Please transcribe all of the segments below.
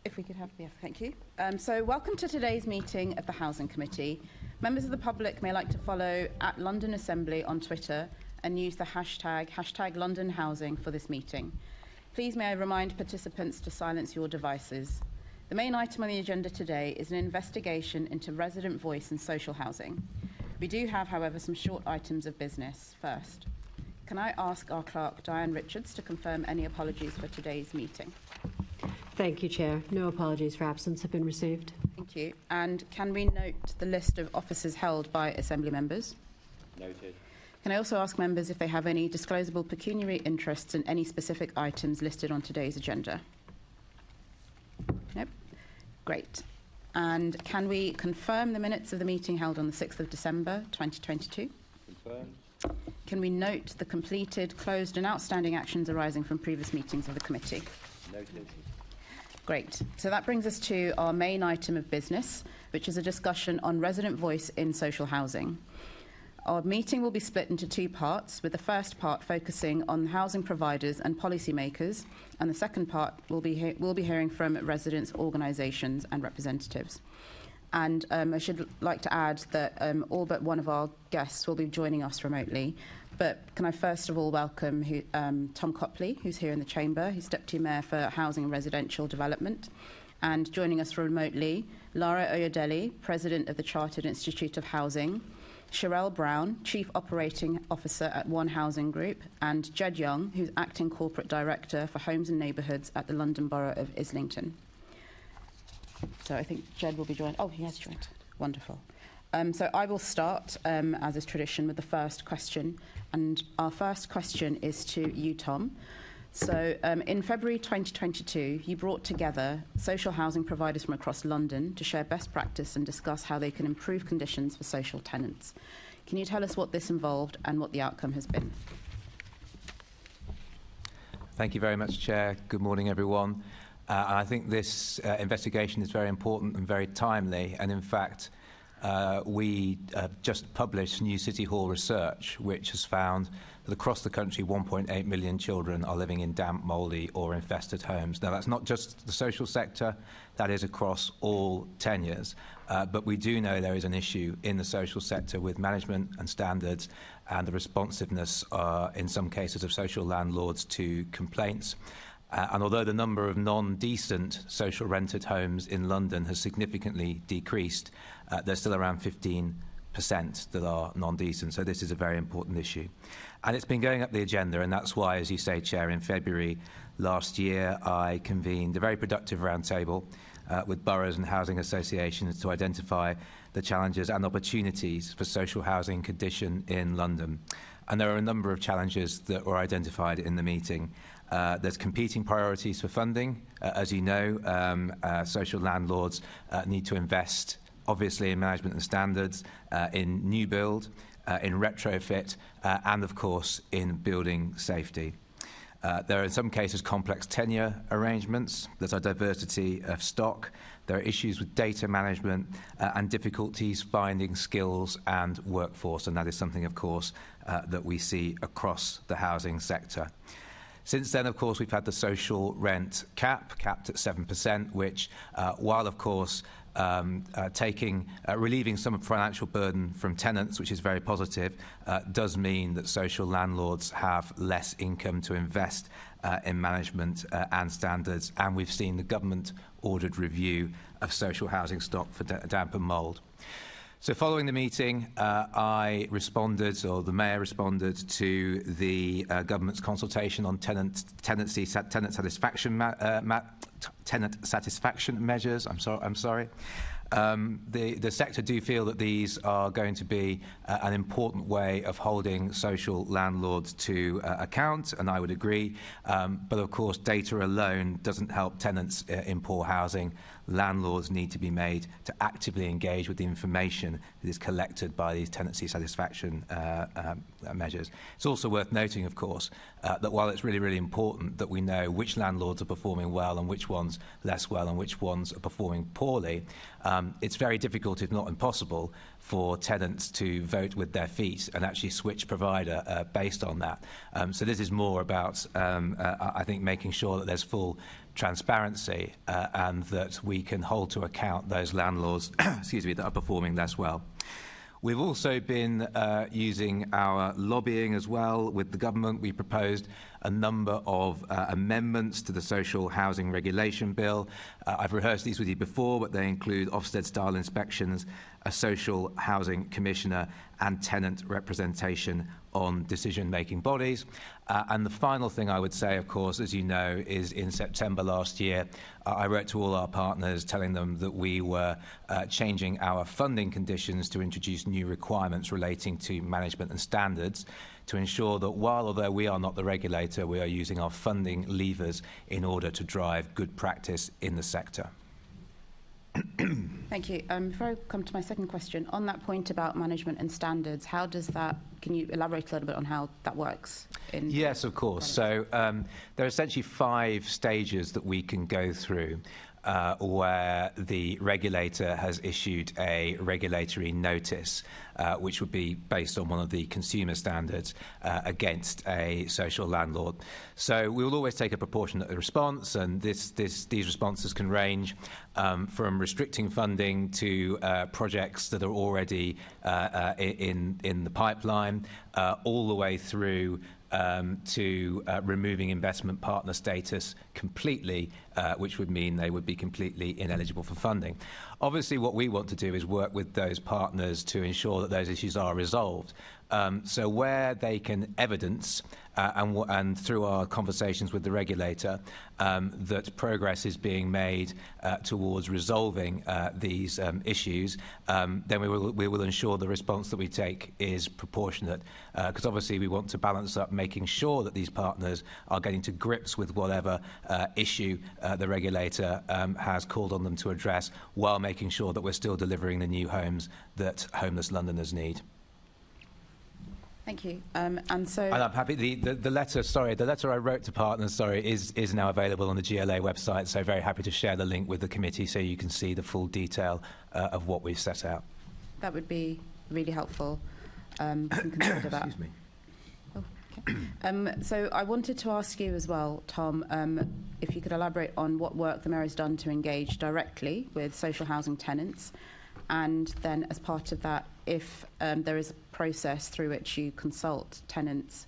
If we could have, yes, thank you. So welcome to today's meeting of the Housing Committee. Members of the public may like to follow at London Assembly on Twitter and use the hashtag London Housing for this meeting. Please may I remind participants to silence your devices. The main item on the agenda today is an investigation into resident voice in social housing. We do have, however, some short items of business first. Can I ask our clerk, Diane Richards, to confirm any apologies for today's meeting? Thank you, Chair. No apologies for absence have been received. Thank you. And can we note the list of offices held by Assembly members? Noted. Can I also ask members if they have any disclosable pecuniary interests in any specific items listed on today's agenda? Nope. Great. And can we confirm the minutes of the meeting held on the 6th of December 2022? Confirmed. Can we note the completed, closed and outstanding actions arising from previous meetings of the committee? Noted. Great. So that brings us to our main item of business, which is a discussion on resident voice in social housing. Our meeting will be split into two parts, with the first part focusing on housing providers and policymakers, and the second part we'll be hearing from residents, organisations and representatives. And I should like to add that all but one of our guests will be joining us remotely. But can I first of all welcome Tom Copley, who's here in the chamber. He's Deputy Mayor for Housing and Residential Development. And joining us remotely, Lara Oyedele, President of the Chartered Institute of Housing, Chyrel Brown, Chief Operating Officer at One Housing Group, and Jed Young, who's Acting Corporate Director for Homes and Neighbourhoods at the London Borough of Islington. So I think Jed will be joined. Oh, he has joined. Wonderful. So I will start, as is tradition, with the first question. And our first question is to you, Tom. So in February 2022, you brought together social housing providers from across London to share best practice and discuss how they can improve conditions for social tenants. Can you tell us what this involved and what the outcome has been? Thank you very much, Chair. Good morning, everyone. I think this investigation is very important and very timely. And in fact, we just published new City Hall research, which has found that across the country, 1.8 million children are living in damp, mouldy or infested homes. Now, that's not just the social sector, that is across all tenures. But we do know there is an issue in the social sector with management and standards and the responsiveness, in some cases, of social landlords to complaints. And although the number of non-decent social rented homes in London has significantly decreased, there's still around 15% that are non-decent. So this is a very important issue. And it's been going up the agenda, and that's why, as you say, Chair, in February last year, I convened a very productive roundtable with boroughs and housing associations to identify the challenges and opportunities for social housing condition in London. And there are a number of challenges that were identified in the meeting. There's competing priorities for funding. As you know, social landlords need to invest, obviously, in management and standards, in new build, in retrofit, and, of course, in building safety. There are, in some cases, complex tenure arrangements. There's a diversity of stock. There are issues with data management and difficulties finding skills and workforce, and that is something, of course, that we see across the housing sector. Since then, of course, we've had the social rent capped at 7%, which, while, of course, relieving some financial burden from tenants, which is very positive, does mean that social landlords have less income to invest in management and standards. And we've seen the government-ordered review of social housing stock for damp and mould. So following the meeting, I responded, or the Mayor responded, to the government's consultation on tenant satisfaction measures. I'm sorry. The sector do feel that these are going to be an important way of holding social landlords to account, and I would agree. But of course, data alone doesn't help tenants in poor housing. Landlords need to be made to actively engage with the information that is collected by these tenancy satisfaction measures. It's also worth noting, of course, that while it's really, really important that we know which landlords are performing well and which ones less well and which ones are performing poorly, it's very difficult, if not impossible, for tenants to vote with their feet and actually switch provider based on that. So this is more about, I think, making sure that there's full transparency and that we can hold to account those landlords that are performing less well. We've also been using our lobbying as well with the government. We proposed a number of amendments to the Social Housing Regulation Bill. I've rehearsed these with you before, but they include Ofsted-style inspections, a social housing commissioner, and tenant representation on decision-making bodies. And the final thing I would say, of course, as you know, is in September last year, I wrote to all our partners telling them that we were changing our funding conditions to introduce new requirements relating to management and standards to ensure that although we are not the regulator, we are using our funding levers in order to drive good practice in the sector. Thank you. Before I come to my second question, on that point about management and standards, how does that, can you elaborate a little bit on how that works? Yes, of course. So there are essentially 5 stages that we can go through where the regulator has issued a regulatory notice, which would be based on one of the consumer standards against a social landlord. So we will always take a proportionate response, and these responses can range from restricting funding to projects that are already in the pipeline, all the way through to removing investment partner status completely, which would mean they would be completely ineligible for funding. Obviously, what we want to do is work with those partners to ensure that those issues are resolved. So where they can evidence, and through our conversations with the regulator, that progress is being made towards resolving these issues, then we will ensure the response that we take is proportionate. Because obviously we want to balance up making sure that these partners are getting to grips with whatever issue the regulator has called on them to address, while making sure that we're still delivering the new homes that homeless Londoners need. Thank you. And I'm happy. The letter I wrote to partners, is now available on the GLA website. So very happy to share the link with the committee so you can see the full detail of what we've set out. That would be really helpful. Can consider that. Excuse me. Oh, okay. So I wanted to ask you as well, Tom, if you could elaborate on what work the Mayor has done to engage directly with social housing tenants, and then as part of that, if there is a process through which you consult tenants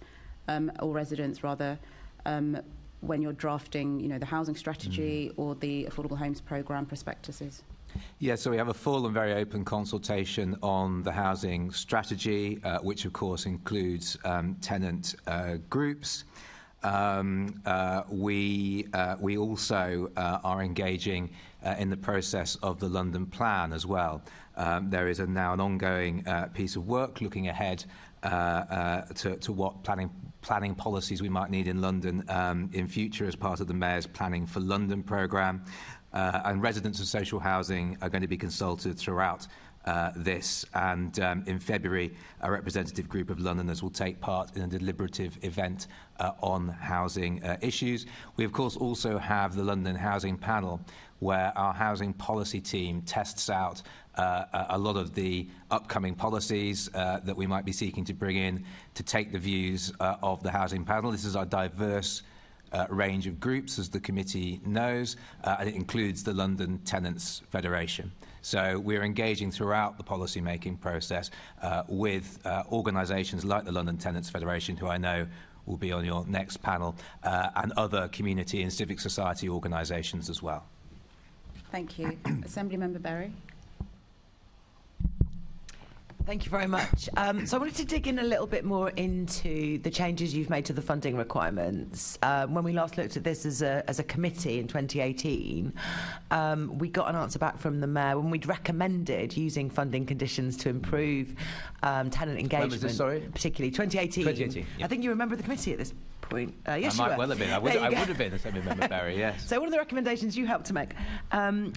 or residents rather when you're drafting, the housing strategy or the affordable homes programme prospectuses. Yeah, so we have a full and very open consultation on the housing strategy, which of course includes tenant groups. We also are engaging in the process of the London Plan as well. There is now an ongoing piece of work looking ahead to what planning policies we might need in London in future as part of the Mayor's Planning for London programme. And residents of social housing are going to be consulted throughout this, and in February a representative group of Londoners will take part in a deliberative event on housing issues. We of course also have the London Housing Panel, where our housing policy team tests out a lot of the upcoming policies that we might be seeking to bring in to take the views of the housing panel. This is our diverse range of groups, as the committee knows, and it includes the London Tenants Federation. So we're engaging throughout the policy-making process with organisations like the London Tenants Federation, who I know will be on your next panel, and other community and civic society organisations as well. Thank you. Assembly Member Berry. Thank you very much. So I wanted to dig in a little bit more into the changes you've made to the funding requirements. When we last looked at this as a committee in 2018, we got an answer back from the Mayor when we'd recommended using funding conditions to improve tenant engagement. When was this, sorry? Particularly 2018. 2018, yeah. I think you remember the committee at this point. Yes, I might well have been. I would have been Assembly Member Barry, yes. So one of the recommendations you helped to make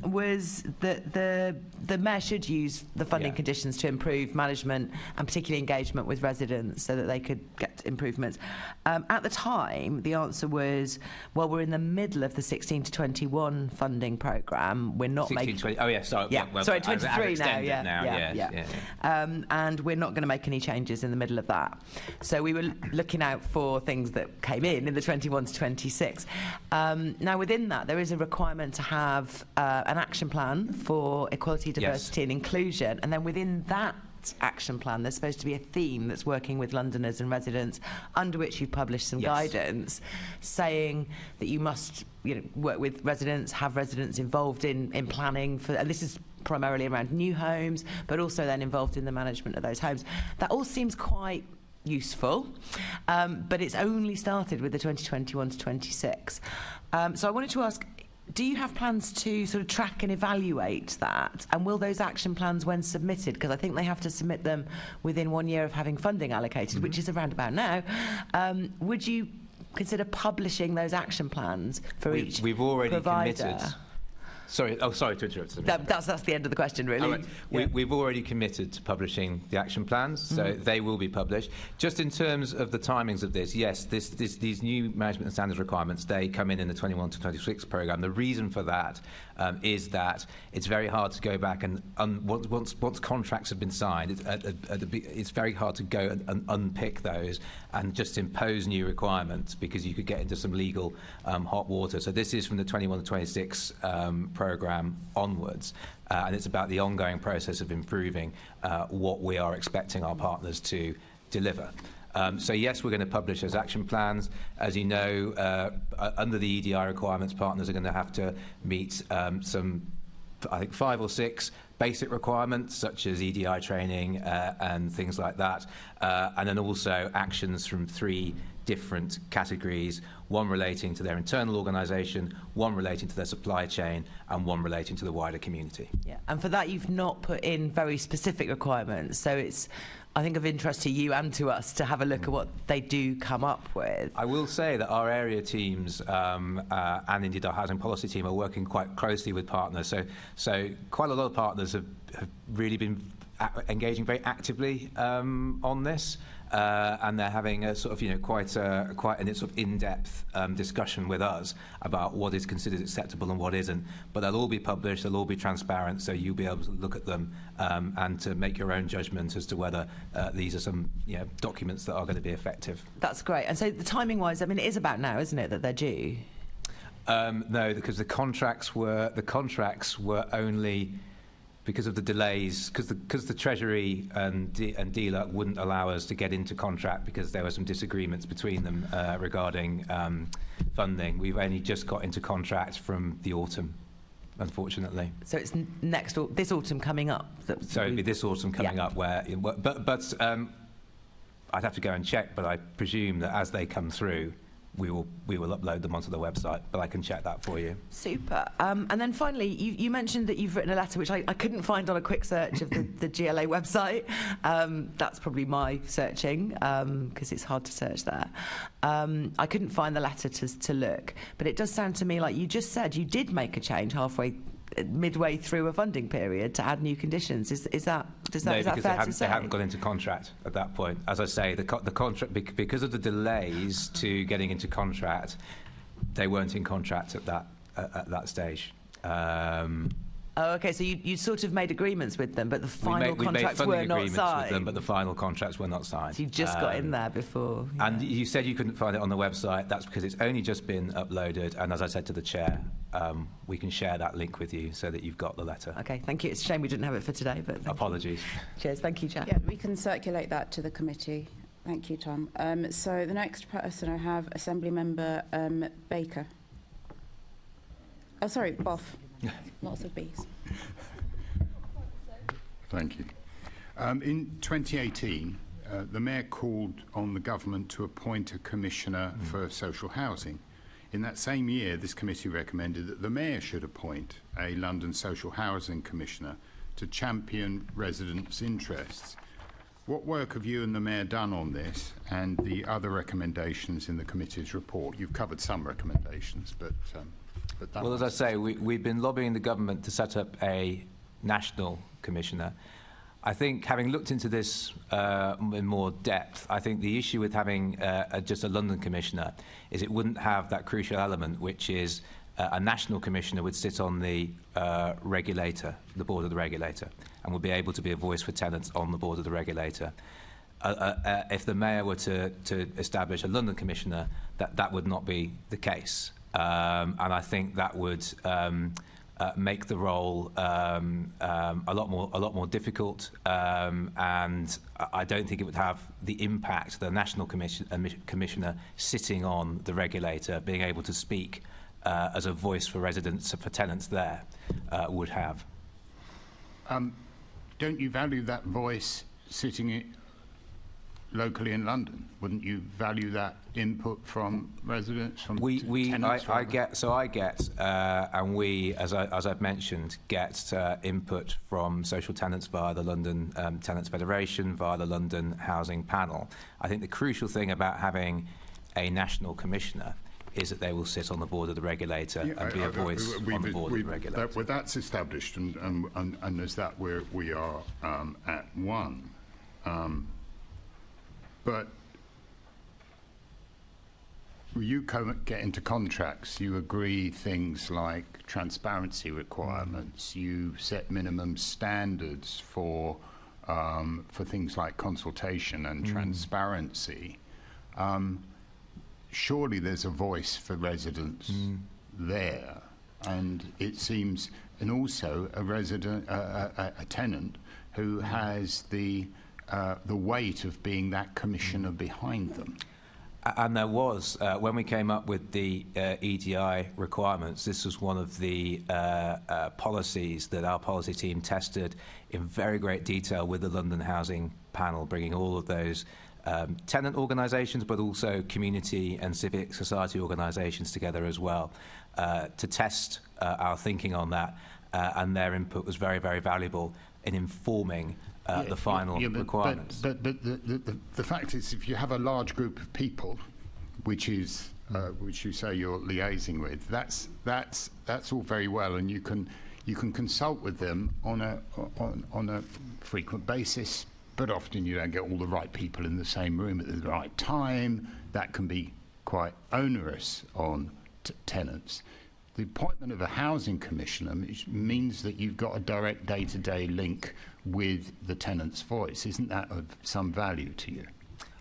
was that the Mayor should use the funding conditions to improve management and particularly engagement with residents so that they could get improvements. At the time, the answer was, well, we're in the middle of the 16 to 21 funding programme. We're not 16, making... 20, oh, yeah, sorry. Yeah, well, sorry, 23 now, yeah. And we're not going to make any changes in the middle of that. So we were looking out for things that came in the 21 to 26. Now, within that, there is a requirement to have an action plan for equality, diversity and inclusion. And then within that action plan, there's supposed to be a theme that's working with Londoners and residents, under which you've published some guidance saying that you must work with residents, have residents involved in planning for, and this is primarily around new homes, but also then involved in the management of those homes. That all seems quite useful, but it's only started with the 2021 to 26. So I wanted to ask, do you have plans to sort of track and evaluate that? And will those action plans, when submitted, because I think they have to submit them within 1 year of having funding allocated, which is around about now, would you consider publishing those action plans for each We've already provider? committed. Sorry to interrupt. That's the end of the question, really. Right. We've already committed to publishing the action plans, so they will be published. Just in terms of the timings of this, yes, these new management and standards requirements, they come in the 21 to 26 programme. The reason for that is that it's very hard to go back and once contracts have been signed, it's very hard to go and unpick those and just impose new requirements, because you could get into some legal hot water. So this is from the 21 to 26 programme onwards, and it's about the ongoing process of improving what we are expecting our partners to deliver. So yes, we're going to publish those action plans. As you know, under the EDI requirements, partners are going to have to meet some, I think, 5 or 6 basic requirements, such as EDI training and things like that, and then also actions from 3 different categories, one relating to their internal organisation, one relating to their supply chain, and one relating to the wider community. Yeah, and for that you've not put in very specific requirements, so it's, I think, of interest to you and to us to have a look at what they do come up with. I will say that our area teams and indeed our housing policy team are working quite closely with partners, so quite a lot of partners have really been engaging very actively on this. And they're having a sort of, quite an sort of in-depth discussion with us about what is considered acceptable and what isn't. But they'll all be published, they'll all be transparent, so you'll be able to look at them and to make your own judgment as to whether these are some documents that are going to be effective. That's great. And so the timing-wise, I mean, it is about now, isn't it, that they're due? No, because the contracts were only, because of the delays, because the Treasury and DLUC wouldn't allow us to get into contract because there were some disagreements between them regarding funding. We've only just got into contract from the autumn, unfortunately. So it's this autumn coming up? So it'd be this autumn coming up where... But I'd have to go and check, but I presume that as they come through, we will upload them onto the website, but I can check that for you. Super. And then finally, you mentioned that you've written a letter, which I couldn't find on a quick search of the GLA website. That's probably my searching, because it's hard to search there. I couldn't find the letter to look, but it does sound to me like you just said you did make a change midway through a funding period to add new conditions. Is that fair to say? They hadn't got into contract at that point. As I say, the contract, because of the delays to getting into contract, they weren't in contract at that stage. Okay, so you sort of made agreements with them, but the final contracts were not signed. With them, but the final contracts were not signed. So you just got in there before. Yeah. And you said you couldn't find it on the website. That's because it's only just been uploaded. And as I said to the chair, we can share that link with you so that you've got the letter. Okay, thank you. It's a shame we didn't have it for today, but apologies. Cheers. Thank you, Chair. Yeah, we can circulate that to the committee. Thank you, Tom. So the next person I have, Assembly Member Baker. Oh, sorry, Boff. Lots of Bs. Thank you. In 2018, the Mayor called on the government to appoint a commissioner for social housing. In that same year, this committee recommended that the Mayor should appoint a London social housing commissioner to champion residents' interests. What work have you and the Mayor done on this and the other recommendations in the committee's report? You've covered some recommendations, but well, as I say, we've been lobbying the government to set up a national commissioner. I think, having looked into this in more depth, I think the issue with having just a London commissioner is it wouldn't have that crucial element, which is a national commissioner would sit on the regulator, the board of the regulator, and would be able to be a voice for tenants on the board of the regulator. if the Mayor were to establish a London Commissioner, that would not be the case. And I think that would make the role a lot more difficult, and I don't think it would have the impact the National Commissioner sitting on the regulator, being able to speak as a voice for residents, for tenants there, would have. Don't you value that voice sitting locally in London? Wouldn't you value that input from residents, from tenants? I get, and we, as I've mentioned, get input from social tenants via the London Tenants Federation, via the London Housing Panel. I think the crucial thing about having a national commissioner is that they will sit on the board of the regulator and be a voice on the board of the regulator. Well, that's established, and as that we are at one. But you get into contracts, you agree things like transparency requirements, you set minimum standards for things like consultation and transparency. Surely there's a voice for residents there, and it seems, and also a tenant who has the weight of being that commissioner behind them. And there was, when we came up with the EDI requirements, this was one of the policies that our policy team tested in very great detail with the London Housing Panel, bringing all of those tenant organisations, but also community and civic society organisations together as well, to test our thinking on that, and their input was very, very valuable in informing the final requirements. But the fact is, if you have a large group of people, which you say you're liaising with, that's all very well, and you can consult with them on a frequent basis. But often you don't get all the right people in the same room at the right time. That can be quite onerous on tenants. The appointment of a housing commissioner means that you've got a direct day-to-day link with the tenant's voice. Isn't that of some value to you?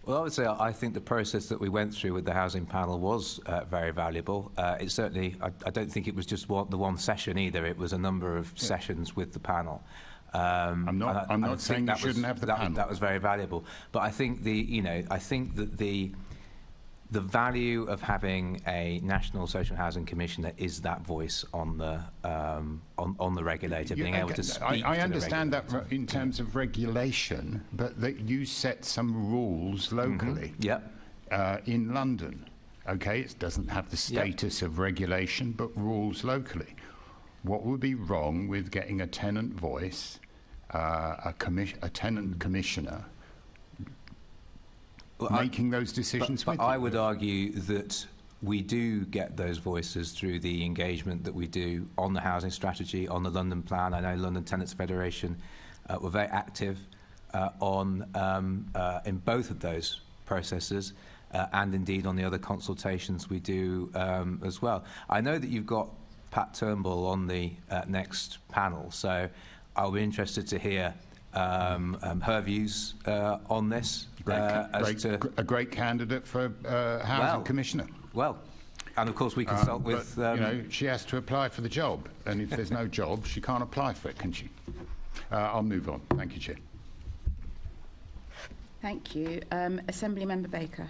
Well, obviously, I think the process that we went through with the housing panel was very valuable. It certainly, I don't think it was just the one session either. It was a number of sessions with the panel. I'm not saying you shouldn't have the panel. That was very valuable, but I think I think that the value of having a national social housing commissioner is that voice on the regulator, being able to speak. I understand that in terms of regulation, but that you set some rules locally. In London. Okay, it doesn't have the status of regulation, but rules locally. What would be wrong with getting a tenant voice, a tenant commissioner, making those decisions with you? I would argue that we do get those voices through the engagement that we do on the housing strategy, on the London plan. I know London Tenants Federation were very active in both of those processes, and indeed on the other consultations we do as well. I know that you've got Pat Turnbull on the next panel, so I'll be interested to hear her views on this. A great candidate for housing commissioner. Well, and of course we consult with. She has to apply for the job, and if there's no job, she can't apply for it, can she? I'll move on. Thank you, Chair. Thank you, Assembly Member Baker.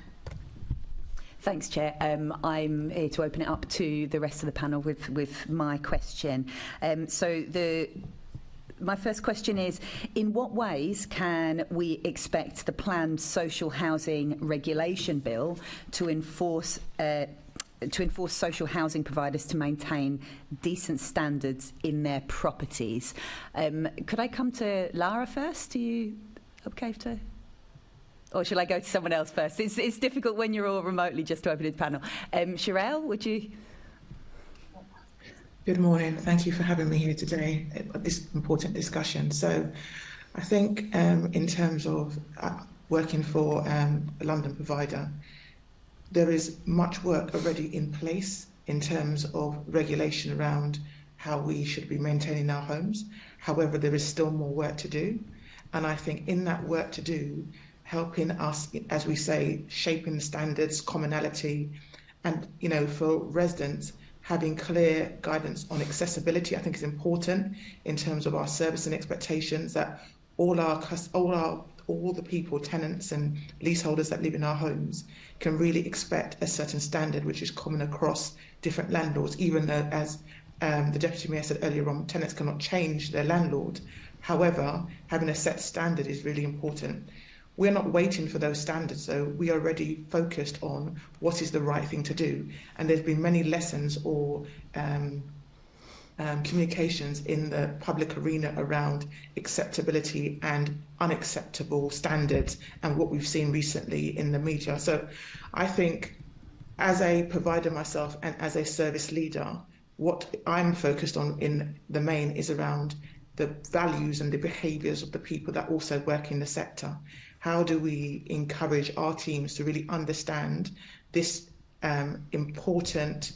Thanks, Chair. I'm here to open it up to the rest of the panel with my question. My first question is, in what ways can we expect the planned social housing regulation bill to enforce social housing providers to maintain decent standards in their properties? Could I come to Lara first? Are you okay to... Or shall I go to someone else first? It's difficult when you're all remotely just to open the panel. Chyrel, would you... Good morning. Thank you for having me here today at this important discussion. So I think in terms of working for a London provider, there is much work already in place in terms of regulation around how we should be maintaining our homes. However, there is still more work to do. And I think in that work to do, helping us, as we say, shaping the standards, commonality, and for residents, having clear guidance on accessibility, I think is important in terms of our service and expectations that all the people, tenants and leaseholders that live in our homes can really expect a certain standard which is common across different landlords, even though, as the Deputy Mayor said earlier on, tenants cannot change their landlord. However, having a set standard is really important. We're not waiting for those standards, though. We are already focused on what is the right thing to do. And there's been many lessons or communications in the public arena around acceptability and unacceptable standards and what we've seen recently in the media. So I think as a provider myself and as a service leader, what I'm focused on in the main is around the values and the behaviours of the people that also work in the sector. How do we encourage our teams to really understand this important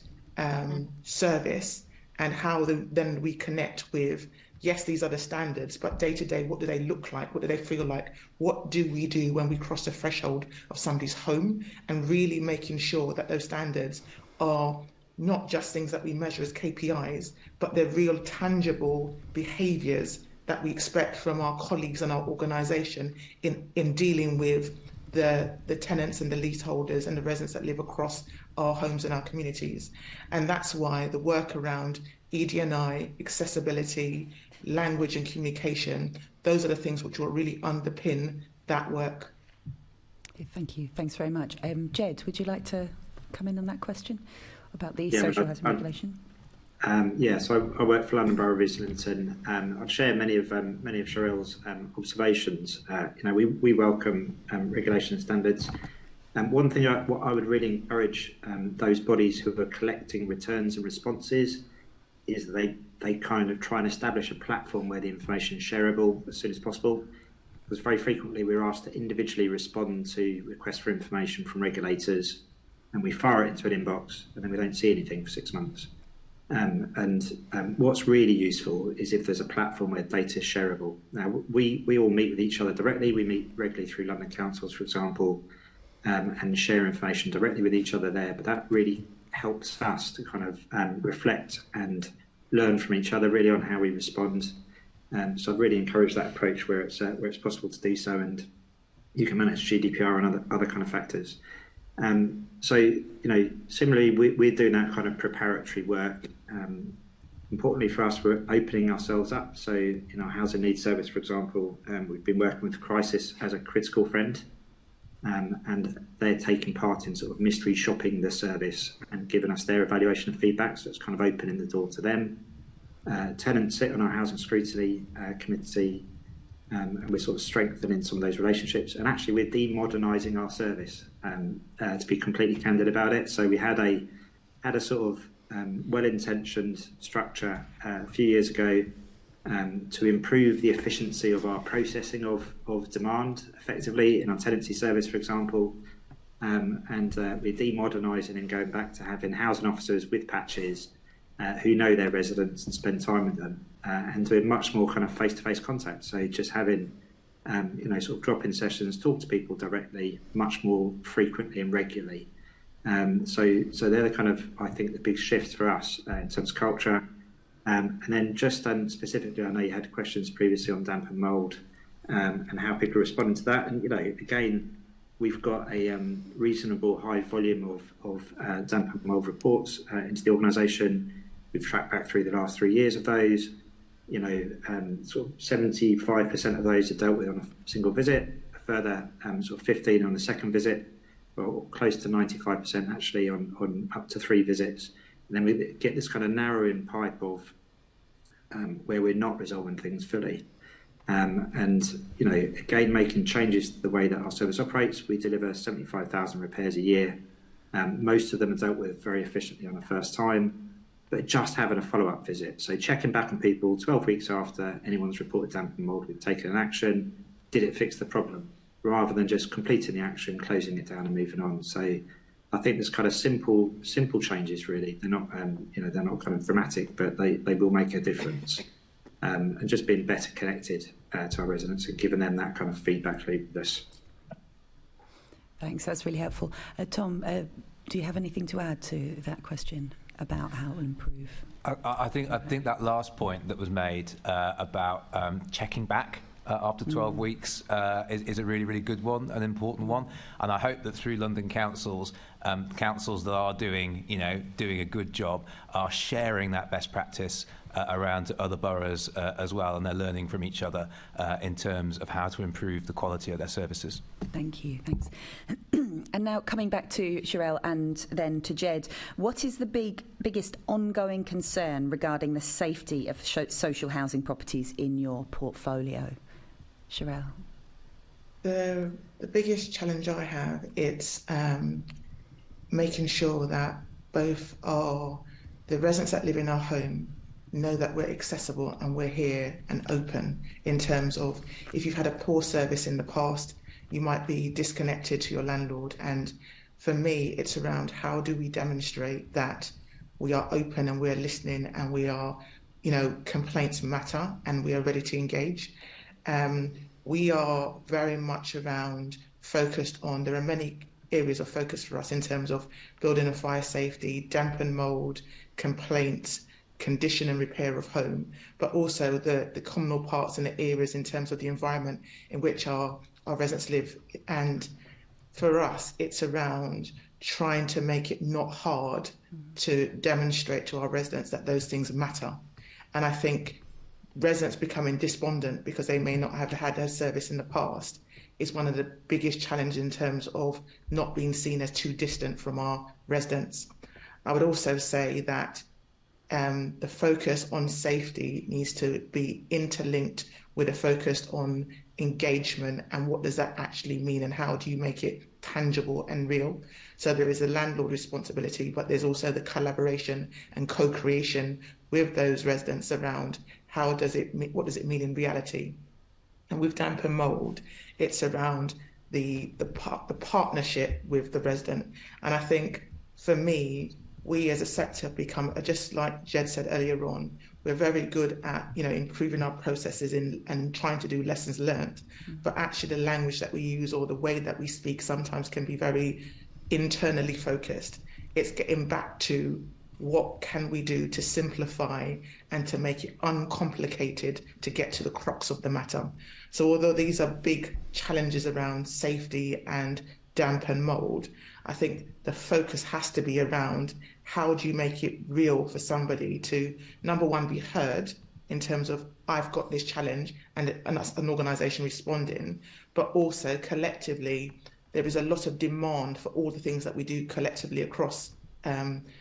service, and how then we connect with, yes, these are the standards, but day to day, what do they look like? What do they feel like? What do we do when we cross the threshold of somebody's home? And really making sure that those standards are not just things that we measure as KPIs, but they're real tangible behaviours that we expect from our colleagues and our organisation in dealing with the tenants and the leaseholders and the residents that live across our homes and our communities. And that's why the work around ED&I, accessibility, language and communication, those are the things which will really underpin that work. Okay, thank you. Thanks very much. Jed, would you like to come in on that question about the social housing regulation? So I work for London Borough of Islington. I'd share many of Chyrel's observations. We welcome regulation and standards. One thing what I would really encourage those bodies who are collecting returns and responses is that they kind of try and establish a platform where the information is shareable as soon as possible. Because very frequently we're asked to individually respond to requests for information from regulators, and we fire it into an inbox, and then we don't see anything for 6 months. What's really useful is if there's a platform where data is shareable. Now, we all meet with each other directly. We meet regularly through London councils, for example, and share information directly with each other there. But that really helps us to kind of reflect and learn from each other really on how we respond. So I'd really encourage that approach where it's possible to do so, and you can manage GDPR and other kind of factors. Similarly, we're doing that kind of preparatory work. Importantly for us, we're opening ourselves up. So in our housing needs service, for example, we've been working with Crisis as a critical friend, and they're taking part in sort of mystery shopping the service and giving us their evaluation and feedback. So it's kind of opening the door to them. Tenants sit on our housing scrutiny committee, and we're sort of strengthening some of those relationships. And actually, we're demodernising our service, to be completely candid about it. So we had a sort of well-intentioned structure a few years ago to improve the efficiency of our processing of demand effectively in our tenancy service, for example. We're demodernising and going back to having housing officers with patches who know their residents and spend time with them, and doing much more kind of face-to-face contact. So just having, sort of drop-in sessions, talk to people directly, much more frequently and regularly. So they're the kind of, I think, the big shifts for us in terms of culture. And then just specifically, I know you had questions previously on damp and mould and how people are responding to that. And, again, we've got a reasonable high volume of damp and mould reports into the organisation. We've tracked back through the last 3 years of those. Sort of 75% of those are dealt with on a single visit, a further sort of 15 on the second visit, or close to 95% actually on up to 3 visits. And then we get this kind of narrowing pipe of where we're not resolving things fully. Again, making changes to the way that our service operates. We deliver 75,000 repairs a year. Most of them are dealt with very efficiently on the first time, but just having a follow-up visit. So checking back on people 12 weeks after anyone's reported damp and mould, we've taken an action. Did it fix the problem? Rather than just completing the action, closing it down and moving on. So I think there's kind of simple changes really. They're not, they're not kind of dramatic, but they will make a difference. And just being better connected to our residents and giving them that kind of feedback loop with us. Thanks, that's really helpful. Tom, do you have anything to add to that question about how it will improve? I think that last point that was made about checking back after 12 weeks is a really, really good one, an important one. And I hope that through London councils, councils that are doing a good job are sharing that best practice around to other boroughs as well, and they're learning from each other in terms of how to improve the quality of their services. Thank you, thanks. And now coming back to Chyrel and then to Jed, what is the biggest ongoing concern regarding the safety of social housing properties in your portfolio? Chyrel. The biggest challenge I have, it's making sure that both the residents that live in our home know that we're accessible and we're here and open, in terms of if you've had a poor service in the past, you might be disconnected to your landlord. And for me, it's around how do we demonstrate that we are open and we're listening and we are, complaints matter and we are ready to engage. We are very much around focused on, there are many areas of focus for us in terms of building and fire safety, damp and mould, complaints, condition and repair of home, but also the communal parts and the areas in terms of the environment in which our residents live. And for us, it's around trying to make it not hard to demonstrate to our residents that those things matter. And I think residents becoming despondent because they may not have had their service in the past is one of the biggest challenges in terms of not being seen as too distant from our residents. I would also say that the focus on safety needs to be interlinked with a focus on engagement and what does that actually mean and how do you make it tangible and real. So there is a landlord responsibility, but there's also the collaboration and co-creation with those residents around what does it mean in reality. And with damp and mould, it's around the partnership with the resident. And I think for me, we as a sector become, just like Jed said earlier on, we're very good at improving our processes and trying to do lessons learned. But actually the language that we use or the way that we speak sometimes can be very internally focused. It's getting back to what can we do to simplify and to make it uncomplicated to get to the crux of the matter. So although these are big challenges around safety and damp and mould, I think the focus has to be around how do you make it real for somebody to, number one, be heard in terms of I've got this challenge and that's an organisation responding, but also collectively there is a lot of demand for all the things that we do collectively across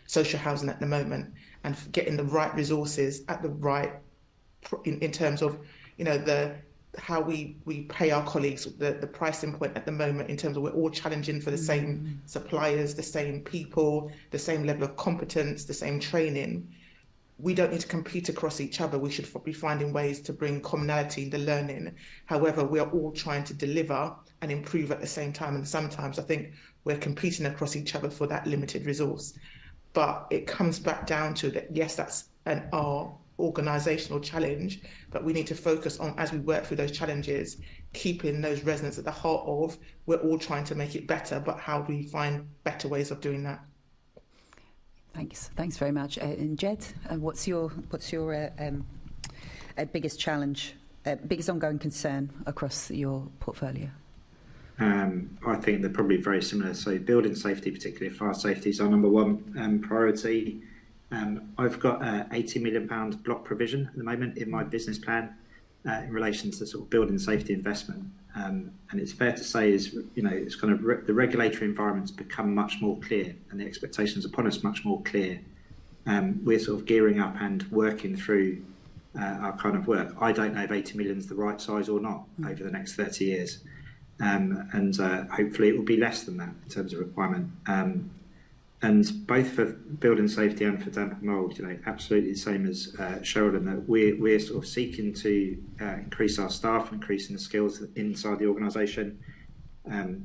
social housing at the moment, and getting the right resources at the right in terms of how we pay our colleagues, the pricing point at the moment in terms of we're all challenging for the same suppliers, the same people, the same level of competence, the same training. We don't need to compete across each other. We should be finding ways to bring commonality in the learning. However, we are all trying to deliver and improve at the same time. And sometimes I think we're competing across each other for that limited resource. But it comes back down to that, yes, that's our organisational challenge, but we need to focus on, as we work through those challenges, keeping those residents at the heart of, we're all trying to make it better, but how do we find better ways of doing that? Thanks very much. And Jed, what's your biggest challenge, biggest ongoing concern across your portfolio? I think they're probably very similar. So building safety, particularly fire safety, is our number one priority. I've got £80 million block provision at the moment in my business plan in relation to sort of building safety investment. And it's fair to say it's kind of the regulatory environment's become much more clear and the expectations upon us much more clear. We're sort of gearing up and working through our kind of work. I don't know if 80 million is the right size or not over the next 30 years. And hopefully it will be less than that in terms of requirement. And both for building safety and for damp and mould, absolutely the same as Chyrel, in that we're sort of seeking to increase our staff, increasing the skills inside the organisation.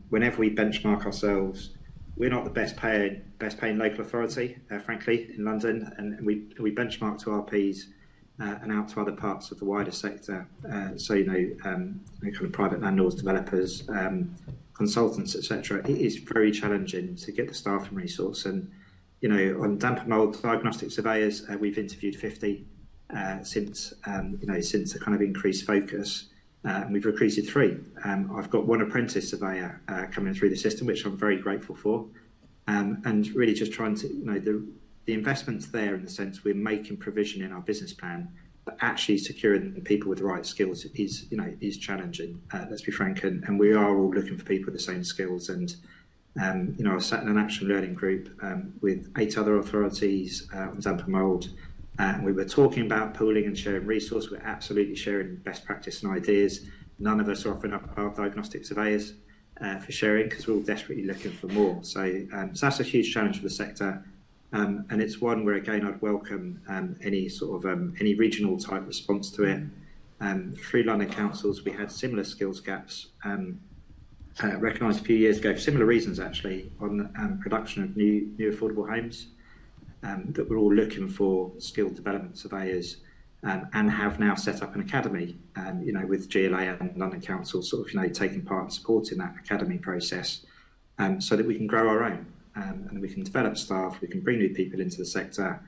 Whenever we benchmark ourselves, we're not the best paying local authority, frankly, in London, and we benchmark to RPs and out to other parts of the wider sector. Kind of private landlords, developers, consultants, etc., it is very challenging to get the staffing resource. And on damp and mould diagnostic surveyors, we've interviewed 50 since the kind of increased focus, and we've recruited 3. I've got 1 apprentice surveyor coming through the system, which I'm very grateful for, and really just trying to the investments there, in the sense we're making provision in our business plan, but actually securing people with the right skills is challenging. Let's be frank, and we are all looking for people with the same skills. And I was sat in an action learning group with 8 other authorities on damp and mould, and we were talking about pooling and sharing resource. We're absolutely sharing best practice and ideas. None of us are offering up our diagnostic surveyors for sharing, because we're all desperately looking for more. So that's a huge challenge for the sector. And it's one where, again, I'd welcome any sort of any regional type response to it. Through London councils, we had similar skills gaps recognised a few years ago, for similar reasons actually, on production of new affordable homes, that we're all looking for skilled development surveyors, and have now set up an academy, with GLA and London Council sort of taking part and supporting that academy process, so that we can grow our own. And we can develop staff, we can bring new people into the sector,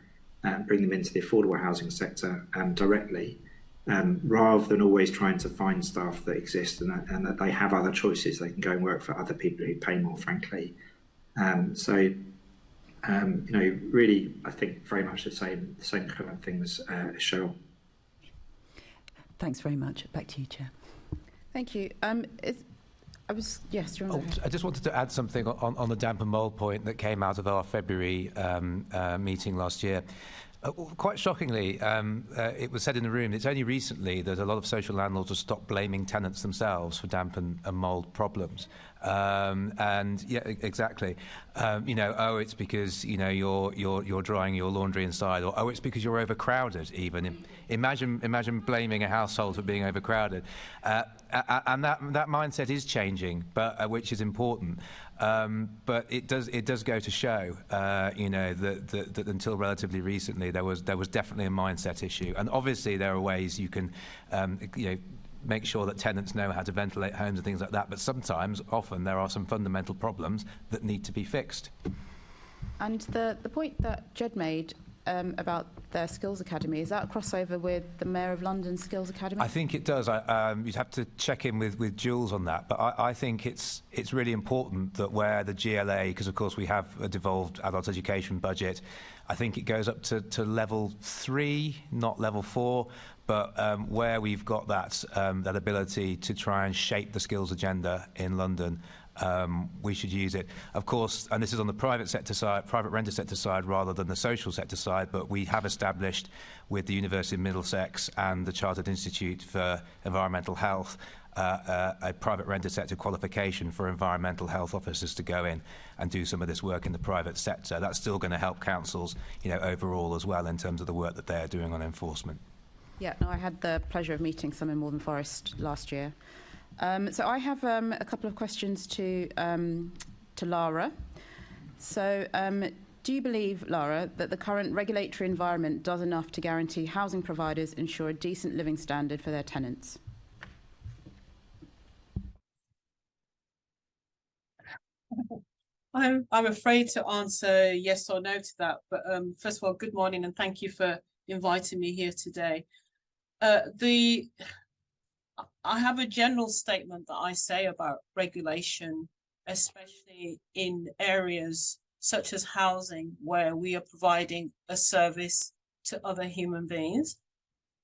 bring them into the affordable housing sector directly, rather than always trying to find staff that exist and that they have other choices. They can go and work for other people who pay more, frankly. Really, I think very much the same kind of things, Chyrel. Thanks very much. Back to you, Chair. Thank you. Yes, I just wanted to add something on the damp and mould point that came out of our February meeting last year. Quite shockingly, it was said in the room, it's only recently that a lot of social landlords have stopped blaming tenants themselves for damp and mould problems. And yeah, exactly. It's because you're drying your laundry inside, or it's because you're overcrowded. Even imagine blaming a household for being overcrowded, and that mindset is changing, but which is important. But it does go to show, that until relatively recently there was definitely a mindset issue, and obviously there are ways you can, make sure that tenants know how to ventilate homes and things like that. But often there are some fundamental problems that need to be fixed. And the point that Jed made about their skills academy, is that a crossover with the Mayor of London's skills academy? I think it does. You'd have to check in with Jules on that, but I think it's really important that where the GLA, because of course we have a devolved adult education budget, I think it goes up to level 3, not level 4, but where we've got that ability to try and shape the skills agenda in London, we should use it. Of course, and this is on the private renter sector side rather than the social sector side, but we have established with the University of Middlesex and the Chartered Institute for Environmental Health a private renter sector qualification for environmental health officers to go in and do some of this work in the private sector. That's still going to help councils, overall as well, in terms of the work that they're doing on enforcement. Yeah, no, I had the pleasure of meeting some in Malvern Forest last year. So I have a couple of questions to Lara. So do you believe, Lara, that the current regulatory environment does enough to guarantee housing providers ensure a decent living standard for their tenants? I'm afraid to answer yes or no to that. But first of all, good morning and thank you for inviting me here today. I have a general statement that I say about regulation, especially in areas such as housing, where we are providing a service to other human beings.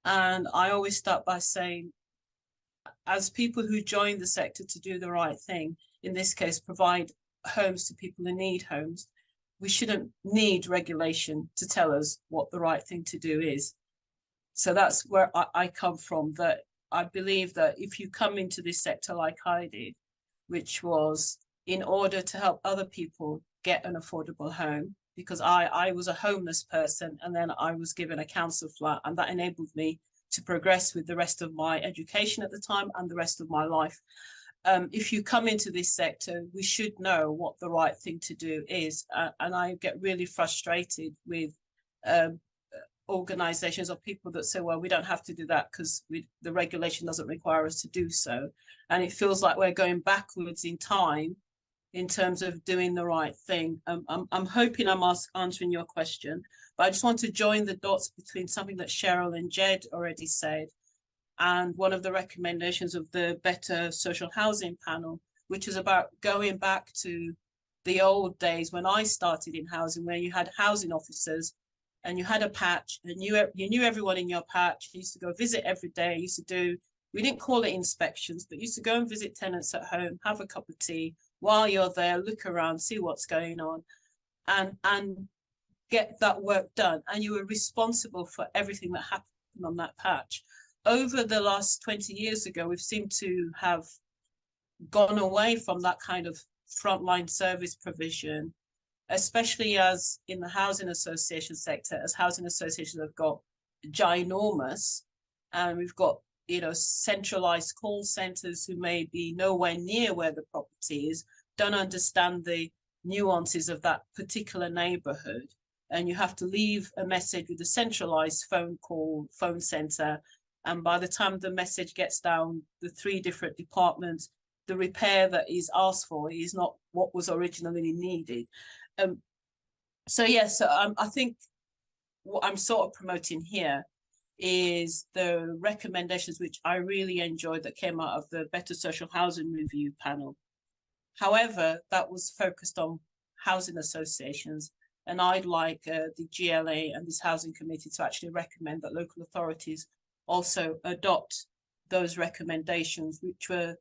And I always start by saying, as people who join the sector to do the right thing, in this case, provide homes to people who need homes, we shouldn't need regulation to tell us what the right thing to do is. So that's where I come from, that I believe that if you come into this sector like I did, which was in order to help other people get an affordable home, because I was a homeless person and then I was given a council flat, and that enabled me to progress with the rest of my education at the time and the rest of my life. If you come into this sector, we should know what the right thing to do is. And I get really frustrated with organisations or people that say, well, we don't have to do that because the regulation doesn't require us to do so. And it feels like we're going backwards in time in terms of doing the right thing. I'm hoping I'm answering your question, but I just want to join the dots between something that Chyrel and Jed already said and one of the recommendations of the Better Social Housing Panel, which is about going back to the old days when I started in housing, where you had housing officers and you had a patch and you knew everyone in your patch. You used to go visit every day. You used to do, we didn't call it inspections, but you used to go and visit tenants at home, have a cup of tea while you're there, look around, see what's going on, and get that work done. And you were responsible for everything that happened on that patch. Over the last 20 years ago, we've seemed to have gone away from that kind of frontline service provision, especially as in the housing association sector, as housing associations have got ginormous, and we've got, you know, centralized call centers who may be nowhere near where the property is, don't understand the nuances of that particular neighborhood. And you have to leave a message with a centralized phone center. And by the time the message gets down the 3 different departments, the repair that is asked for is not what was originally needed. I think what I'm sort of promoting here is the recommendations which I really enjoyed that came out of the Better Social Housing Review panel. However, that was focused on housing associations, and I'd like the GLA and this housing committee to actually recommend that local authorities also adopt those recommendations, which were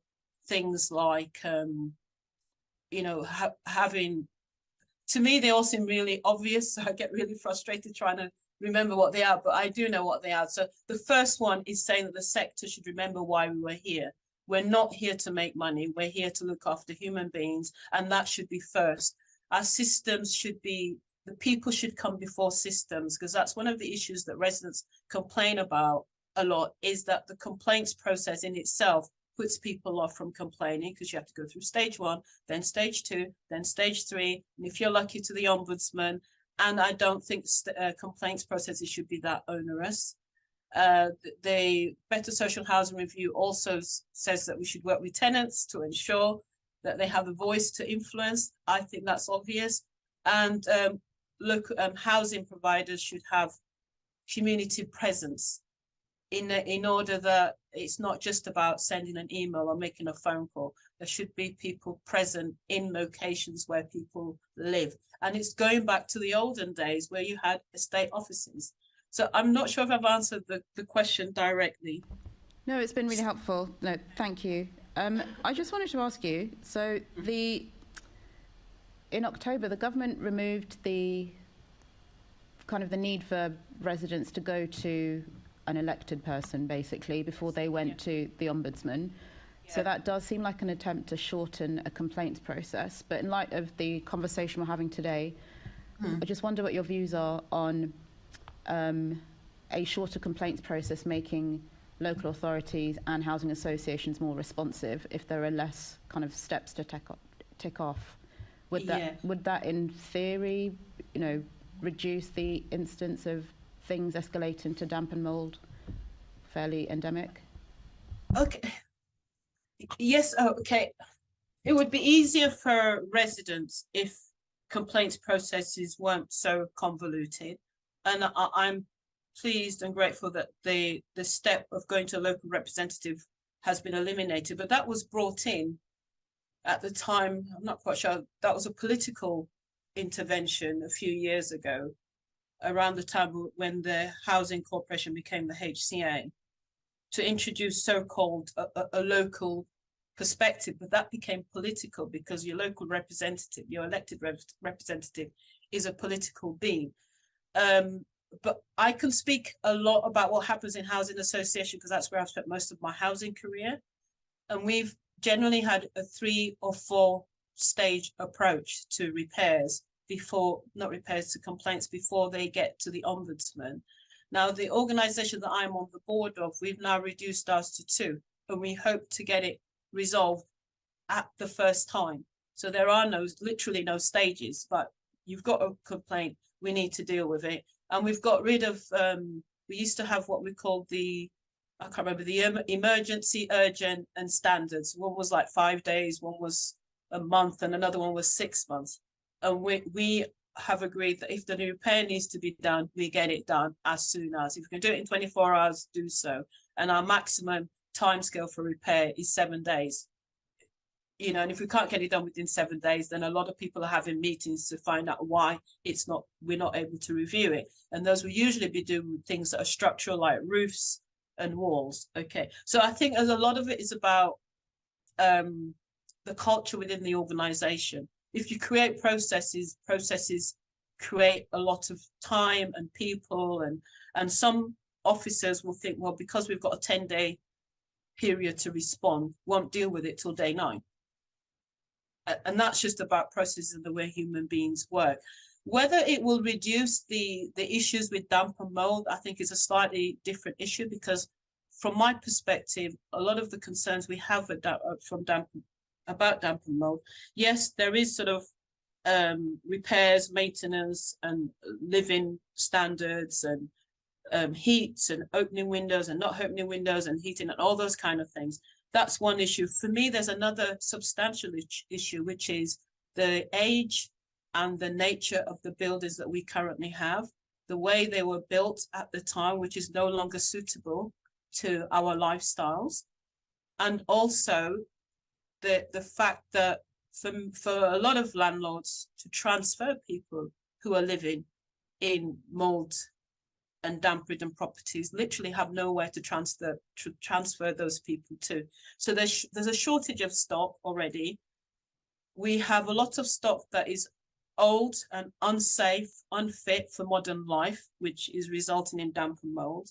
things like, having, to me, they all seem really obvious. So I get really frustrated trying to remember what they are, but I do know what they are. So the first one is saying that the sector should remember why we were here. We're not here to make money. We're here to look after human beings, and that should be first. Our systems should be, the people should come before systems, because that's one of the issues that residents complain about a lot, is that the complaints process in itself puts people off from complaining, because you have to go through stage 1, then stage 2, then stage 3, and if you're lucky, to the ombudsman. And I don't think complaints processes should be that onerous. The Better Social Housing Review also says that we should work with tenants to ensure that they have a voice to influence. I think that's obvious. And local housing providers should have community presence in order that it's not just about sending an email or making a phone call. There should be people present in locations where people live. And it's going back to the olden days where you had estate offices. So I'm not sure if I've answered the question directly. No, it's been really helpful. No, thank you. I just wanted to ask you, so in October, the government removed the need for residents to go to an elected person, basically, before they went to the ombudsman. Yeah. So that does seem like an attempt to shorten a complaints process. But in light of the conversation we're having today, I just wonder what your views are on a shorter complaints process making local authorities and housing associations more responsive if there are less kind of steps to tick off. Would that in theory, reduce the instance of things escalating to damp and mould fairly endemic? Okay. Yes, okay. It would be easier for residents if complaints processes weren't so convoluted. And I'm pleased and grateful that the step of going to a local representative has been eliminated, but that was brought in at the time, I'm not quite sure, that was a political intervention a few years ago, around the time when the Housing Corporation became the HCA, to introduce so-called a local perspective, but that became political because your local representative, your elected representative, is a political being. But I can speak a lot about what happens in housing association because that's where I've spent most of my housing career. And we've generally had a 3 or 4 stage approach to repairs to complaints before they get to the ombudsman. Now, the organisation that I'm on the board of, we've now reduced ours to 2, and we hope to get it resolved at the first time. So there are literally no stages, but you've got a complaint, we need to deal with it. And we've got rid of, we used to have what we called I can't remember, the emergency, urgent and standards. One was like 5 days, one was a month, and another one was 6 months. And we have agreed that if the repair needs to be done, we get it done as soon as. If we can do it in 24 hours, do so. And our maximum timescale for repair is 7 days. You know, and if we can't get it done within 7 days, then a lot of people are having meetings to find out why we're not able to review it. And those will usually be doing things that are structural, like roofs and walls. Okay, so I think as a lot of it is about the culture within the organization. If you create processes create a lot of time and people, and some officers will think, well, because we've got a 10-day period to respond, won't deal with it till day 9. And that's just about processes and the way human beings work. Whether it will reduce the issues with damp and mold, I think is a slightly different issue, because from my perspective, a lot of the concerns we have about damp and mold, yes, there is sort of repairs, maintenance and living standards and heat and opening windows and not opening windows and heating and all those kind of things. That's one issue. For me, there's another substantial issue, which is the age and the nature of the buildings that we currently have, the way they were built at the time, which is no longer suitable to our lifestyles. And also the fact that for a lot of landlords to transfer people who are living in mold and damp-ridden properties literally have nowhere to transfer those people to. So there's a shortage of stock already. We have a lot of stock that is old and unsafe, unfit for modern life, which is resulting in damp and mold.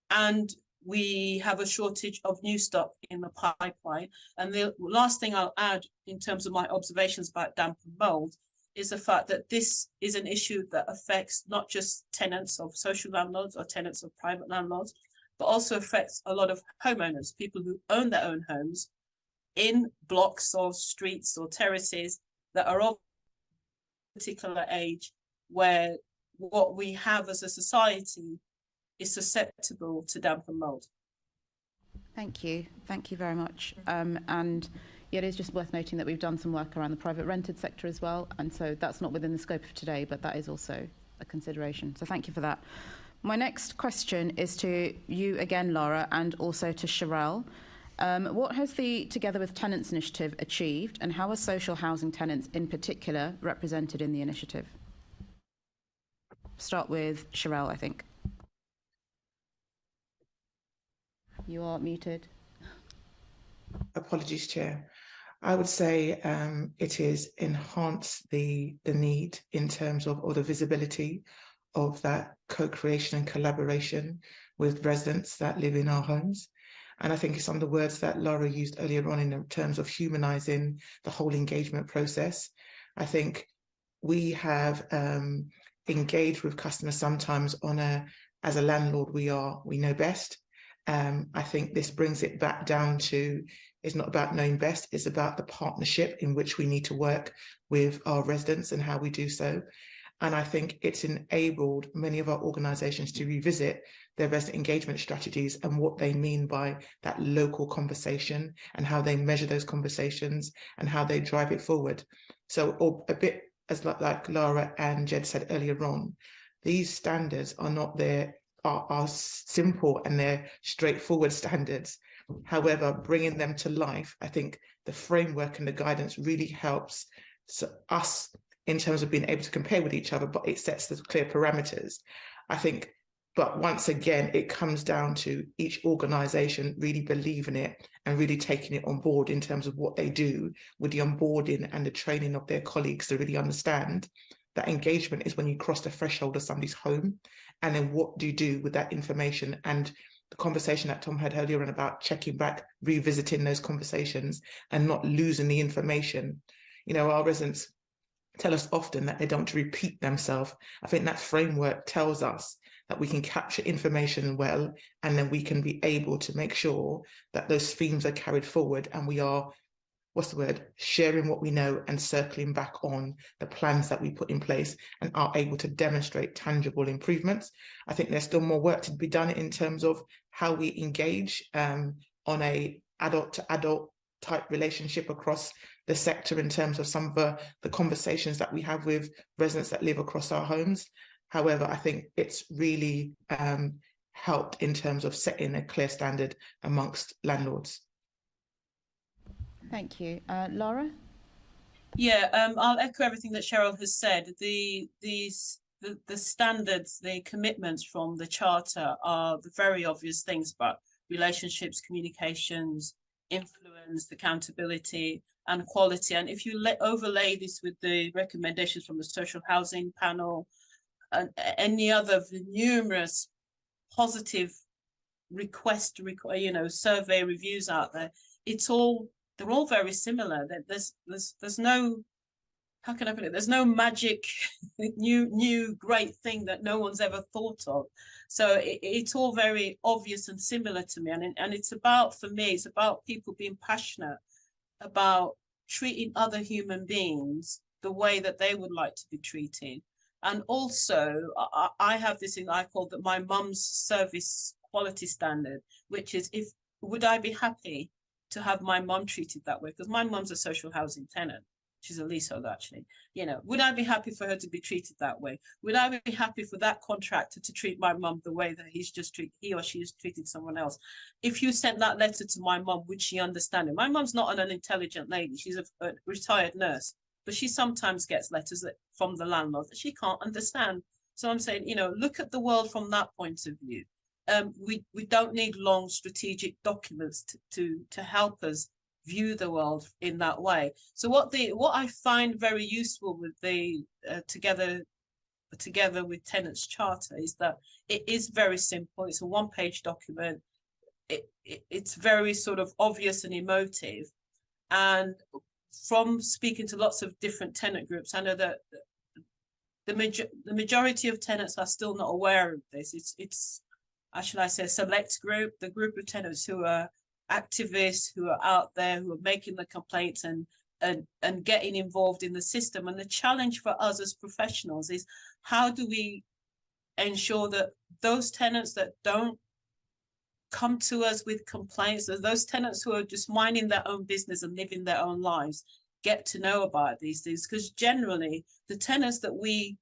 And we have a shortage of new stock in the pipeline. And the last thing I'll add in terms of my observations about damp and mold is the fact that this is an issue that affects not just tenants of social landlords or tenants of private landlords, but also affects a lot of homeowners, people who own their own homes in blocks or streets or terraces that are of a particular age, where what we have as a society is susceptible to damp and mold. Thank you very much. And yeah, it is just worth noting that we've done some work around the private rented sector as well, and so that's not within the scope of today, but that is also a consideration. So thank you for that. My next question is to you again, Lara, and also to Chyrel. What has the Together with Tenants initiative achieved, and how are social housing tenants in particular represented in the initiative? Start with Chyrel, I think. You are muted. Apologies, Chair. I would say it is enhance the need in terms of, or the visibility of that co-creation and collaboration with residents that live in our homes. And I think it's some of the words that Lara used earlier on in terms of humanising the whole engagement process. I think we have engaged with customers sometimes as a landlord, we know best. I think this brings it back down to, it's not about knowing best, it's about the partnership in which we need to work with our residents and how we do so. And I think it's enabled many of our organisations to revisit their resident engagement strategies and what they mean by that local conversation and how they measure those conversations and how they drive it forward. So, or a bit as like Lara and Jed said earlier on, these standards are not there, are simple and they're straightforward standards. However, bringing them to life, I think the framework and the guidance really helps us in terms of being able to compare with each other, but it sets the clear parameters. I think, but once again, it comes down to each organisation really believing it and really taking it on board in terms of what they do with the onboarding and the training of their colleagues to really understand that engagement is when you cross the threshold of somebody's home, and then what do you do with that information? And the conversation that Tom had earlier on about checking back, revisiting those conversations and not losing the information. You know, our residents tell us often that they don't want to repeat themselves. I think that framework tells us that we can capture information well, and then we can be able to make sure that those themes are carried forward and we are sharing what we know and circling back on the plans that we put in place and are able to demonstrate tangible improvements. I think there's still more work to be done in terms of how we engage on a adult to adult type relationship across the sector in terms of some of the conversations that we have with residents that live across our homes. However, I think it's really helped in terms of setting a clear standard amongst landlords. Thank you. Lara? Yeah, I'll echo everything that Chyrel has said. The standards, the commitments from the Charter are the very obvious things about relationships, communications, influence, accountability and quality. And if you overlay this with the recommendations from the Social Housing Panel and any other of the numerous positive survey reviews out there, they're all very similar. There's no, how can I put it? There's no magic new great thing that no one's ever thought of. So it's all very obvious and similar to me. And it's about, for me, it's about people being passionate about treating other human beings the way that they would like to be treated. And also, I have this thing I call my mum's service quality standard, which is would I be happy to have my mum treated that way? Because my mum's a social housing tenant. She's a leaseholder, actually. Would I be happy for her to be treated that way? Would I be happy for that contractor to treat my mum the way that he or she has treated someone else? If you sent that letter to my mum, would she understand it? My mum's not an unintelligent lady. She's a retired nurse, but she sometimes gets letters from the landlord that she can't understand. So I'm saying, look at the world from that point of view. We don't need long strategic documents to help us view the world in that way. So what I find very useful with the together with Tenants Charter is that it is very simple. It's a one-page document. It's very sort of obvious and emotive. And from speaking to lots of different tenant groups, I know that the majority of tenants are still not aware of this. It's should I say, a select group, the group of tenants who are activists, who are out there, who are making the complaints and getting involved in the system. And the challenge for us as professionals is, how do we ensure that those tenants that don't come to us with complaints, those tenants who are just minding their own business and living their own lives, get to know about these things? Because generally, the tenants that we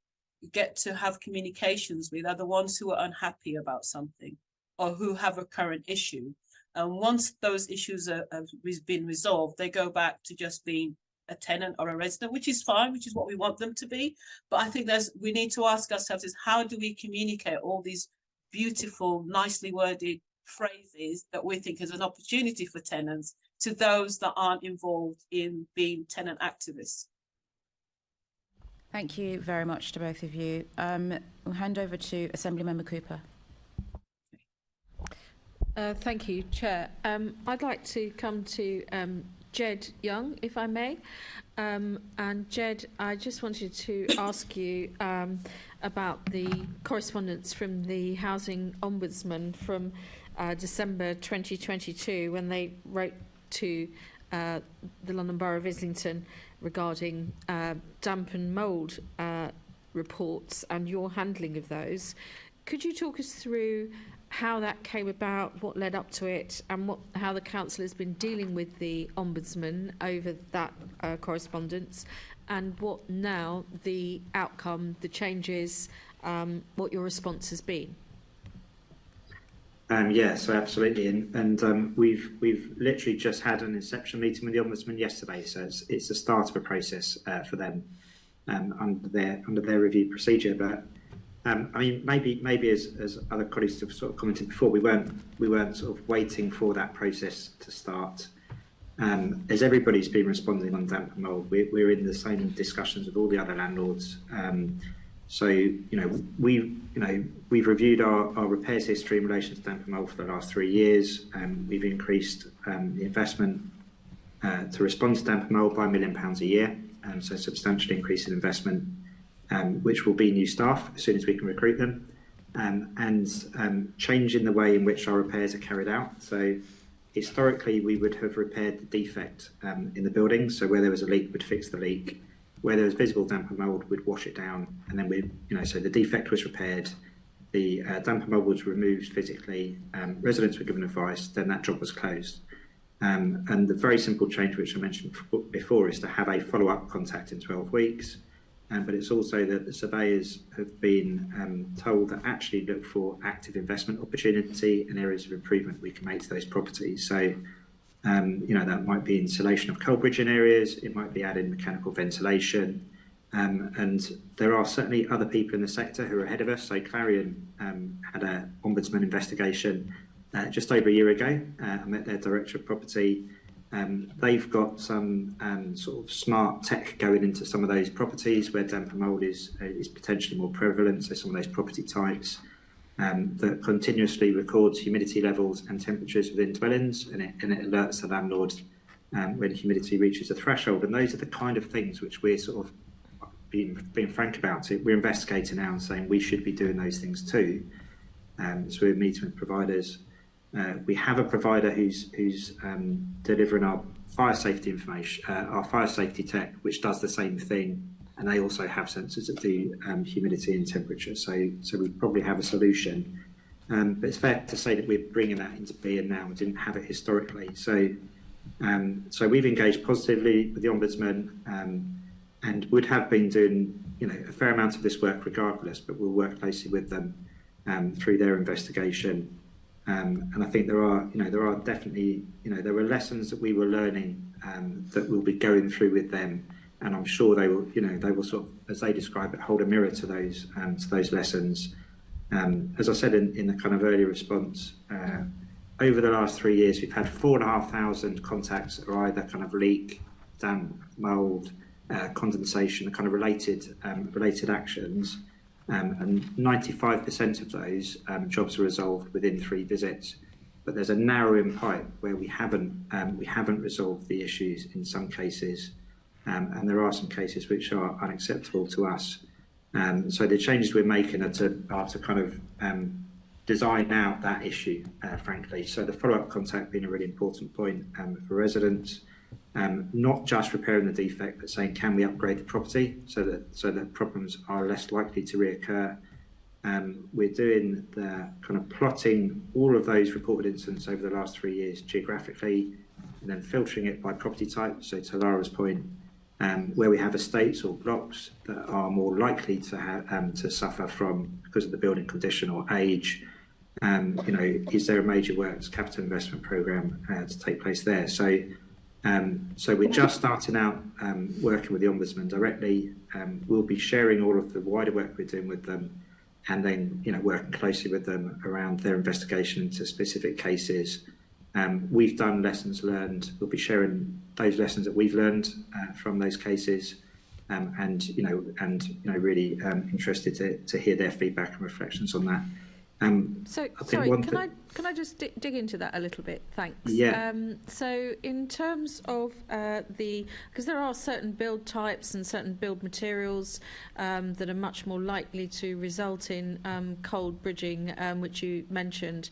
get to have communications with are the ones who are unhappy about something or who have a current issue. And once those issues have been resolved, they go back to just being a tenant or a resident, which is fine, which is what we want them to be. But I think we need to ask ourselves is, how do we communicate all these beautiful, nicely worded phrases that we think is an opportunity for tenants to those that aren't involved in being tenant activists? Thank you very much to both of you. We'll hand over to Assemblymember Cooper. Thank you, Chair. I'd like to come to Jed Young, if I may. And Jed, I just wanted to ask you about the correspondence from the Housing Ombudsman from December 2022, when they wrote to the London Borough of Islington regarding damp and mould reports and your handling of those. Could you talk us through how that came about, what led up to it, and how the council has been dealing with the Ombudsman over that correspondence, and what now the outcome, the changes, what your response has been? Yeah, so absolutely, and we've literally just had an inception meeting with the Ombudsman yesterday, so it's the start of a process for them under their review procedure. But I mean, maybe as other colleagues have sort of commented before, we weren't sort of waiting for that process to start. As everybody's been responding on damp and mould, we're in the same discussions with all the other landlords. So we've reviewed our repairs history in relation to damp and mould for the last 3 years. We've increased the investment to respond to damp and mould by £1 million a year, so substantially increase in investment, which will be new staff as soon as we can recruit them, and change in the way in which our repairs are carried out. So historically we would have repaired the defect in the building. So where there was a leak, we'd fix the leak. Where there was visible damp and mould, we'd wash it down, and then so the defect was repaired, the damp and mould was removed physically, residents were given advice, then that job was closed. And the very simple change which I mentioned before is to have a follow-up contact in 12 weeks. But it's also that the surveyors have been told to actually look for active investment opportunity and areas of improvement we can make to those properties. So, that might be insulation of cold bridging areas, it might be adding mechanical ventilation. And there are certainly other people in the sector who are ahead of us. So Clarion had an ombudsman investigation just over a year ago. I met their director of property. They've got some sort of smart tech going into some of those properties where damp and mould is potentially more prevalent. So some of those property types that continuously records humidity levels and temperatures within dwellings, and it alerts the landlord when humidity reaches a threshold. And those are the kind of things which we're sort of being frank about it. We're investigating now and saying we should be doing those things too. So we're meeting with providers. We have a provider who's delivering our fire safety information, our fire safety tech, which does the same thing, and they also have sensors that do humidity and temperature. So we probably have a solution. But it's fair to say that we're bringing that into being now. We didn't have it historically. So we've engaged positively with the Ombudsman and would have been doing a fair amount of this work regardless. But we'll work closely with them through their investigation. And I think there are definitely, there were lessons that we were learning that we'll be going through with them, and I'm sure they will sort of, as they describe it, hold a mirror to those lessons. As I said in the kind of earlier response, over the last 3 years, we've had 4,500 contacts that are either kind of leak, damp, mould, condensation, the kind of related actions. And 95% of those jobs are resolved within 3 visits, but there's a narrowing pipe where we haven't resolved the issues in some cases, and there are some cases which are unacceptable to us. So the changes we're making are to kind of design out that issue, frankly. So the follow-up contact being a really important point for residents. Not just repairing the defect, but saying, can we upgrade the property so that problems are less likely to reoccur. We're doing the kind of plotting all of those reported incidents over the last 3 years geographically, and then filtering it by property type. So to Lara's point, where we have estates or blocks that are more likely to suffer from because of the building condition or age, is there a major works capital investment programme to take place there? So we're just starting out working with the Ombudsman directly. We'll be sharing all of the wider work we're doing with them, and then working closely with them around their investigation into specific cases. We've done lessons learned. We'll be sharing those lessons that we've learned from those cases, and really interested to hear their feedback and reflections on that. Can I just dig into that a little bit? Thanks. Yeah. So in terms of because there are certain build types and certain build materials that are much more likely to result in cold bridging, which you mentioned.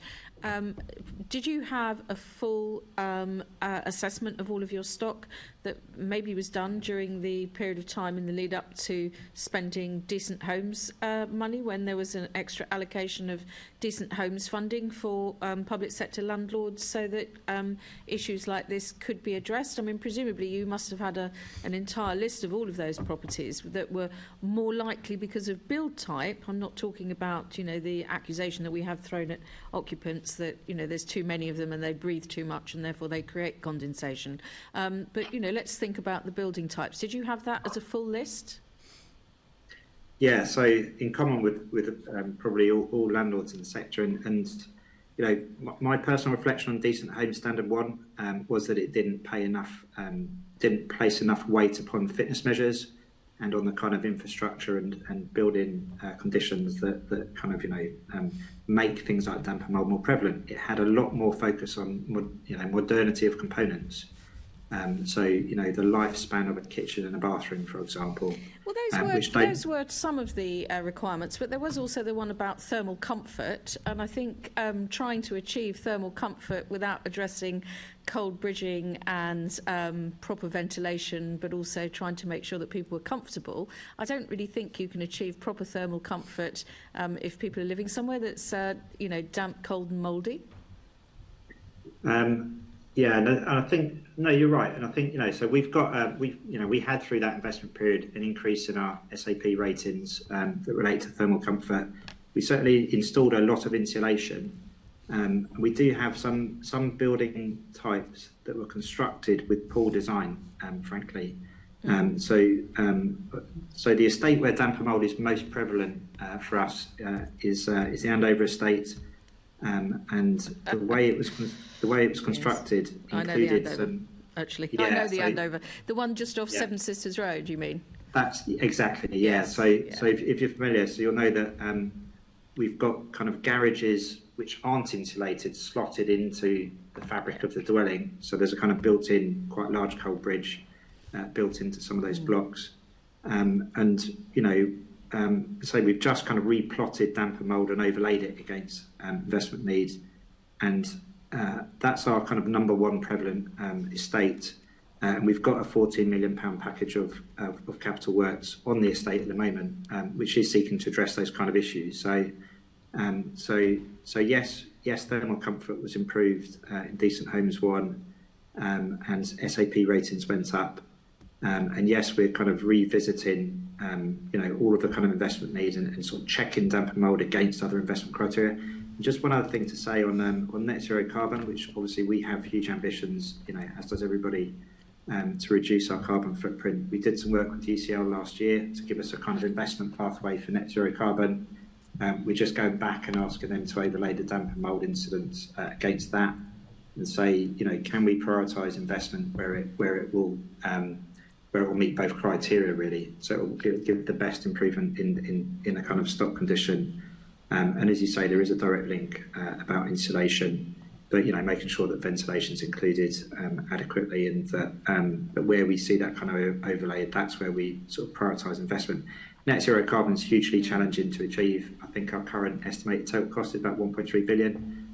Did you have a full assessment of all of your stock that maybe was done during the period of time in the lead up to spending Decent Homes money, when there was an extra allocation of Decent Homes funding for public sector landlords, so that issues like this could be addressed? I mean, presumably you must have had an entire list of all of those properties that were more likely because of build type. I'm not talking about, the accusation that we have thrown at occupants that, there's too many of them and they breathe too much and therefore they create condensation. But, let's think about the building types. Did you have that as a full list? Yeah, so in common with probably all landlords in the sector, and my personal reflection on Decent Homes Standard 1 was that it didn't place enough weight upon fitness measures and on the kind of infrastructure and building conditions that kind of make things like damp and mould more prevalent. It had a lot more focus on modernity of components. So, you know, the lifespan of a kitchen and a bathroom, for example. Well, those were some of the requirements, but there was also the one about thermal comfort, and I think trying to achieve thermal comfort without addressing cold bridging and proper ventilation, but also trying to make sure that people were comfortable. I don't really think you can achieve proper thermal comfort if people are living somewhere that's, you know, damp, cold and mouldy. Yeah, and I think you're right, and I think so we've got we had through that investment period an increase in our SAP ratings that relate to thermal comfort. We certainly installed a lot of insulation. We do have some building types that were constructed with poor design, frankly. So the estate where damp and mould is most prevalent for us is the Andover estate, and the way it was constructed included some. Actually, yeah, I know the Andover, the one just off Seven Sisters Road. You mean? That's exactly So if you're familiar, so you'll know that we've got kind of garages which aren't insulated slotted into the fabric of the dwelling. So there's a kind of built-in, quite large cold bridge built into some of those blocks, and so we've just kind of replotted damp and mould and overlaid it against investment needs, and that's our kind of number one prevalent estate, and we've got a £14 million package of capital works on the estate at the moment, which is seeking to address those kind of issues. So yes, thermal comfort was improved in Decent Homes 1, and SAP ratings went up, and yes, we're kind of revisiting all of the kind of investment needs and sort of checking damp and mould against other investment criteria. And just one other thing to say on net zero carbon, which obviously we have huge ambitions, as does everybody, to reduce our carbon footprint. We did some work with UCL last year to give us a kind of investment pathway for net zero carbon. We're just going back and asking them to overlay the damp and mould incidents against that, and say, can we prioritise investment where it will meet both criteria, really, so it will give the best improvement in a kind of stock condition. And as you say, there is a direct link about insulation, but making sure that ventilation is included adequately, and that where we see that kind of overlay, that's where we sort of prioritise investment. Net zero carbon is hugely challenging to achieve. I think our current estimated total cost is about 1.3 billion.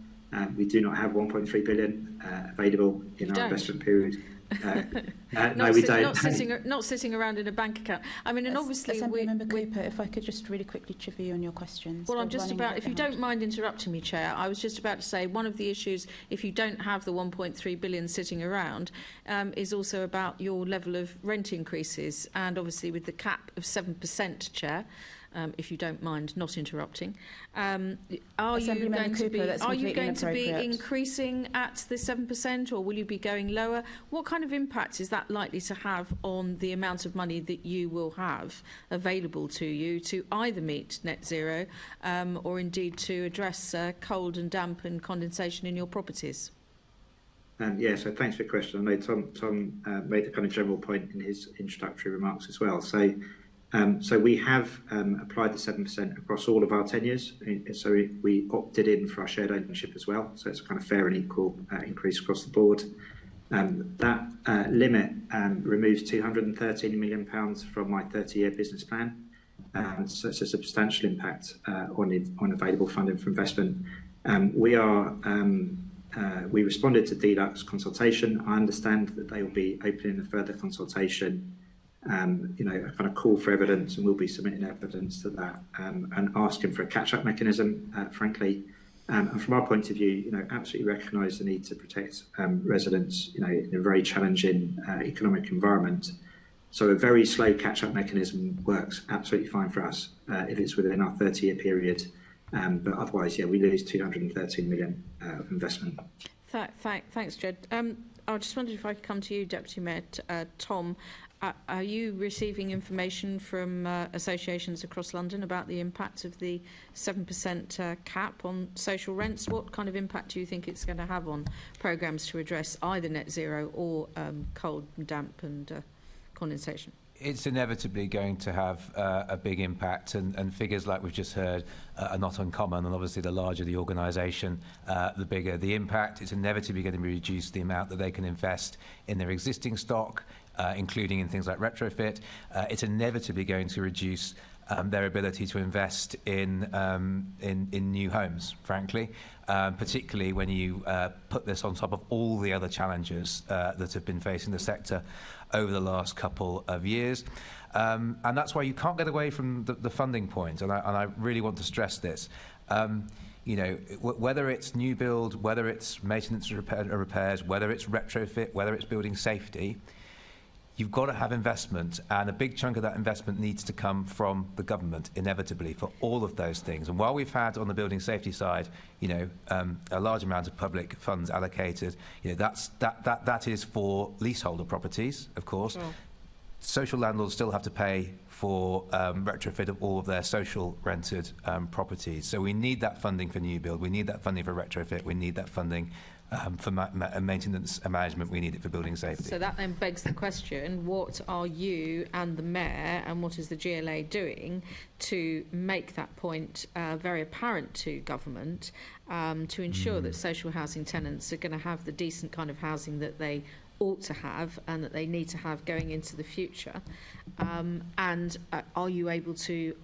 We do not have 1.3 billion available in our investment period. No, we don't. Not sitting around in a bank account. I mean, and obviously, Member Cooper, if I could just really quickly chip you on your questions. Well, I'm just about, if you don't mind interrupting me, Chair, I was just about to say one of the issues, if you don't have the 1.3 billion sitting around, is also about your level of rent increases, and obviously with the cap of 7%, Chair. If you don't mind not interrupting, are you going to be increasing at the 7%, or will you be going lower? What kind of impact is that likely to have on the amount of money that you will have available to you to either meet net zero or indeed to address cold and damp and condensation in your properties? So thanks for the question. I know Tom made the kind of general point in his introductory remarks as well. So we have applied the 7% across all of our tenures. So we opted in for our shared ownership as well. So it's a kind of fair and equal increase across the board. That limit removes £213 million from my 30-year business plan. So it's a substantial impact on available funding for investment. We responded to DLUX consultation. I understand that they will be opening a further consultation, a kind of call for evidence, and we'll be submitting evidence to that and asking for a catch-up mechanism, frankly. And from our point of view, absolutely recognise the need to protect residents, in a very challenging economic environment. So a very slow catch-up mechanism works absolutely fine for us if it's within our 30-year period. But otherwise, we lose 213 million of investment. Thanks, Jed. I just wondered if I could come to you, Deputy Mayor Tom. Are you receiving information from associations across London about the impact of the 7% cap on social rents? What kind of impact do you think it's going to have on programmes to address either net zero or cold, damp and condensation? It's inevitably going to have a big impact, and figures like we've just heard are not uncommon, and obviously the larger the organisation, the bigger the impact. It's inevitably going to reduce the amount that they can invest in their existing stock, including in things like retrofit. It's inevitably going to reduce their ability to invest in new homes, frankly, particularly when you put this on top of all the other challenges that have been facing the sector over the last couple of years. And that's why you can't get away from the funding point, and I really want to stress this. You know, whether it's new build, whether it's maintenance or repairs, whether it's retrofit, whether it's building safety, you've got to have investment, and a big chunk of that investment needs to come from the government, inevitably, for all of those things. And while we've had, on the building safety side, you know, a large amount of public funds allocated, you know, that is for leaseholder properties, of course. Sure. Social landlords still have to pay for retrofit of all of their social rented properties. So we need that funding for new build, we need that funding for retrofit, we need that funding for maintenance and management, we need it for building safety. So that then begs the question, what are you and the Mayor and what is the GLA doing to make that point very apparent to government, to ensure that social housing tenants are going to have the decent kind of housing that they ought to have and that they need to have going into the future? And are you able to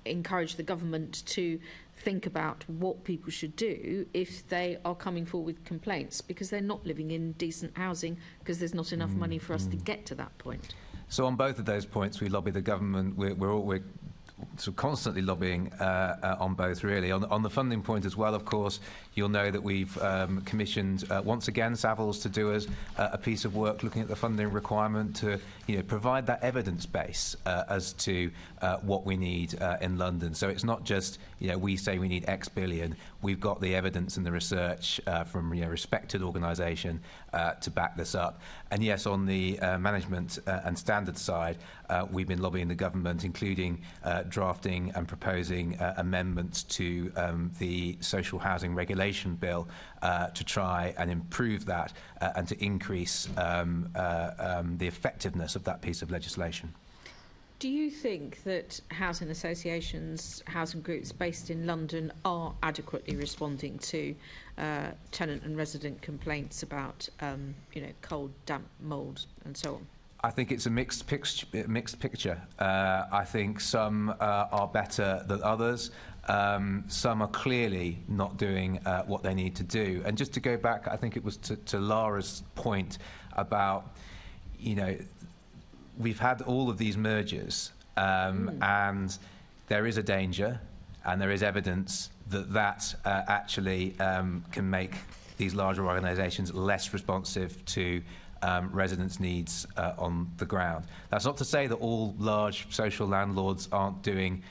encourage the government to think about what people should do if they are coming forward with complaints because they're not living in decent housing because there's not enough money for us to get to that point? So on both of those points, we lobby the government. We're sort of constantly lobbying on both, really. On the funding point as well, of course, you'll know that we've commissioned once again Savills to do us a piece of work looking at the funding requirement to, you know, provide that evidence base as to what we need in London. So it's not just, you know, we say we need X billion. We've got the evidence and the research from, you know, respected organisation to back this up. And yes, on the management and standards side, we've been lobbying the government, including drafting and proposing amendments to the social housing regulation bill to try and improve that and to increase the effectiveness of that piece of legislation. Do you think that housing associations, housing groups based in London are adequately responding to tenant and resident complaints about, you know, cold, damp, mould and so on? I think it's a mixed picture. I think some are better than others. Some are clearly not doing what they need to do. And just to go back, I think it was to Lara's point about, you know, we've had all of these mergers, and there is a danger, and there is evidence that actually can make these larger organisations less responsive to residents' needs on the ground. That's not to say that all large social landlords aren't doing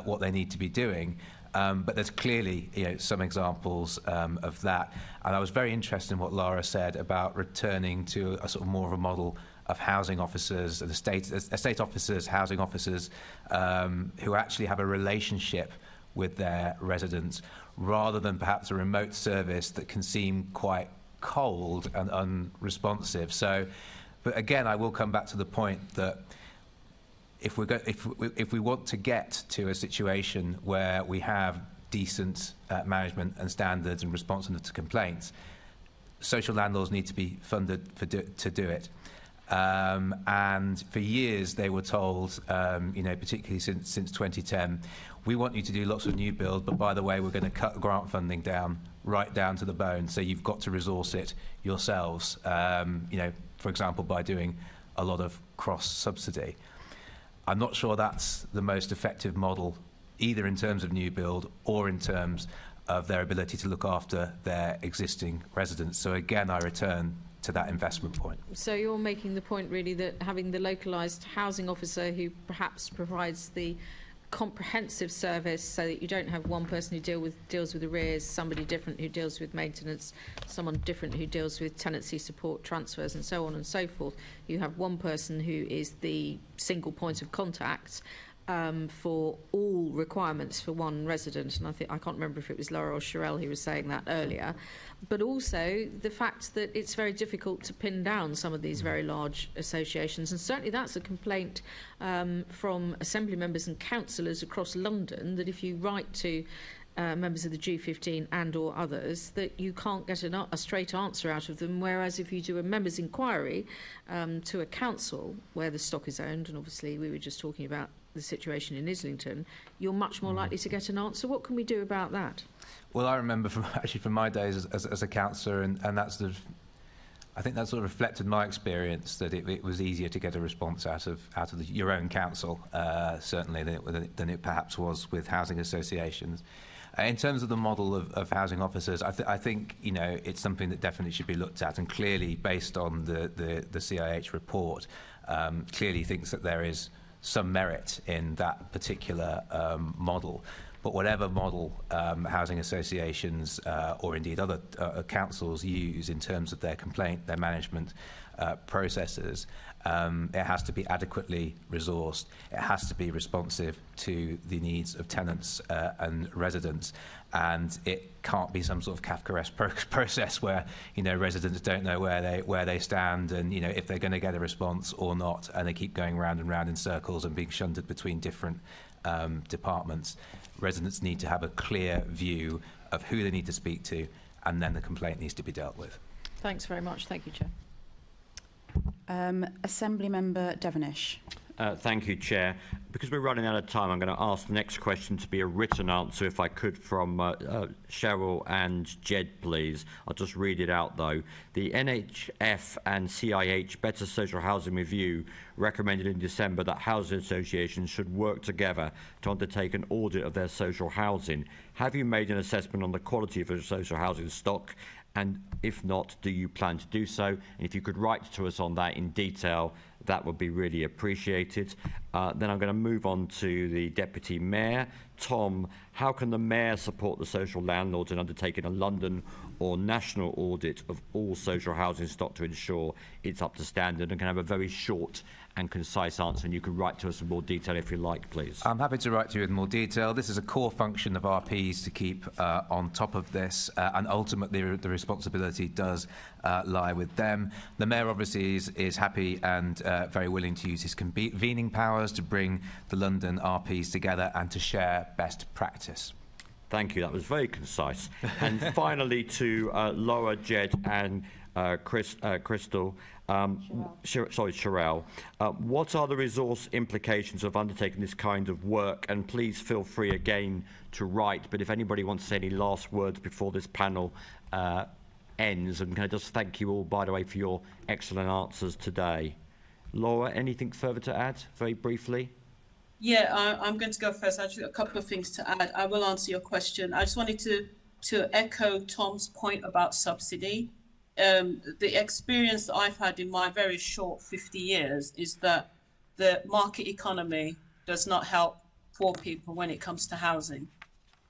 what they need to be doing, but there's clearly, you know, some examples of that. And I was very interested in what Lara said about returning to a sort of more of a model of housing officers, estate officers, housing officers, who actually have a relationship with their residents, rather than perhaps a remote service that can seem quite cold and unresponsive. So, but again, I will come back to the point that if we want to get to a situation where we have decent management and standards and responsiveness to complaints, social landlords need to be funded to do it. And for years they were told, you know, particularly since 2010, we want you to do lots of new build, but by the way, we're going to cut grant funding down, right down to the bone, so you've got to resource it yourselves, you know, for example, by doing a lot of cross-subsidy. I'm not sure that's the most effective model, either in terms of new build or in terms of their ability to look after their existing residents. So again, I return to that investment point. So you're making the point really that having the localised housing officer who perhaps provides the comprehensive service, so that you don't have one person who deals with arrears, somebody different who deals with maintenance, someone different who deals with tenancy support, transfers and so on and so forth. You have one person who is the single point of contact, for all requirements for one resident, and I can't remember if it was Lara or Chyrel who was saying that earlier, but also the fact that it's very difficult to pin down some of these very large associations, and certainly that's a complaint from assembly members and councillors across London, that if you write to members of the G15 and or others, that you can't get a straight answer out of them, whereas if you do a members' inquiry to a council where the stock is owned, and obviously we were just talking about the situation in Islington, you're much more likely to get an answer. What can we do about that? Well, I remember from my days as a councillor, and that sort of, I think that sort of reflected my experience, that it was easier to get a response out of your own council, certainly, than it perhaps was with housing associations. In terms of the model of housing officers, I think it's something that definitely should be looked at, and clearly, based on the CIH report, clearly thinks that there is some merit in that particular model. But whatever model housing associations or indeed other councils use in terms of their complaint, their management processes, it has to be adequately resourced. It has to be responsive to the needs of tenants and residents, and it can't be some sort of Kafkaesque process where residents don't know where they stand, and if they're going to get a response or not, and they keep going round and round in circles and being shunted between different departments. Residents need to have a clear view of who they need to speak to, and then the complaint needs to be dealt with. Thanks very much. Thank you, Chair. Assembly Member Devonish. Thank you, Chair. Because we're running out of time, I'm going to ask the next question to be a written answer, if I could, from Chyrel and Jed, please. I'll just read it out, though. The NHF and CIH Better Social Housing Review recommended in December that housing associations should work together to undertake an audit of their social housing. Have you made an assessment on the quality of your social housing stock? And if not, do you plan to do so? And if you could write to us on that in detail, that would be really appreciated. Then I'm going to move on to the Deputy Mayor. Tom, how can the Mayor support the social landlords in undertaking a London or national audit of all social housing stock to ensure it's up to standard? And can I have a very short and concise answer, and you can write to us in more detail if you like, please. I'm happy to write to you in more detail. This is a core function of RPs to keep on top of this, and ultimately the responsibility does lie with them. The Mayor obviously is happy and very willing to use his convening powers to bring the London RPs together and to share best practice. Thank you. That was very concise. And finally, to Lara, Jed and Crystal, Chyrel, what are the resource implications of undertaking this kind of work? And please feel free again to write, but if anybody wants to say any last words before this panel ends, and can I just thank you all, by the way, for your excellent answers today. Lara, anything further to add, very briefly? Yeah, I'm going to go first. Actually, a couple of things to add. I will answer your question. I just wanted to echo Tom's point about subsidy. The experience that I've had in my very short 50 years is that the market economy does not help poor people when it comes to housing.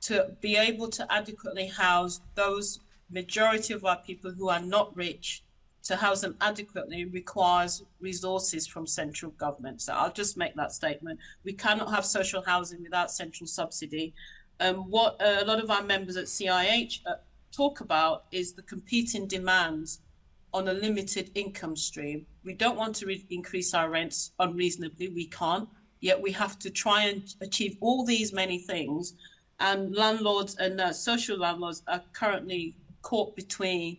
To be able to adequately house those majority of our people who are not rich, to house them adequately requires resources from central government. So I'll just make that statement. We cannot have social housing without central subsidy. What a lot of our members at CIH talk about is the competing demands on a limited income stream. We don't want to increase our rents unreasonably. We can't, yet we have to try and achieve all these many things. And landlords and social landlords are currently caught between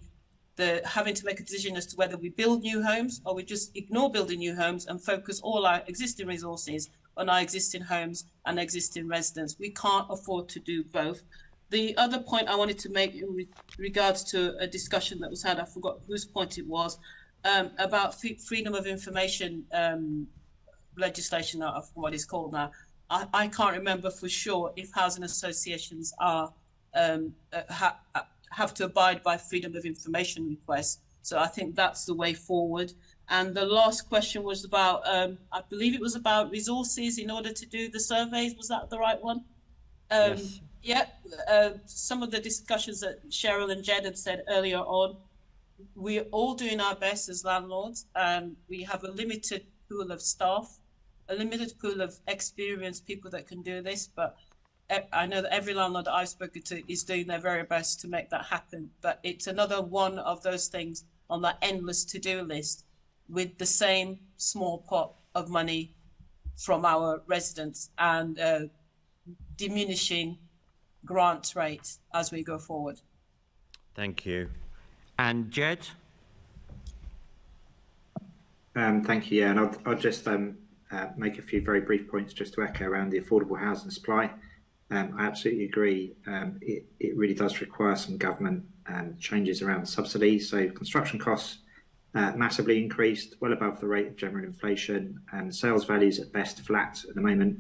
having to make a decision as to whether we build new homes or we just ignore building new homes and focus all our existing resources on our existing homes and existing residents. We can't afford to do both. The other point I wanted to make in regards to a discussion that was had, I forgot whose point it was, about freedom of information legislation, I forgot what it's called now. I can't remember for sure if housing associations are have to abide by freedom of information requests. So I think that's the way forward. And the last question was about, I believe it was about resources in order to do the surveys. Was that the right one? Yes. Yeah, some of the discussions that Chyrel and Jed had said earlier on, we're all doing our best as landlords, and we have a limited pool of staff. a limited pool of experienced people that can do this, but I know that every landlord that I've spoken to is doing their very best to make that happen. But it's another one of those things on that endless to-do list with the same small pot of money from our residents and diminishing grant rate as we go forward. Thank you. And Jed? Thank you. Yeah, and I'll just make a few very brief points just to echo around the affordable housing supply. I absolutely agree. It really does require some government changes around subsidies. So construction costs massively increased, well above the rate of general inflation, and sales values at best flat at the moment.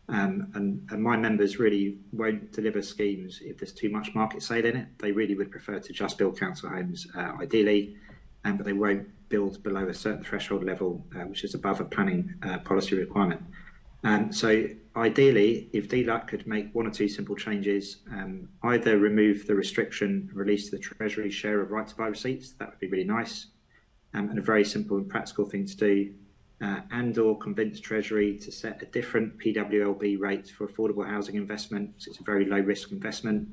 And my members really won't deliver schemes if there's too much market sale in it. They really would prefer to just build council homes, ideally, but they won't build below a certain threshold level, which is above a planning policy requirement. So ideally, if DLUC could make one or two simple changes, either remove the restriction, release the Treasury share of right to buy receipts, that would be really nice, and a very simple and practical thing to do, and or convince Treasury to set a different PWLB rate for affordable housing investment, because it's a very low risk investment.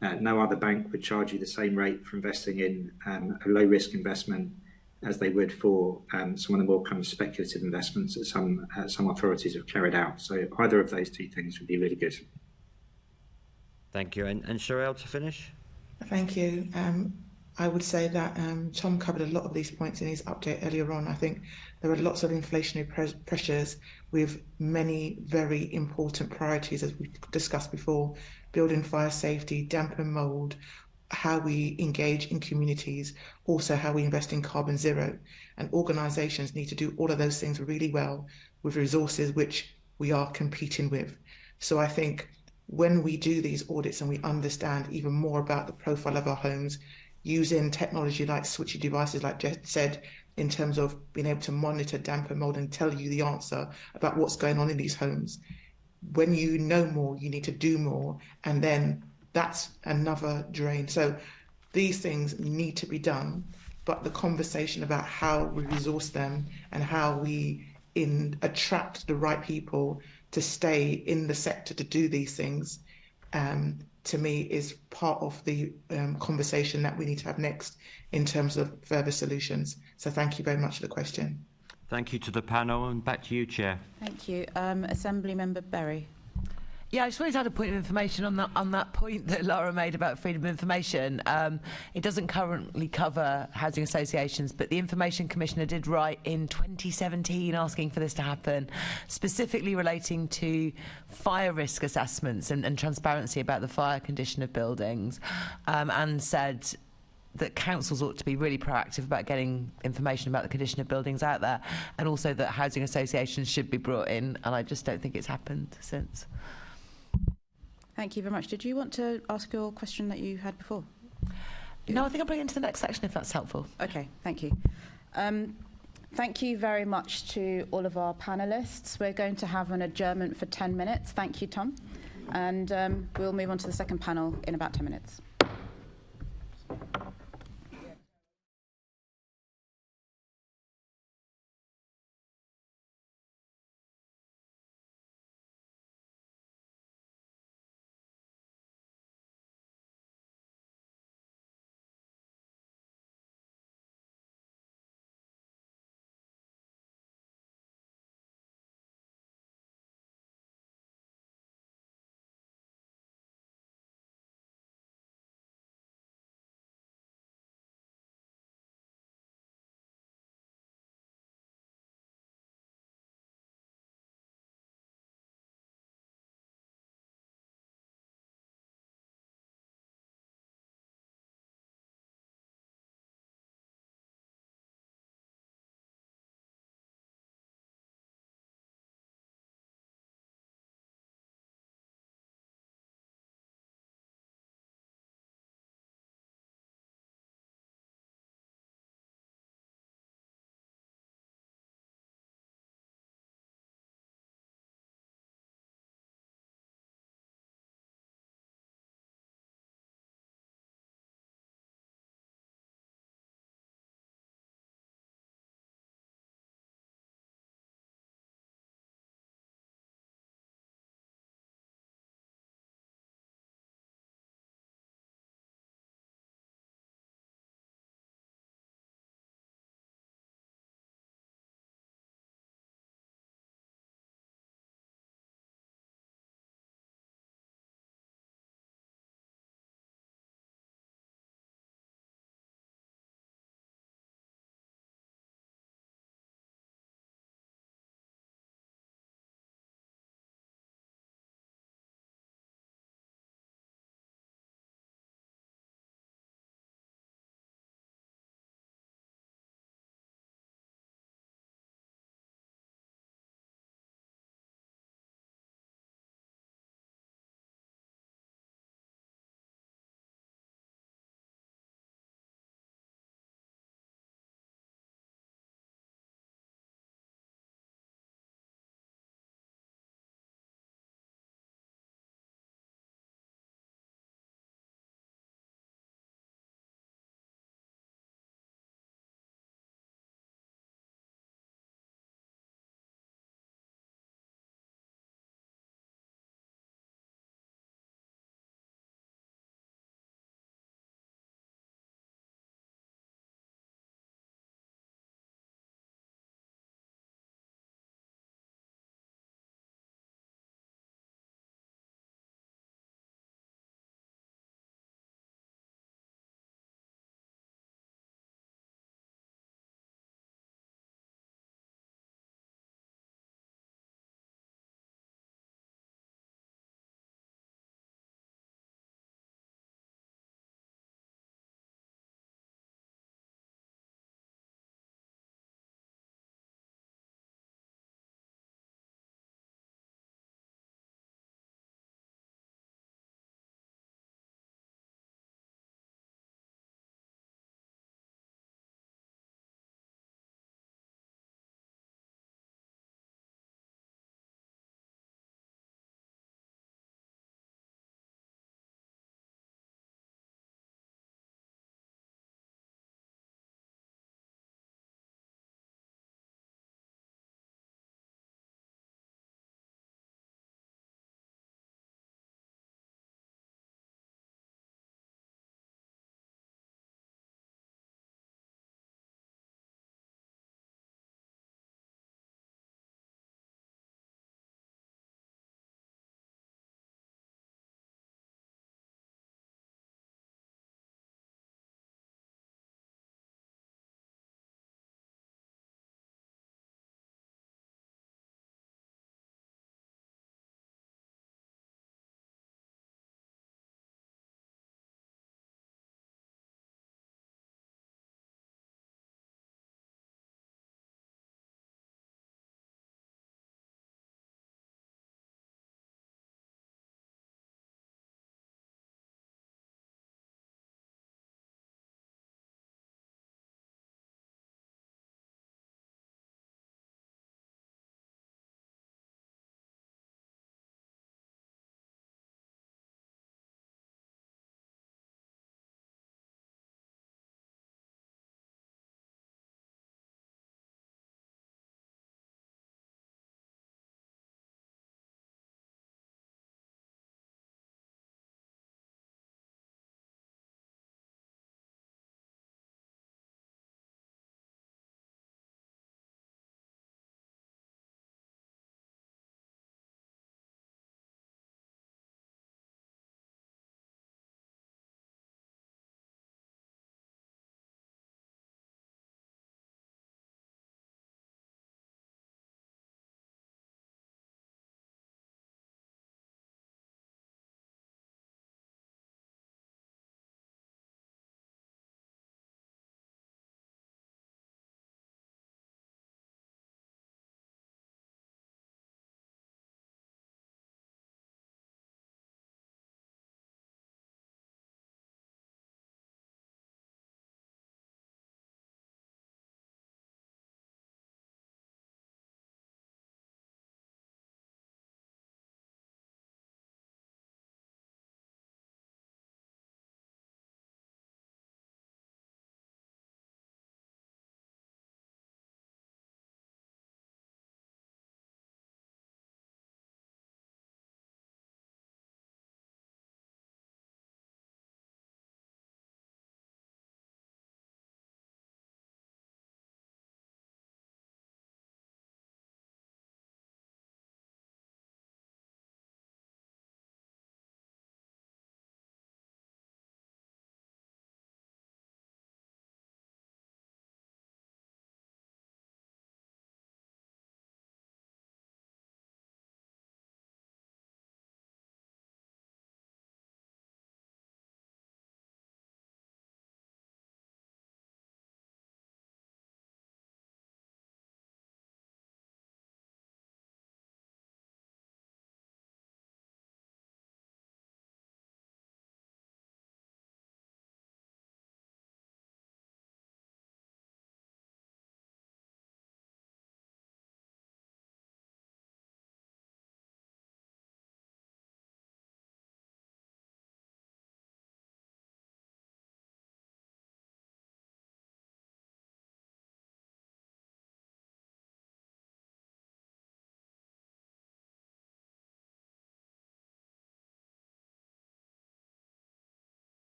No other bank would charge you the same rate for investing in a low risk investment as they would for some of the more kind of speculative investments that some authorities have carried out. So either of those two things would be really good. Thank you. And Chyrel, to finish? Thank you. I would say that Tom covered a lot of these points in his update earlier on. I think there are lots of inflationary pressures with many very important priorities, as we discussed before: building fire safety, damp and mould, how we engage in communities, also how we invest in carbon zero. And organisations need to do all of those things really well with resources which we are competing with. So I think when we do these audits and we understand even more about the profile of our homes, using technology like switchy devices, like Jess said, in terms of being able to monitor damp and mould and tell you the answer about what's going on in these homes. When you know more, you need to do more, and then that's another drain. So these things need to be done, but the conversation about how we resource them and how we attract the right people to stay in the sector to do these things, to me, is part of the conversation that we need to have next in terms of further solutions. So thank you very much for the question. Thank you to the panel, and back to you, Chair. Thank you. Assembly Member Berry. Yeah, I just wanted to add a point of information on that point that Lara made about freedom of information. It doesn't currently cover housing associations, but the Information Commissioner did write in 2017 asking for this to happen, specifically relating to fire risk assessments and transparency about the fire condition of buildings, and said that councils ought to be really proactive about getting information about the condition of buildings out there, and also that housing associations should be brought in, and I just don't think it's happened since. Thank you very much. Did you want to ask your question that you had before? No, I think I'll bring it into the next section if that's helpful. Okay, thank you. Thank you very much to all of our panellists. We're going to have an adjournment for 10 minutes. Thank you, Tom. And we'll move on to the second panel in about 10 minutes.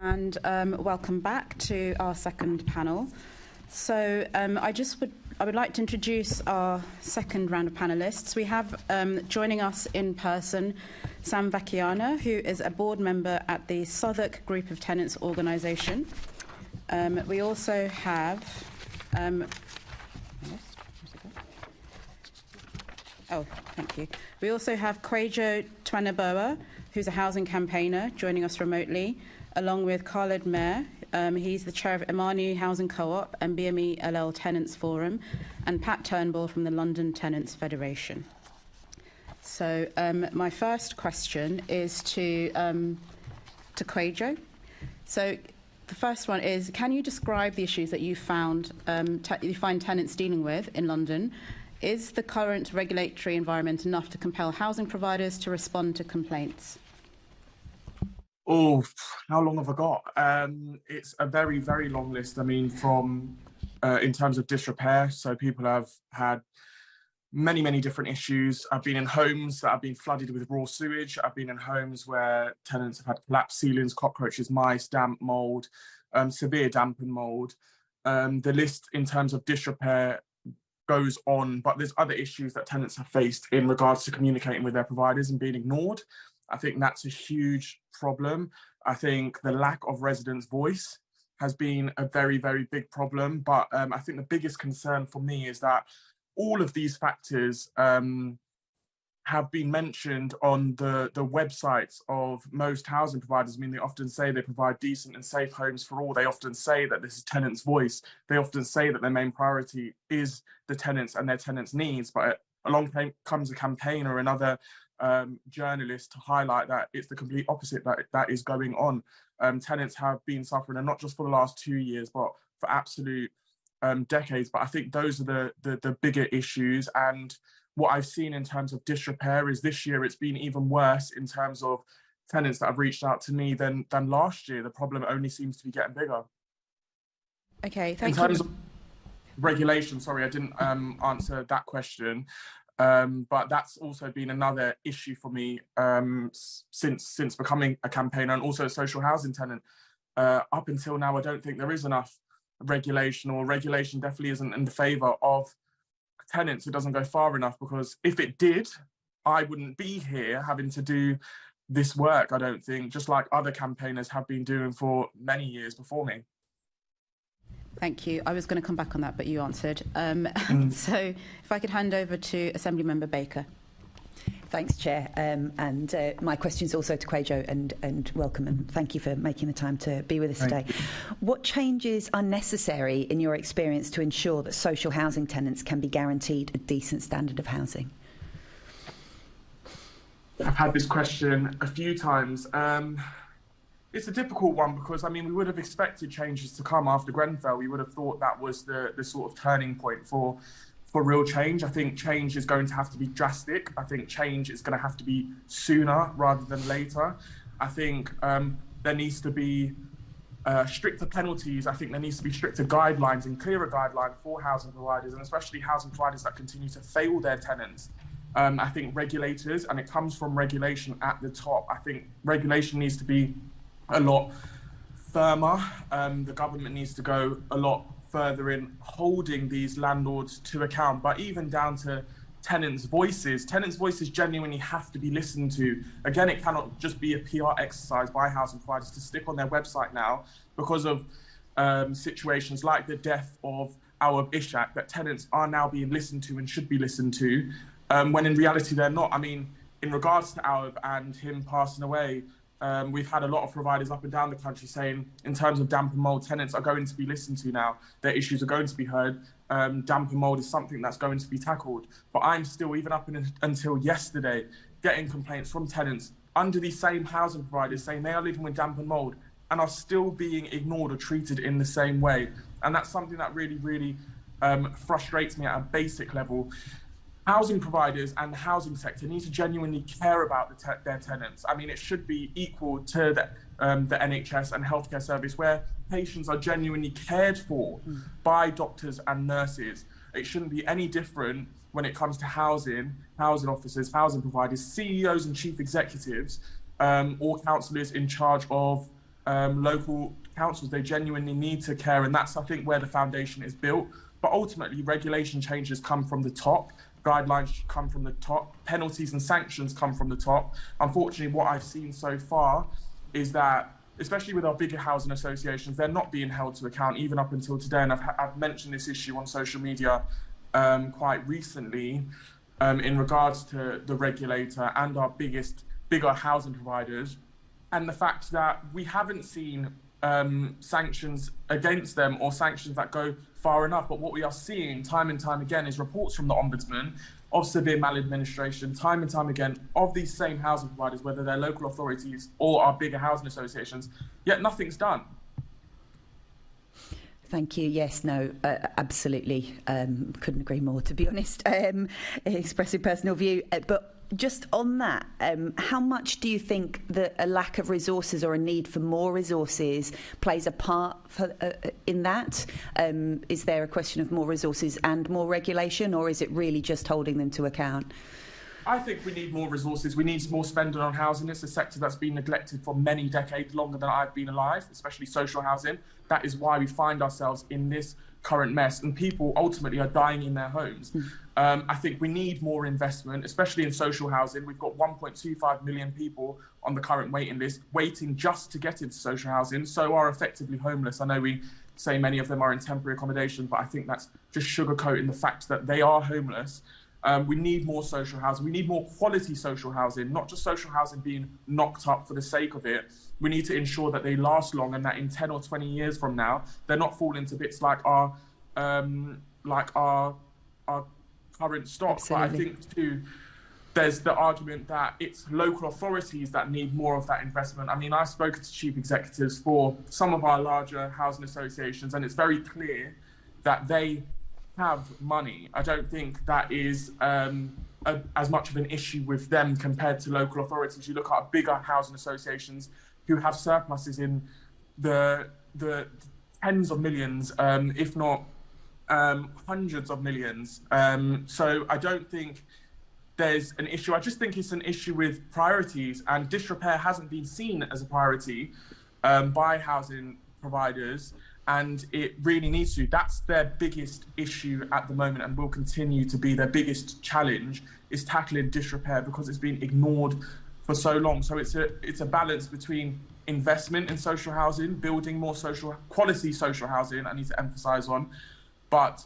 And welcome back to our second panel. So I would like to introduce our second round of panellists. We have joining us in person Sam Vacchiana, who is a board member at the Southwark Group of Tenants organisation. We also have thank you. We also have Kwajo Tweneboa, who's a housing campaigner, joining us remotely, along with Khalid Mair. He's the chair of Imani Housing Co-op and BMELL Tenants Forum, and Pat Turnbull from the London Tenants Federation. So my first question is to Kwajo. So the first one is, can you describe the issues that you find tenants dealing with in London? Is the current regulatory environment enough to compel housing providers to respond to complaints? Oh, how long have I got? It's a very, very long list. I mean, from in terms of disrepair, so people have had many, many different issues. I've been in homes that have been flooded with raw sewage. I've been in homes where tenants have had collapsed ceilings, cockroaches, mice, damp, mould, severe damp and mould. The list in terms of disrepair goes on, but there's other issues that tenants have faced in regards to communicating with their providers and being ignored. I think that's a huge problem. I think the lack of residents' voice has been a very, very big problem. But I think the biggest concern for me is that all of these factors have been mentioned on the websites of most housing providers. I mean, they often say they provide decent and safe homes for all. They often say that this is tenants' voice. They often say that their main priority is the tenants and their tenants' needs. But along comes a campaign or another journalist to highlight that it's the complete opposite that is going on. Tenants have been suffering, and not just for the last 2 years, but for absolute decades. But I think those are the bigger issues. And what I've seen in terms of disrepair is this year it's been even worse in terms of tenants that have reached out to me than last year. The problem only seems to be getting bigger. Okay, thank you. In terms of regulation, sorry, I didn't answer that question. But that's also been another issue for me since becoming a campaigner and also a social housing tenant. Up until now, I don't think there is enough regulation, or regulation definitely isn't in the favour of tenants. It doesn't go far enough, because if it did, I wouldn't be here having to do this work, I don't think, just like other campaigners have been doing for many years before me. Thank you. I was going to come back on that, but you answered. So if I could hand over to Assemblymember Baker. Thanks, Chair. And my question is also to Kwajo, and welcome, and thank you for making the time to be with us today. What changes are necessary, in your experience, to ensure that social housing tenants can be guaranteed a decent standard of housing? I've had this question a few times. It's a difficult one, because, I mean, we would have expected changes to come after Grenfell. We would have thought that was the sort of turning point for real change. I think change is going to have to be drastic. I think change is going to have to be sooner rather than later. I think there needs to be stricter penalties. I think there needs to be stricter guidelines and clearer guidelines for housing providers, and especially housing providers that continue to fail their tenants. I think regulators, and it comes from regulation at the top, I think regulation needs to be a lot firmer. The government needs to go a lot further in holding these landlords to account, but even down to tenants' voices. Tenants' voices genuinely have to be listened to. Again, it cannot just be a PR exercise by housing providers to stick on their website now because of situations like the death of our Ishak, that tenants are now being listened to and should be listened to, when in reality they're not. I mean, in regards to Awab and him passing away, we've had a lot of providers up and down the country saying, in terms of damp and mould, tenants are going to be listened to now. Their issues are going to be heard. Damp and mould is something that's going to be tackled. But I'm still, even up until yesterday, getting complaints from tenants under these same housing providers saying they are living with damp and mould and are still being ignored or treated in the same way. And that's something that really, really frustrates me at a basic level. Housing providers and the housing sector need to genuinely care about their tenants. I mean, it should be equal to the NHS and healthcare service, where patients are genuinely cared for by doctors and nurses. It shouldn't be any different when it comes to housing officers, housing providers, CEOs and chief executives, or councillors in charge of local councils. They genuinely need to care, and that's, I think, where the foundation is built. But ultimately, regulation changes come from the top. Guidelines come from the top. Penalties and sanctions come from the top. Unfortunately, what I've seen so far is that, especially with our bigger housing associations, they're not being held to account even up until today. And I've mentioned this issue on social media quite recently in regards to the regulator and our bigger housing providers, and the fact that we haven't seen sanctions against them or sanctions that go far enough. But what we are seeing time and time again is reports from the Ombudsman of severe maladministration, time and time again, of these same housing providers, whether they're local authorities or our bigger housing associations, yet nothing's done. Thank you. Yes, no, absolutely. Couldn't agree more, to be honest. Expressing personal view. But just on that, how much do you think that a lack of resources or a need for more resources plays a part in that? Is there a question of more resources and more regulation, or is it really just holding them to account? I think we need more resources. We need more spending on housing. It's a sector that's been neglected for many decades, longer than I've been alive, especially social housing. That is why we find ourselves in this current mess, and people ultimately are dying in their homes. I think we need more investment, especially in social housing. We've got 1.25 million people on the current waiting list, waiting just to get into social housing, so are effectively homeless. I know we say many of them are in temporary accommodation, but I think that's just sugarcoating the fact that they are homeless. We need more social housing. We need more quality social housing, not just social housing being knocked up for the sake of it. We need to ensure that they last long, and that in 10 or 20 years from now, they're not falling to bits like our current stock. Absolutely. But I think too, there's the argument that it's local authorities that need more of that investment. I mean, I've spoken to chief executives for some of our larger housing associations, and it's very clear that they have money. I don't think that is as much of an issue with them compared to local authorities. You look at bigger housing associations who have surpluses in the tens of millions, if not hundreds of millions. So I don't think there's an issue. I just think it's an issue with priorities, and disrepair hasn't been seen as a priority by housing providers, and it really needs to. That's their biggest issue at the moment, and will continue to be their biggest challenge, is tackling disrepair, because it's been ignored for so long. So it's a balance between investment in social housing, building more quality social housing, I need to emphasise on, but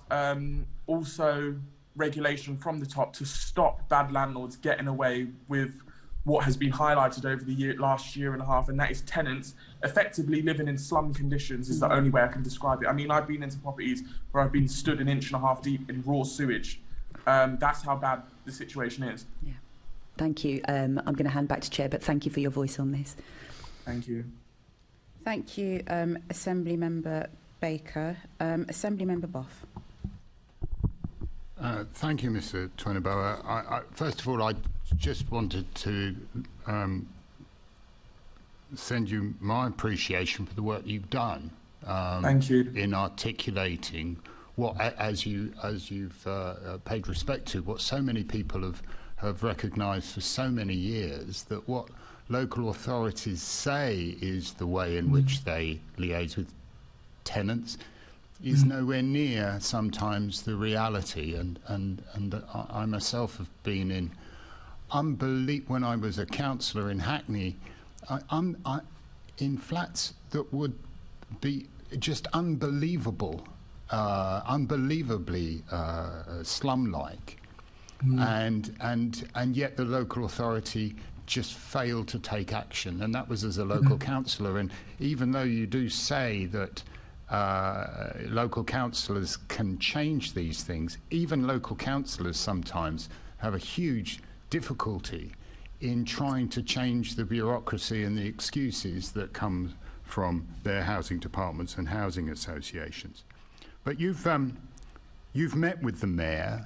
also regulation from the top to stop bad landlords getting away with what has been highlighted over the last year and a half, and that is tenants effectively living in slum conditions is the only way I can describe it. I mean, I've been into properties where I've been stood 1.5 inches deep in raw sewage. That's how bad the situation is. Yeah. Thank you. I'm going to hand back to Chair, but thank you for your voice on this. Thank you. Thank you, Assembly Member Baker. Assembly Member Boff. Thank you, Mr. Tweneboa. First of all, I just wanted to send you my appreciation for the work you've done. Thank you. In articulating what, as you've paid respect to, what so many people have recognised for so many years, that what local authorities say is the way in which they liaise with tenants is nowhere near sometimes the reality, and I myself have been in when I was a councillor in Hackney, in flats that would be just unbelievably slum-like, and yet the local authority just failed to take action, and that was as a local councillor. And even though you do say that local councillors can change these things, even local councillors sometimes have a huge difficulty in trying to change the bureaucracy and the excuses that come from their housing departments and housing associations. But you've met with the Mayor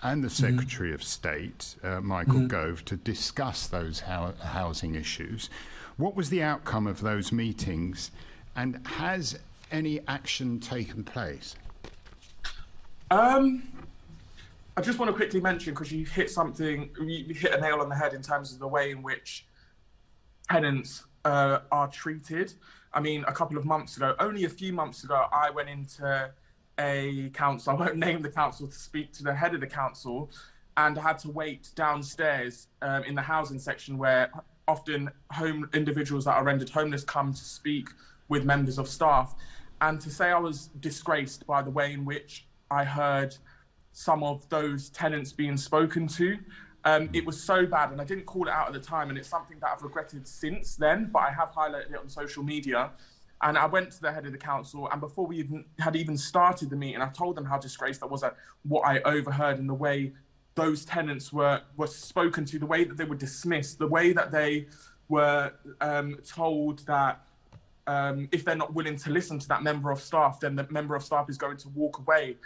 and the Secretary of State, Michael Gove, to discuss those housing issues. What was the outcome of those meetings, and has any action taken place? I just want to quickly mention, because you hit a nail on the head in terms of the way in which tenants are treated. I mean, a couple of months ago, only a few months ago, I went into a council, I won't name the council, to speak to the head of the council, and I had to wait downstairs in the housing section where often individuals that are rendered homeless come to speak with members of staff. And to say I was disgraced by the way in which I heard some of those tenants being spoken to, it was so bad, and I didn't call it out at the time, and it's something that I've regretted since then, but I have highlighted it on social media. And I went to the head of the council, and before we had even started the meeting, I told them how disgraced I was at what I overheard and the way those tenants were spoken to, the way that they were dismissed, the way that they were told that if they're not willing to listen to that member of staff, then the member of staff is going to walk away.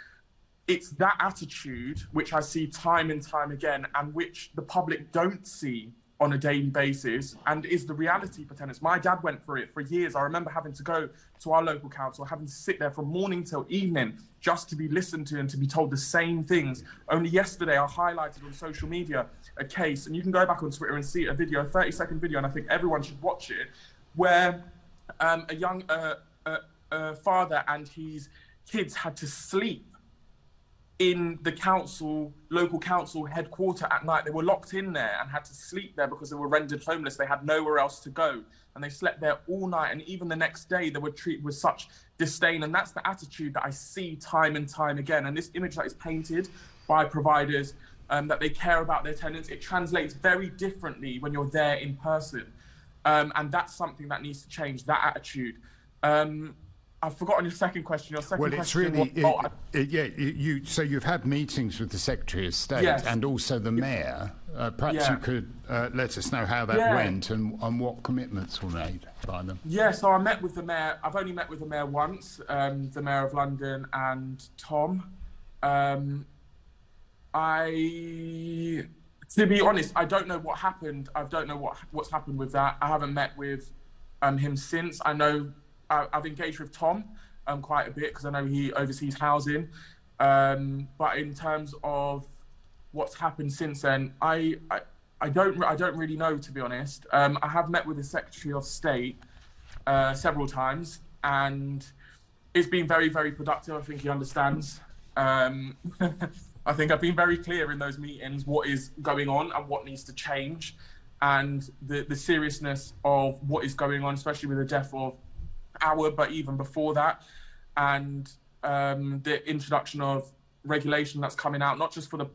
It's that attitude which I see time and time again, and which the public don't see on a daily basis, and is the reality for tenants. My dad went through it for years. I remember having to go to our local council, having to sit there from morning till evening just to be listened to and to be told the same things. Only yesterday I highlighted on social media a case, and you can go back on Twitter and see a video, a 30-second video, and I think everyone should watch it, where a young father and his kids had to sleep in the local council headquarter at night. They were locked in there and had to sleep there because they were rendered homeless. They had nowhere else to go, and they slept there all night. And even the next day, they were treated with such disdain. And that's the attitude that I see time and time again. And this image that is painted by providers, that they care about their tenants, it translates very differently when you're there in person. And that's something that needs to change, that attitude. I've forgotten your second question. Your second question was, so you've had meetings with the Secretary of State, yes, and also the Mayor. Perhaps you could let us know how that went and what commitments were made by them. Yeah, so I met with the Mayor. I've only met with the Mayor once, the Mayor of London and Tom. To be honest, I don't know what happened. I don't know what's happened with that. I haven't met with him since. I know I've engaged with Tom quite a bit because I know he oversees housing. But in terms of what's happened since then, I don't really know, to be honest. I have met with the Secretary of State several times, and it's been very, very productive. I think he understands. I think I've been very clear in those meetings what is going on and what needs to change, and the seriousness of what is going on, especially with the death of Our, but even before that, and the introduction of regulation that's coming out, not just for the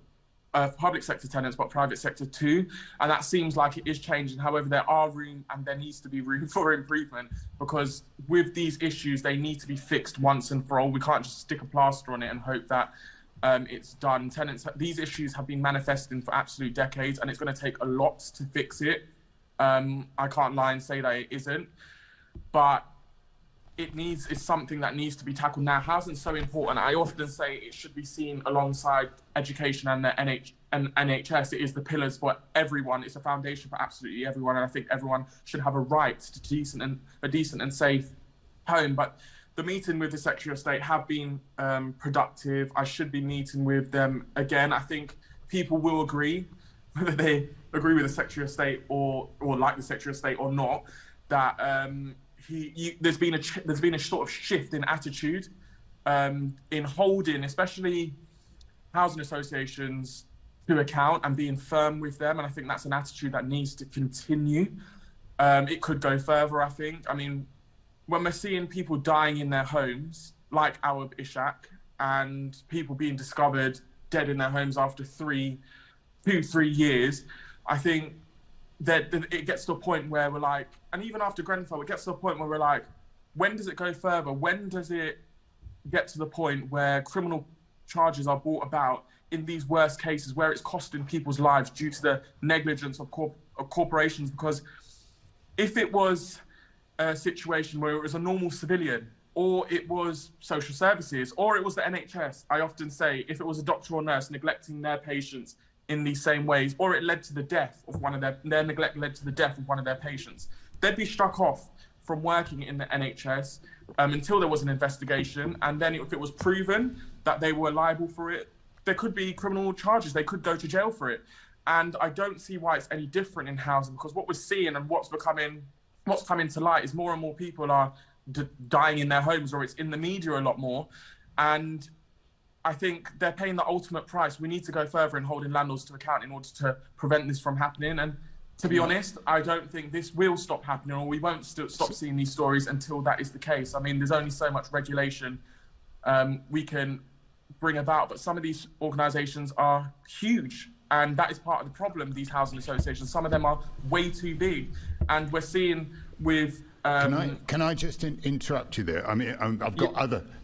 public sector tenants, but private sector too. And that seems like it is changing. However, there are room, and there needs to be room for improvement, because with these issues, they need to be fixed once and for all. We can't just stick a plaster on it and hope that it's done. Tenants, these issues have been manifesting for absolute decades, and it's going to take a lot to fix it. I can't lie and say that it isn't, but it's something that needs to be tackled now. Housing's so important. I often say it should be seen alongside education and the NHS. It is the pillars for everyone. It's a foundation for absolutely everyone, and I think everyone should have a right to a decent and safe home. But the meeting with the Secretary of State have been productive. I should be meeting with them again. I think people will agree, whether they agree with the Secretary of State or like the Secretary of State or not, that there's been a sort of shift in attitude in holding, especially housing associations, to account and being firm with them. And I think that's an attitude that needs to continue. It could go further, I think. I mean, when we're seeing people dying in their homes, like our Ishak, and people being discovered dead in their homes after 3 years, I think that it gets to a point where we're like, and even after Grenfell, it gets to a point where we're like, when does it go further? When does it get to the point where criminal charges are brought about in these worst cases, where it's costing people's lives due to the negligence of corporations? Because if it was a situation where it was a normal civilian, or it was social services, or it was the NHS, I often say, if it was a doctor or nurse neglecting their patients in these same ways, or it led to the death of one of their neglect led to the death of one of their patients, they'd be struck off from working in the NHS until there was an investigation. And then if it was proven that they were liable for it, there could be criminal charges. They could go to jail for it. And I don't see why it's any different in housing, because what we're seeing and what's what's coming to light is more and more people are dying in their homes, or it's in the media a lot more. And I think they're paying the ultimate price. We need to go further in holding landlords to account in order to prevent this from happening. And to be honest, I don't think this will stop happening, or we won't stop seeing these stories until that is the case. I mean, there's only so much regulation we can bring about, but some of these organisations are huge, and that is part of the problem. These housing associations, some of them are way too big, and we're seeing with. Can I just interrupt you there? I mean,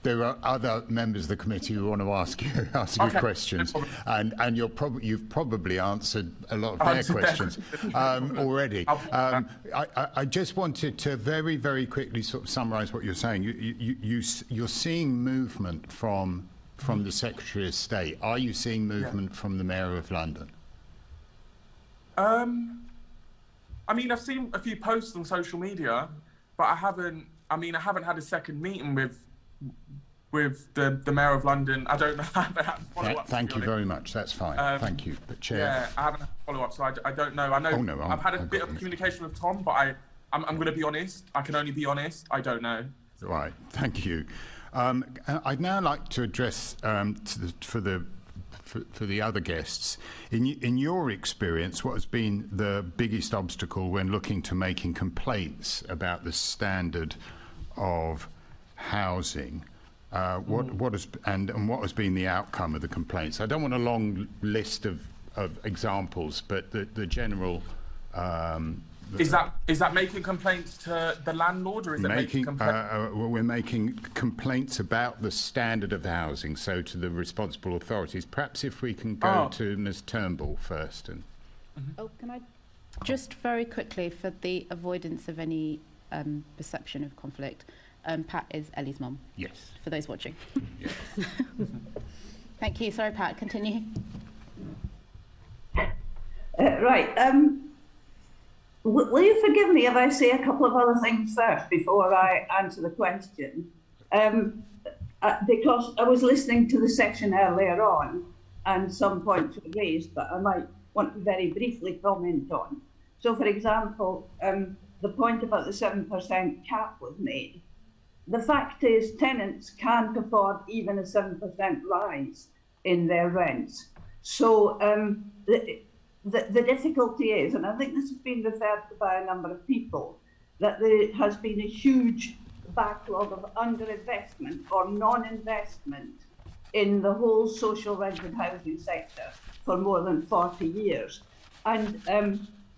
there are other members of the committee who want to ask you questions, and you've probably answered a lot of their questions already. I just wanted to very, very quickly sort of summarise what you're saying. You're seeing movement from the Secretary of State. Are you seeing movement from the Mayor of London? I mean, I've seen a few posts on social media, but I haven't had a second meeting with the Mayor of London. I don't know. I haven't had follow-up. Thank you very much. That's fine. Thank you. But Chair. Yeah, I haven't had follow-up, so I don't know. I know I've had a bit of communication with Tom, but I'm going to be honest. I can only be honest. I don't know. Right. Thank you. I'd now like to address for the other guests. In your experience, what has been the biggest obstacle when looking to making complaints about the standard of housing? What has been the outcome of the complaints? I don't want a long list of examples, but the general. Is that making complaints to the landlord, or is it making complaints? We're making complaints about the standard of housing, so to the responsible authorities. Perhaps if we can go to Ms. Turnbull first. Can I just very quickly, for the avoidance of any perception of conflict, Pat is Ellie's mum. Yes. For those watching. Yes. Thank you. Sorry, Pat. Continue. Right. Will you forgive me if I say a couple of other things first before I answer the question? Because I was listening to the section earlier on, and some points were raised that I might want to very briefly comment on. So, for example, the point about the 7% cap was made. The fact is, tenants can't afford even a 7% rise in their rents. So, the difficulty is, and I think this has been referred to by a number of people, that there has been a huge backlog of underinvestment or non-investment in the whole social rented housing sector for more than 40 years. And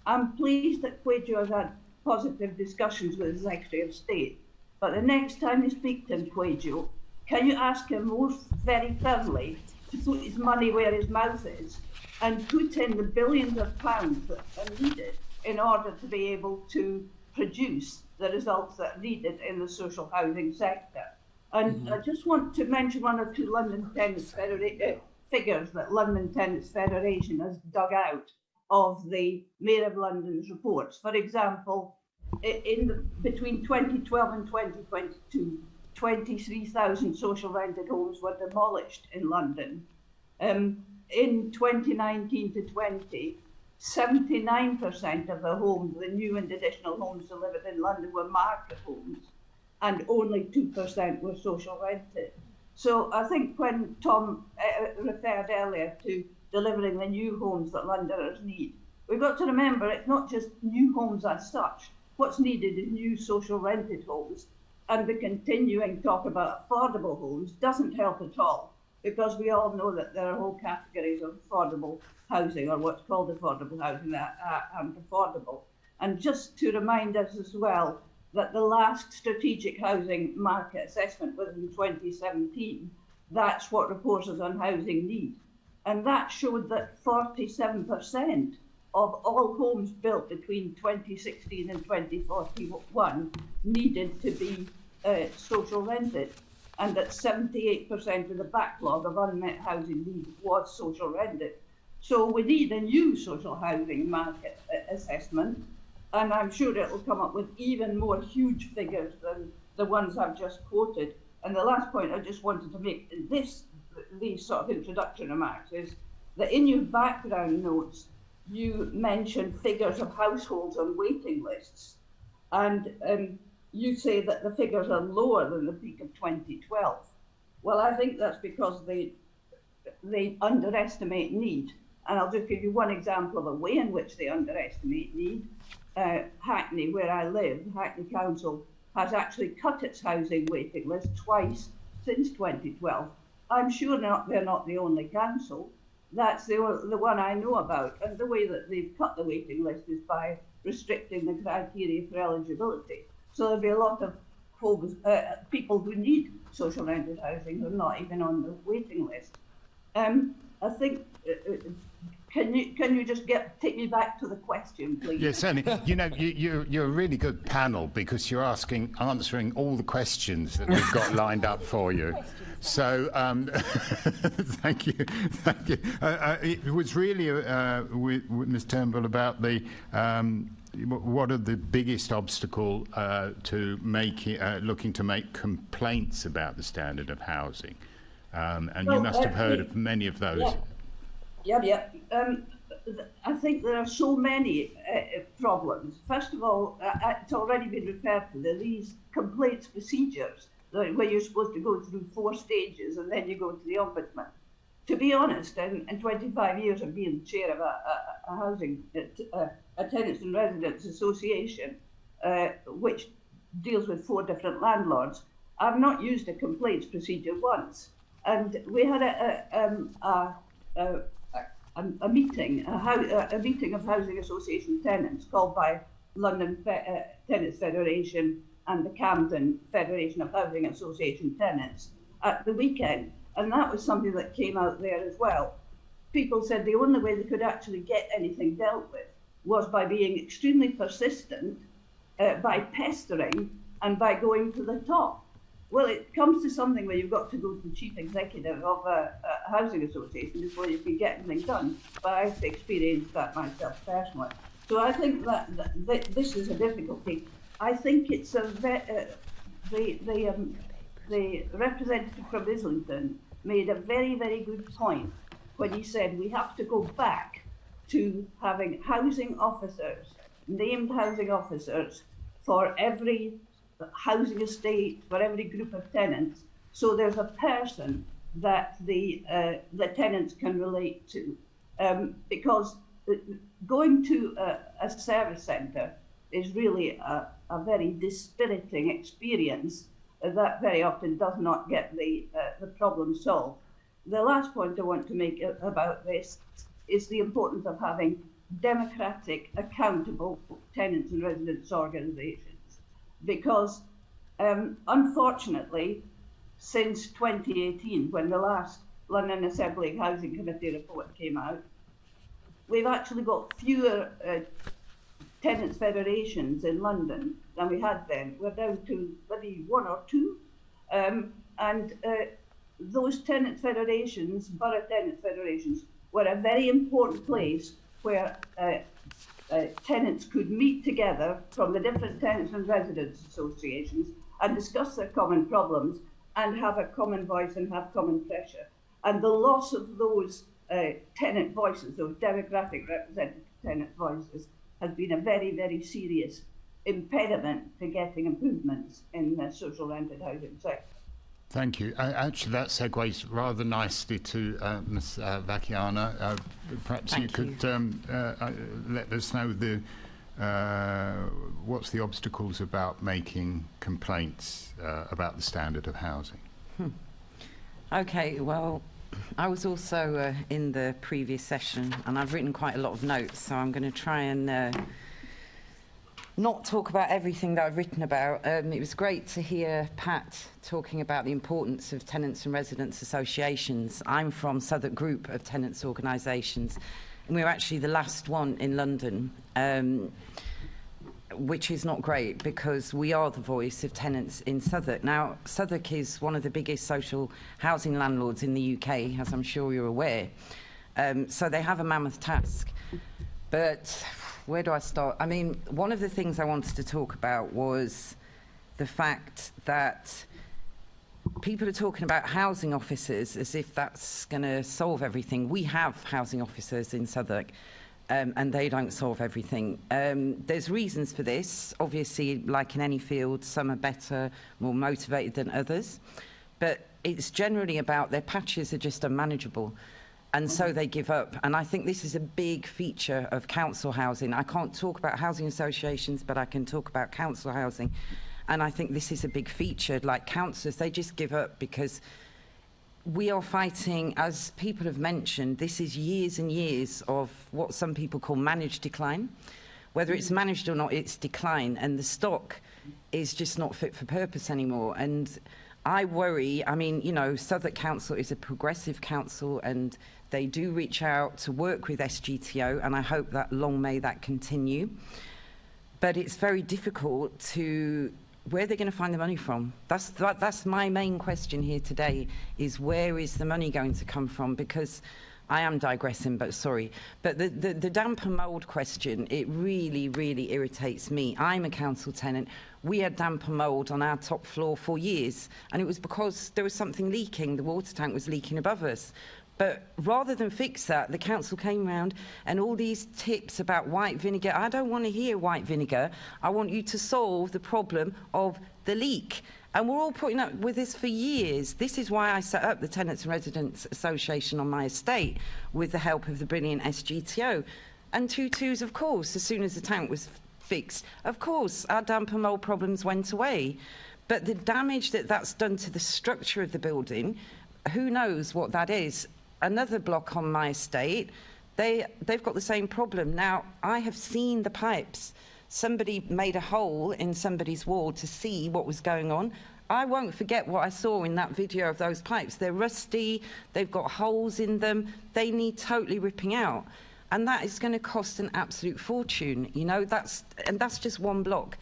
I'm pleased that Kwajo has had positive discussions with the Secretary of State. But the next time you speak to him, Kwajo, can you ask him most very thoroughly to put his money where his mouth is and put in the billions of pounds that are needed in order to be able to produce the results that are needed in the social housing sector. And I just want to mention one or two London Tenants figures that London Tenants Federation has dug out of the Mayor of London's reports. For example, between 2012 and 2022, 23,000 social rented homes were demolished in London. In 2019 to 20, 79% of the homes, the new and additional homes delivered in London, were market homes, and only 2% were social rented. So I think when Tom referred earlier to delivering the new homes that Londoners need, we've got to remember it's not just new homes as such. What's needed is new social rented homes, and the continuing talk about affordable homes doesn't help at all, because we all know that there are whole categories of affordable housing, or what's called affordable housing, that aren't affordable. And just to remind us as well that the last strategic housing market assessment was in 2017. That's what reporters on housing need. And that showed that 47% of all homes built between 2016 and 2041 needed to be social rented, and that 78% of the backlog of unmet housing needs was social rented. So we need a new social housing market assessment, and I'm sure it will come up with even more huge figures than the ones I've just quoted. And the last point I just wanted to make in these sort of introductory remarks is that in your background notes, you mentioned figures of households on waiting lists. And you say that the figures are lower than the peak of 2012. Well, I think that's because they underestimate need. And I'll just give you one example of a way in which they underestimate need. Hackney, where I live, Hackney Council has actually cut its housing waiting list twice since 2012. I'm sure they're not the only council. That's the one I know about. And the way that they've cut the waiting list is by restricting the criteria for eligibility. So there'll be a lot of people who need social rented housing who are not even on the waiting list. I think, can you just take me back to the question, please? Yes, certainly. You know, you're a really good panel because you're answering all the questions that we've got lined up for you. So, thank you. It was really with Ms. Turnbull about the what are the biggest obstacle to looking to make complaints about the standard of housing, and you must have heard of many of those. Yeah. I think there are so many problems. First of all, it's already been referred to, these complaints procedures where you're supposed to go through 4 stages and then you go to the Ombudsman. To be honest, in 25 years of being chair of a tenants and residents association, which deals with 4 different landlords, I've not used a complaints procedure once. And we had a meeting of housing association tenants called by London Tenants Federation and the Camden Federation of Housing Association Tenants at the weekend, and that was something that came out there as well. People said the only way they could actually get anything dealt with was by being extremely persistent, by pestering, and by going to the top. Well, it comes to something where you've got to go to the chief executive of a housing association before you can get anything done. But I've experienced that myself personally. So I think that this is a difficulty. I think it's the representative from Islington made a very, very good point when he said we have to go back to having housing officers, named housing officers, for every housing estate, for every group of tenants, so there's a person that the tenants can relate to. Because going to a service centre is really a very dispiriting experience that very often does not get the problem solved. The last point I want to make about this is the importance of having democratic, accountable tenants and residents organisations. Because unfortunately, since 2018, when the last London Assembly Housing Committee report came out, we've actually got fewer tenants federations in London than we had then. We're down to maybe 1 or 2. And those tenants federations, borough tenants federations, were a very important place where tenants could meet together from the different tenants and residents associations and discuss their common problems and have a common voice and have common pressure. And the loss of those tenant voices, those democratic representative tenant voices, has been a very, very serious impediment to getting improvements in the social rented housing sector. Thank you. Actually, that segues rather nicely to Ms. Vacchiana. Perhaps you could let us know what's the obstacles about making complaints about the standard of housing. Okay, well, I was also in the previous session, and I've written quite a lot of notes, so I'm going to try and not talk about everything that I've written about. It was great to hear Pat talking about the importance of tenants and residents associations. I'm from Southwark Group of Tenants Organisations, and we're actually the last one in London, which is not great because we are the voice of tenants in Southwark. Now, Southwark is one of the biggest social housing landlords in the UK, as I'm sure you're aware. So they have a mammoth task. But where do I start? I mean, one of the things I wanted to talk about was the fact that people are talking about housing officers as if that's going to solve everything. We have housing officers in Southwark. and they don't solve everything. There's reasons for this. Obviously, like in any field, some are better, more motivated than others. But it's generally about their patches are just unmanageable. And so they give up. And I think this is a big feature of council housing. I can't talk about housing associations, but I can talk about council housing. And I think this is a big feature. Like councillors, they just give up because we are fighting, as people have mentioned, this is years and years of what some people call managed decline. Whether it's managed or not, it's decline. And the stock is just not fit for purpose anymore. And I worry, I mean, you know, Southwark Council is a progressive council and they do reach out to work with SGTO, and I hope that long may that continue. But it's very difficult to, where are they going to find the money from? That's my main question here today, is where is the money going to come from? Because I am digressing, but sorry. But the damp and mould question, it really, really irritates me. I'm a council tenant. We had damp and mould on our top floor for years, and it was because there was something leaking. The water tank was leaking above us. But rather than fix that, the council came round and all these tips about white vinegar. I don't want to hear white vinegar. I want you to solve the problem of the leak. And we're all putting up with this for years. This is why I set up the Tenants and Residents Association on my estate with the help of the brilliant SGTO. And 2-2s, of course, as soon as the tank was fixed, of course, our damp and mould problems went away. But the damage that's done to the structure of the building, who knows what that is? Another block on my estate, they've got the same problem. Now, I have seen the pipes. Somebody made a hole in somebody's wall to see what was going on. I won't forget what I saw in that video of those pipes. They're rusty, they've got holes in them, they need totally ripping out. And that is going to cost an absolute fortune, you know, that's just one block.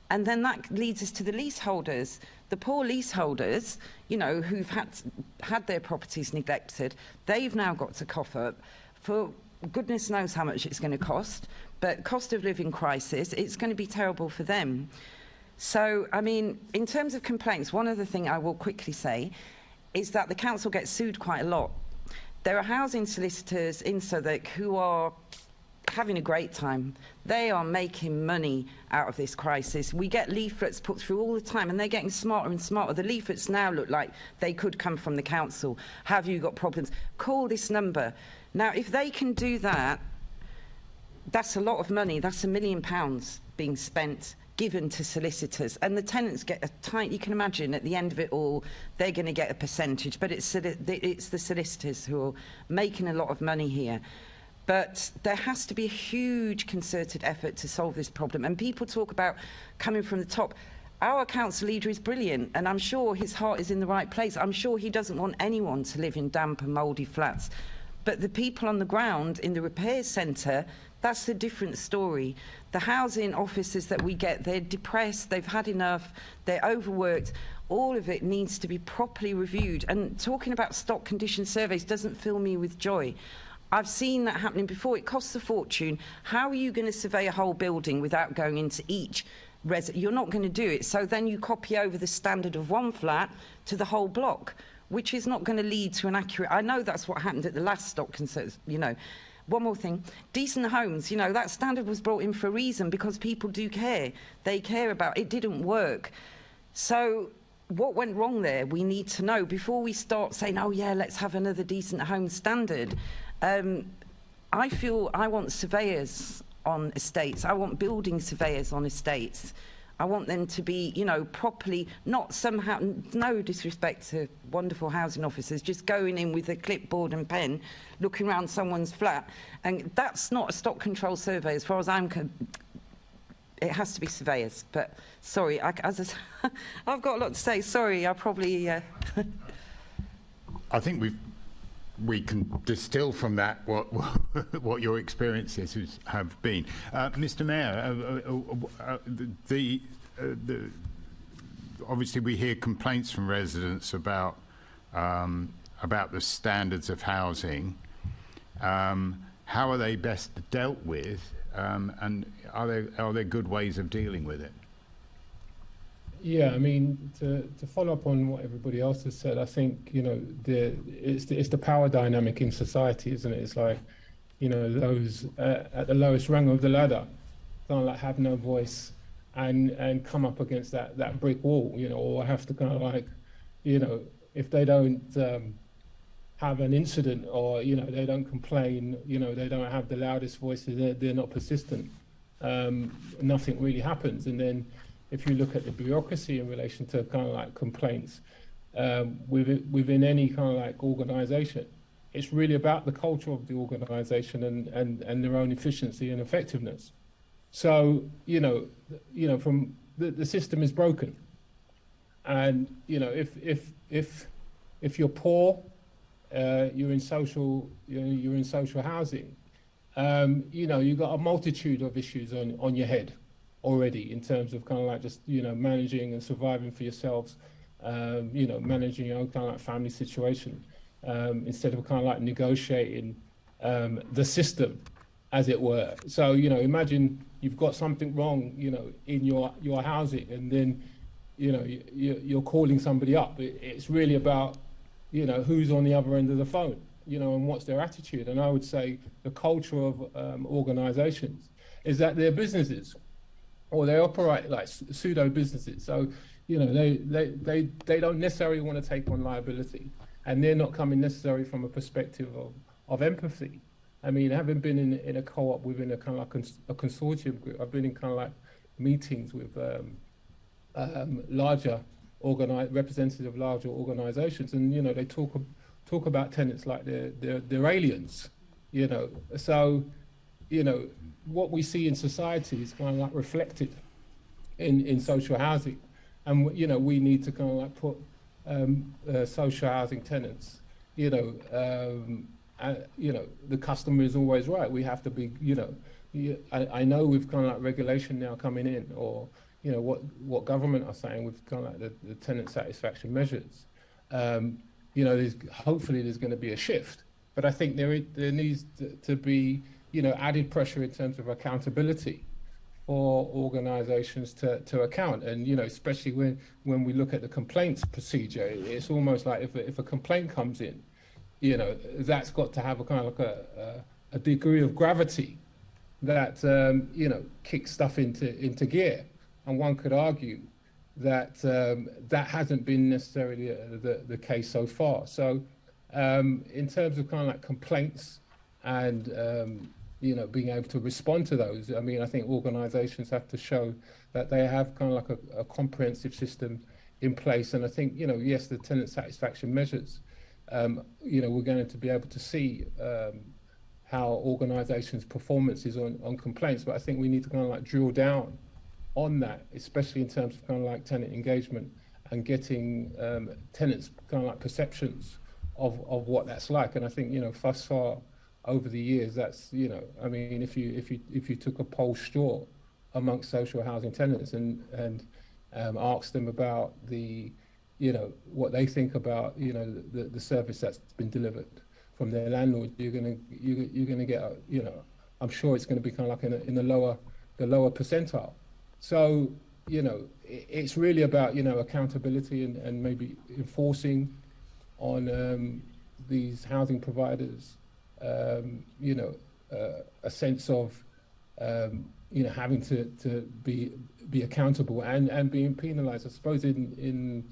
And then that leads us to the leaseholders. The poor leaseholders, you know, who've had their properties neglected, they've now got to cough up for goodness knows how much it's going to cost, but cost of living crisis, it's going to be terrible for them. So, I mean, in terms of complaints, one other thing I will quickly say is that the council gets sued quite a lot. There are housing solicitors in Southwark who are having a great time. They are making money out of this crisis. We get leaflets put through all the time and they're getting smarter and smarter. The leaflets now look like they could come from the council. Have you got problems? Call this number. Now, if they can do that, that's a lot of money. That's £1 million being spent, given to solicitors. And the tenants get a tiny, you can imagine at the end of it all, they're going to get a percentage. But it's the solicitors who are making a lot of money here. But there has to be a huge concerted effort to solve this problem. And people talk about coming from the top. Our council leader is brilliant, and I'm sure his heart is in the right place. I'm sure he doesn't want anyone to live in damp and mouldy flats. But the people on the ground in the repairs centre, that's a different story. The housing officers that we get, they're depressed, they've had enough, they're overworked. All of it needs to be properly reviewed. And talking about stock condition surveys doesn't fill me with joy. I've seen that happening before. It costs a fortune. How are you going to survey a whole building without going into each resident? You're not going to do it. So then you copy over the standard of one flat to the whole block, which is not going to lead to an accurate... I know that's what happened at the last stock concerns, you know. One more thing. Decent homes, you know, that standard was brought in for a reason because people do care. They care about... It didn't work. So what went wrong there? We need to know before we start saying, oh, yeah, let's have another decent home standard. I feel I want surveyors on estates. I want building surveyors on estates. I want them to be, you know, properly, not somehow, no disrespect to wonderful housing officers, just going in with a clipboard and pen, looking around someone's flat. And that's not a stock control survey as far as I'm concerned. It has to be surveyors. But sorry, I've got a lot to say. Sorry, I probably... I think we can distill from that what your experiences have been. Mr. Mair, obviously we hear complaints from residents about the standards of housing. How are they best dealt with, and are there good ways of dealing with it? Yeah, I mean, to follow up on what everybody else has said, I think, you know, it's the power dynamic in society, isn't it? It's like those at the lowest rung of the ladder kind of like have no voice and come up against that brick wall, or have to kind of like, if they don't have an incident, or they don't complain, they don't have the loudest voices, they're not persistent, nothing really happens. And then if you look at the bureaucracy in relation to kind of like complaints within any kind of like organisation, it's really about the culture of the organisation and their own efficiency and effectiveness. So from the system is broken, and if you're poor, you're in social housing, you've got a multitude of issues on your head already, in terms of kind of like just managing and surviving for yourselves, managing your own kind of like family situation, instead of kind of like negotiating the system, as it were. So imagine you've got something wrong in your housing, and then you're calling somebody up. It's really about who's on the other end of the phone, and what's their attitude. And I would say the culture of organisations is that they're businesses, or they operate like pseudo businesses. So they don't necessarily want to take on liability, and they're not coming necessarily from a perspective of empathy. I mean, having been in a co-op within a kind of like a consortium group, I've been in kind of like meetings with larger representatives of larger organisations, and they talk about tenants like they're aliens, So what we see in society is kind of like reflected in social housing, and we need to kind of like put social housing tenants, the customer is always right. We have to be, I know with kind of like regulation now coming in, or what government are saying with kind of like the tenant satisfaction measures. Hopefully there's going to be a shift, but I think there needs to be added pressure in terms of accountability for organisations to account, and especially when we look at the complaints procedure, it's almost like if a complaint comes in, that's got to have a kind of like a degree of gravity that kicks stuff into gear. And one could argue that that hasn't been necessarily the case so far. So in terms of kind of like complaints and being able to respond to those, I mean, I think organisations have to show that they have kind of like a comprehensive system in place. And I think yes, the tenant satisfaction measures, we're going to be able to see how organisations' performance is on complaints, but I think we need to kind of like drill down on that, especially in terms of kind of like tenant engagement and getting tenants' kind of like perceptions of what that's like. And I think thus far over the years, that's I mean, if you took a poll straw amongst social housing tenants and asked them about the what they think about the service that's been delivered from their landlord, you're gonna get I'm sure it's going to be kind of like in the lower percentile. So it's really about accountability and maybe enforcing on these housing providers a sense of having to be accountable and being penalised. I suppose in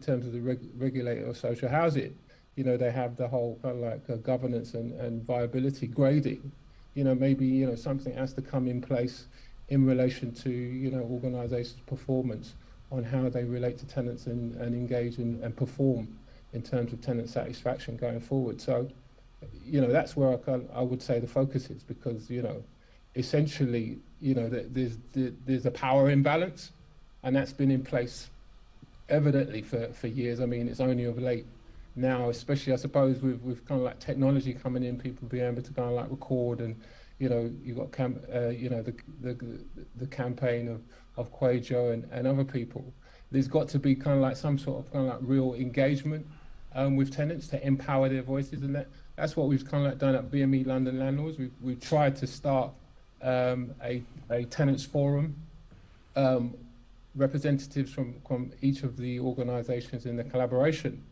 terms of the regulator of social housing, they have the whole kind of like governance and viability grading. Maybe something has to come in place in relation to organisations' performance on how they relate to tenants and engage and perform in terms of tenant satisfaction going forward. So that's where I would say the focus is, because essentially there's a power imbalance, and that's been in place evidently for years. I mean, it's only of late now, especially I suppose with kind of like technology coming in, people being able to kind of like record, and you've got the campaign of Kwajo and other people. There's got to be kind of like some sort of kind of like real engagement with tenants to empower their voices, and that's what we've kind of like done at BME London Landlords. We've tried to start a tenants forum, representatives from each of the organisations in the collaboration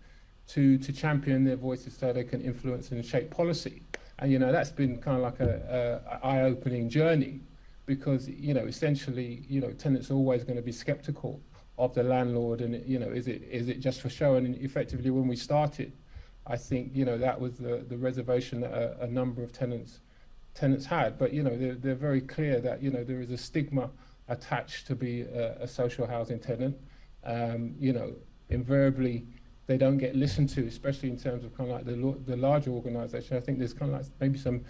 to champion their voices so they can influence and shape policy. And, you know, that's been kind of like a eye-opening journey because, you know, essentially, you know, tenants are always going to be skeptical of the landlord and, you know, is it just for show? And effectively when we started, I think, you know, that was the reservation that a number of tenants had. But, you know, they're very clear that, you know, there is a stigma attached to be a social housing tenant. You know, invariably, they don't get listened to, especially in terms of kind of like the larger organisation. I think there's kind of like maybe some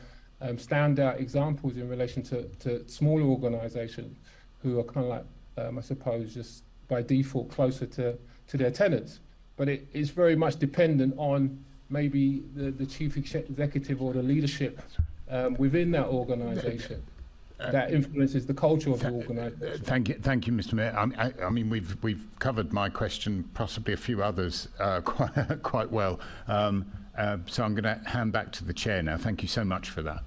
standout examples in relation to smaller organisations who are kind of like, I suppose, just by default closer to their tenants. But it is very much dependent on maybe the chief executive or the leadership within that organisation. That influences the culture of the organisation. Thank you, Mr. Mayor. I mean, we've covered my question, possibly a few others, quite well. So I'm going to hand back to the chair now. Thank you so much for that.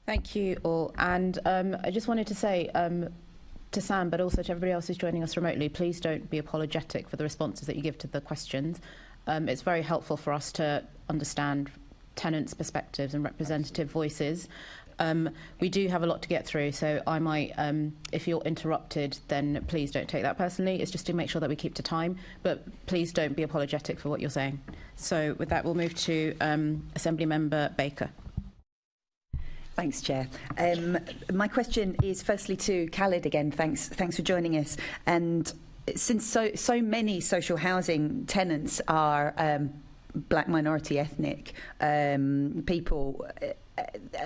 Thank you all. And I just wanted to say to Sam, but also to everybody else who's joining us remotely, please don't be apologetic for the responses that you give to the questions. It's very helpful for us to understand tenants' perspectives and representative voices. We do have a lot to get through, so I might, if you're interrupted, then please don't take that personally. It's just to make sure that we keep to time, but please don't be apologetic for what you're saying. So with that, we'll move to Assembly Member Baker. Thanks, Chair. My question is firstly to Khalid again. Thanks for joining us. And since so many social housing tenants are black minority ethnic people,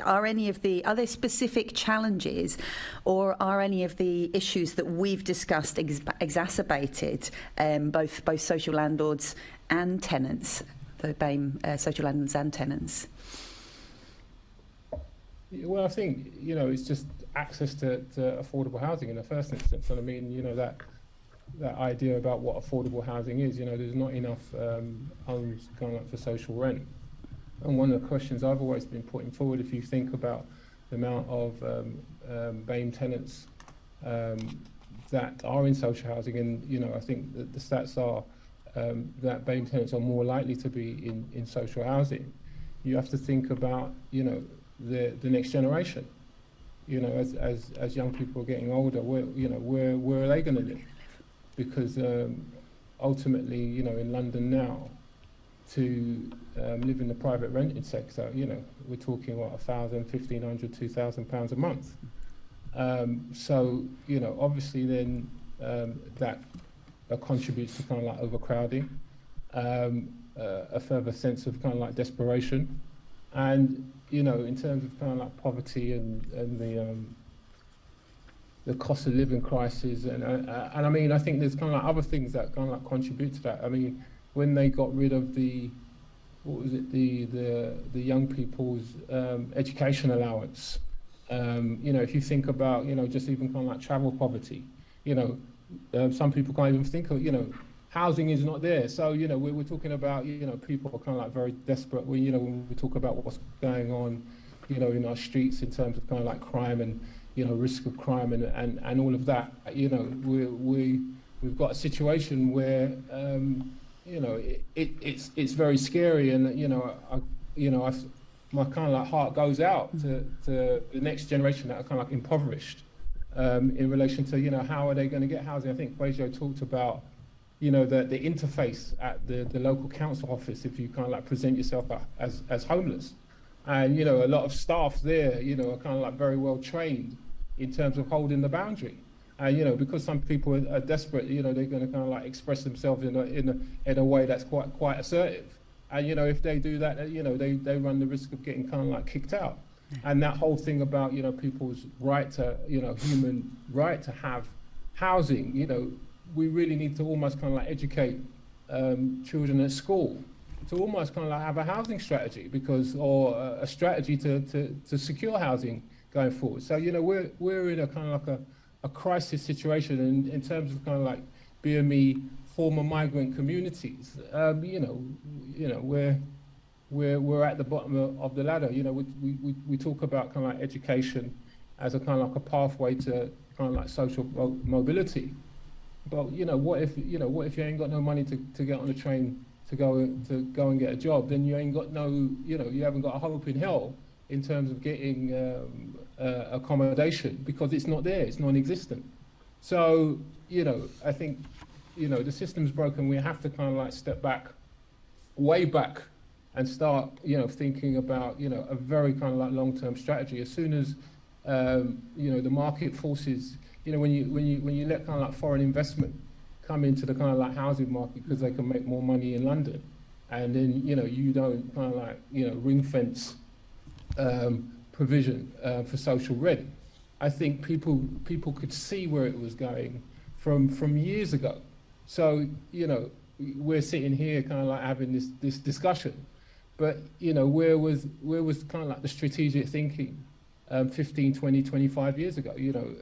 are there specific challenges or are any of the issues that we've discussed exacerbated both social landlords and tenants, the BAME social landlords and tenants? Well, I think, you know, it's just access to affordable housing in the first instance. And I mean, you know, that idea about what affordable housing is, you know, there's not enough homes going up for social rent. And one of the questions I've always been putting forward, if you think about the amount of BAME tenants that are in social housing, and, you know, I think that the stats are that BAME tenants are more likely to be in social housing. You have to think about, you know, the next generation. You know, as young people are getting older, where are they going to live? Because ultimately, you know, in London now, to live in the private rented sector, you know, we're talking what, £1,000, £1,500, £2,000 a month. So, you know, obviously then that contributes to kind of like overcrowding, a further sense of kind of like desperation, and, you know, in terms of kind of like poverty and the cost of living crisis, and I mean, I think there's kind of like other things that kind of like contribute to that. I mean, when they got rid of the young people's education allowance, you know, if you think about, you know, just even kind of like travel poverty, you know, some people can't even think of, you know, housing is not there. So, you know, we're talking about, you know, people are kind of like very desperate. You know, when we talk about what's going on, you know, in our streets in terms of kind of like crime and, you know, risk of crime and all of that, you know, we've got a situation where, you know, it's very scary, and, you know, my kind of like heart goes out to the next generation that are kind of like impoverished in relation to, you know, how are they going to get housing? I think Kwajo talked about, you know, the interface at the local council office if you kind of like present yourself as homeless. And, you know, a lot of staff there, you know, are kind of like very well trained in terms of holding the boundary. And, you know, because some people are desperate, you know, they're going to kind of like express themselves in a way that's quite assertive. And, you know, if they do that, you know, they run the risk of getting kind of like kicked out. And that whole thing about, you know, people's right to, you know, human right to have housing, you know, we really need to almost kind of like educate children at school to almost kind of like have a housing strategy, or a strategy to secure housing going forward. So, you know, we're in a kind of like a crisis situation in terms of kind of like BME former migrant communities. You know, we're at the bottom of the ladder. You know, we talk about kind of like education as a kind of like a pathway to kind of like social mobility. But, you know, what if you ain't got no money to get on the train to go and get a job, then you ain't got you haven't got a hope in hell in terms of getting accommodation, because it's not there, it's non-existent. So, I think, the system's broken. We have to kind of like step back, way back, and start, thinking about, a very kind of like long-term strategy. As soon as, the market forces, when you let kind of like foreign investment come into the kind of like housing market because they can make more money in London, and then, you don't kind of like, ring fence provision for social rent. I think people could see where it was going from years ago. So, we're sitting here kind of like having this discussion, but, where was kind of like the strategic thinking 15, 20, 25 years ago?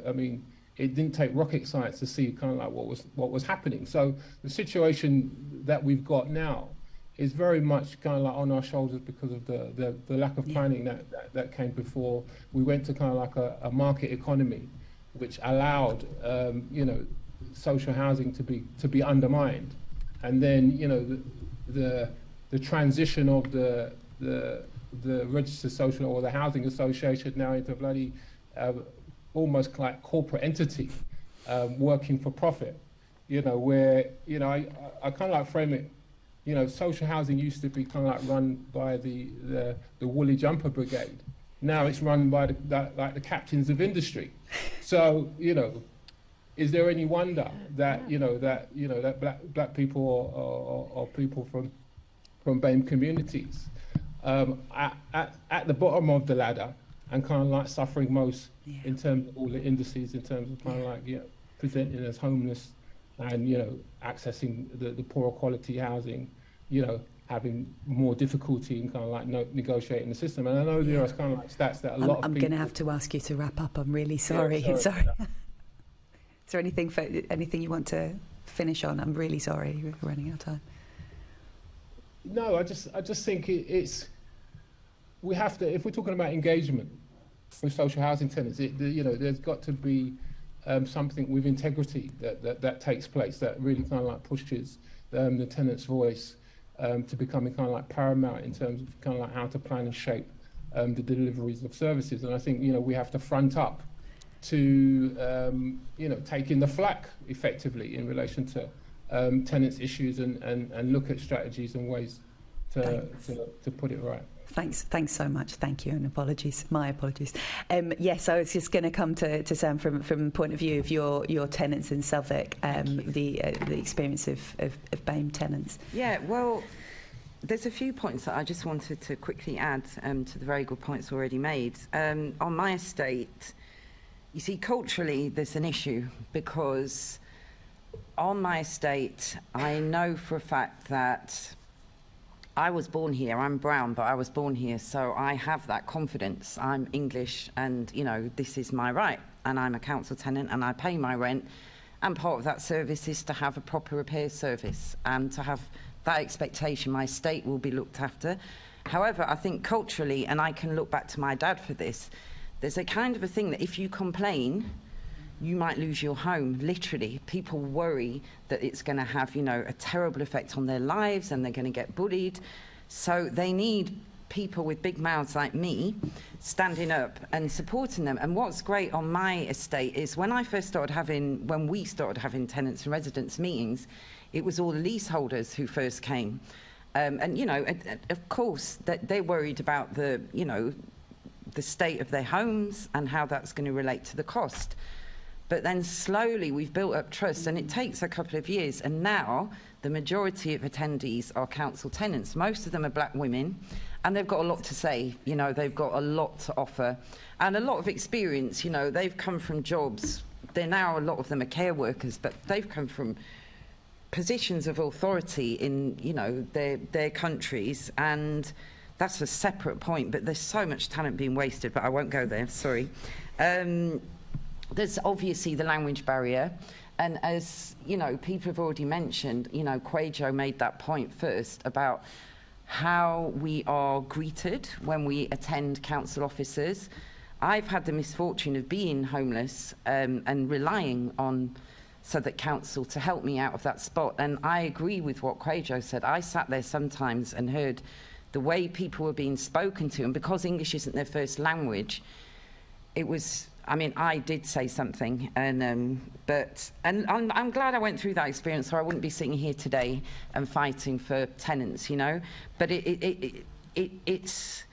I mean, it didn't take rocket science to see kind of like what was happening. So the situation that we've got now is very much kind of like on our shoulders because of the lack of planning that came before. We went to kind of like a market economy, which allowed social housing to be undermined, and then the transition of the registered social or the housing association now into bloody almost like corporate entity, working for profit. Where I kind of like frame it. Social housing used to be kind of like run by the woolly jumper brigade. Now it's run by the captains of industry. So is there any wonder that that black people or people from BAME communities at the bottom of the ladder and kind of like suffering most in terms of all the indices, in terms of kind of like presenting as homeless and accessing the poorer quality housing, having more difficulty in kind of like negotiating the system. And I know there are kind of like stats that a lot of people... I'm going to have to ask you to wrap up. I'm really sorry. Yeah, sorry. Is there anything you want to finish on? I'm really sorry, we're running out of time. No, I just think it's we have to, if we're talking about engagement with social housing tenants, there's got to be something with integrity that takes place that really kind of like pushes the tenant's voice to becoming kind of like paramount in terms of kind of like how to plan and shape the deliveries of services. And I think we have to front up to taking the flak effectively in relation to tenants' issues and look at strategies and ways to put it right. Thanks so much. Thank you, and apologies. My apologies. Yes, I was just going to come to Sam from the point of view of your tenants in Southwark, the experience of BAME tenants. Yeah, well, there's a few points that I just wanted to quickly add to the very good points already made. On my estate, you see, culturally, there's an issue because on my estate, I know for a fact that I was born here. I'm brown, but I was born here, so I have that confidence. I'm English, and this is my right, and I'm a council tenant, and I pay my rent, and part of that service is to have a proper repair service and to have that expectation my estate will be looked after. However, I think culturally, and I can look back to my dad for this, there's a kind of a thing that if you complain, you might lose your home, literally. People worry that it's going to have, a terrible effect on their lives and they're going to get bullied. So they need people with big mouths like me standing up and supporting them. And what's great on my estate is when we started having tenants and residents meetings, it was all the leaseholders who first came. Of course, they're worried about the state of their homes and how that's going to relate to the cost. But then slowly we've built up trust, and it takes a couple of years. And now the majority of attendees are council tenants. Most of them are black women, and they've got a lot to say. They've got a lot to offer and a lot of experience. They've come from jobs. They're now, a lot of them are care workers, but they've come from positions of authority in, their countries. And that's a separate point, but there's so much talent being wasted, but I won't go there, sorry. There's obviously the language barrier, and as people have already mentioned, Kwajo made that point first about how we are greeted when we attend council offices. I've had the misfortune of being homeless and relying on Southwark Council to help me out of that spot. And I agree with what Kwajo said. I sat there sometimes and heard the way people were being spoken to, and because English isn't their first language, it was, I mean, I did say something, and I'm glad I went through that experience, or I wouldn't be sitting here today and fighting for tenants, you know. But it's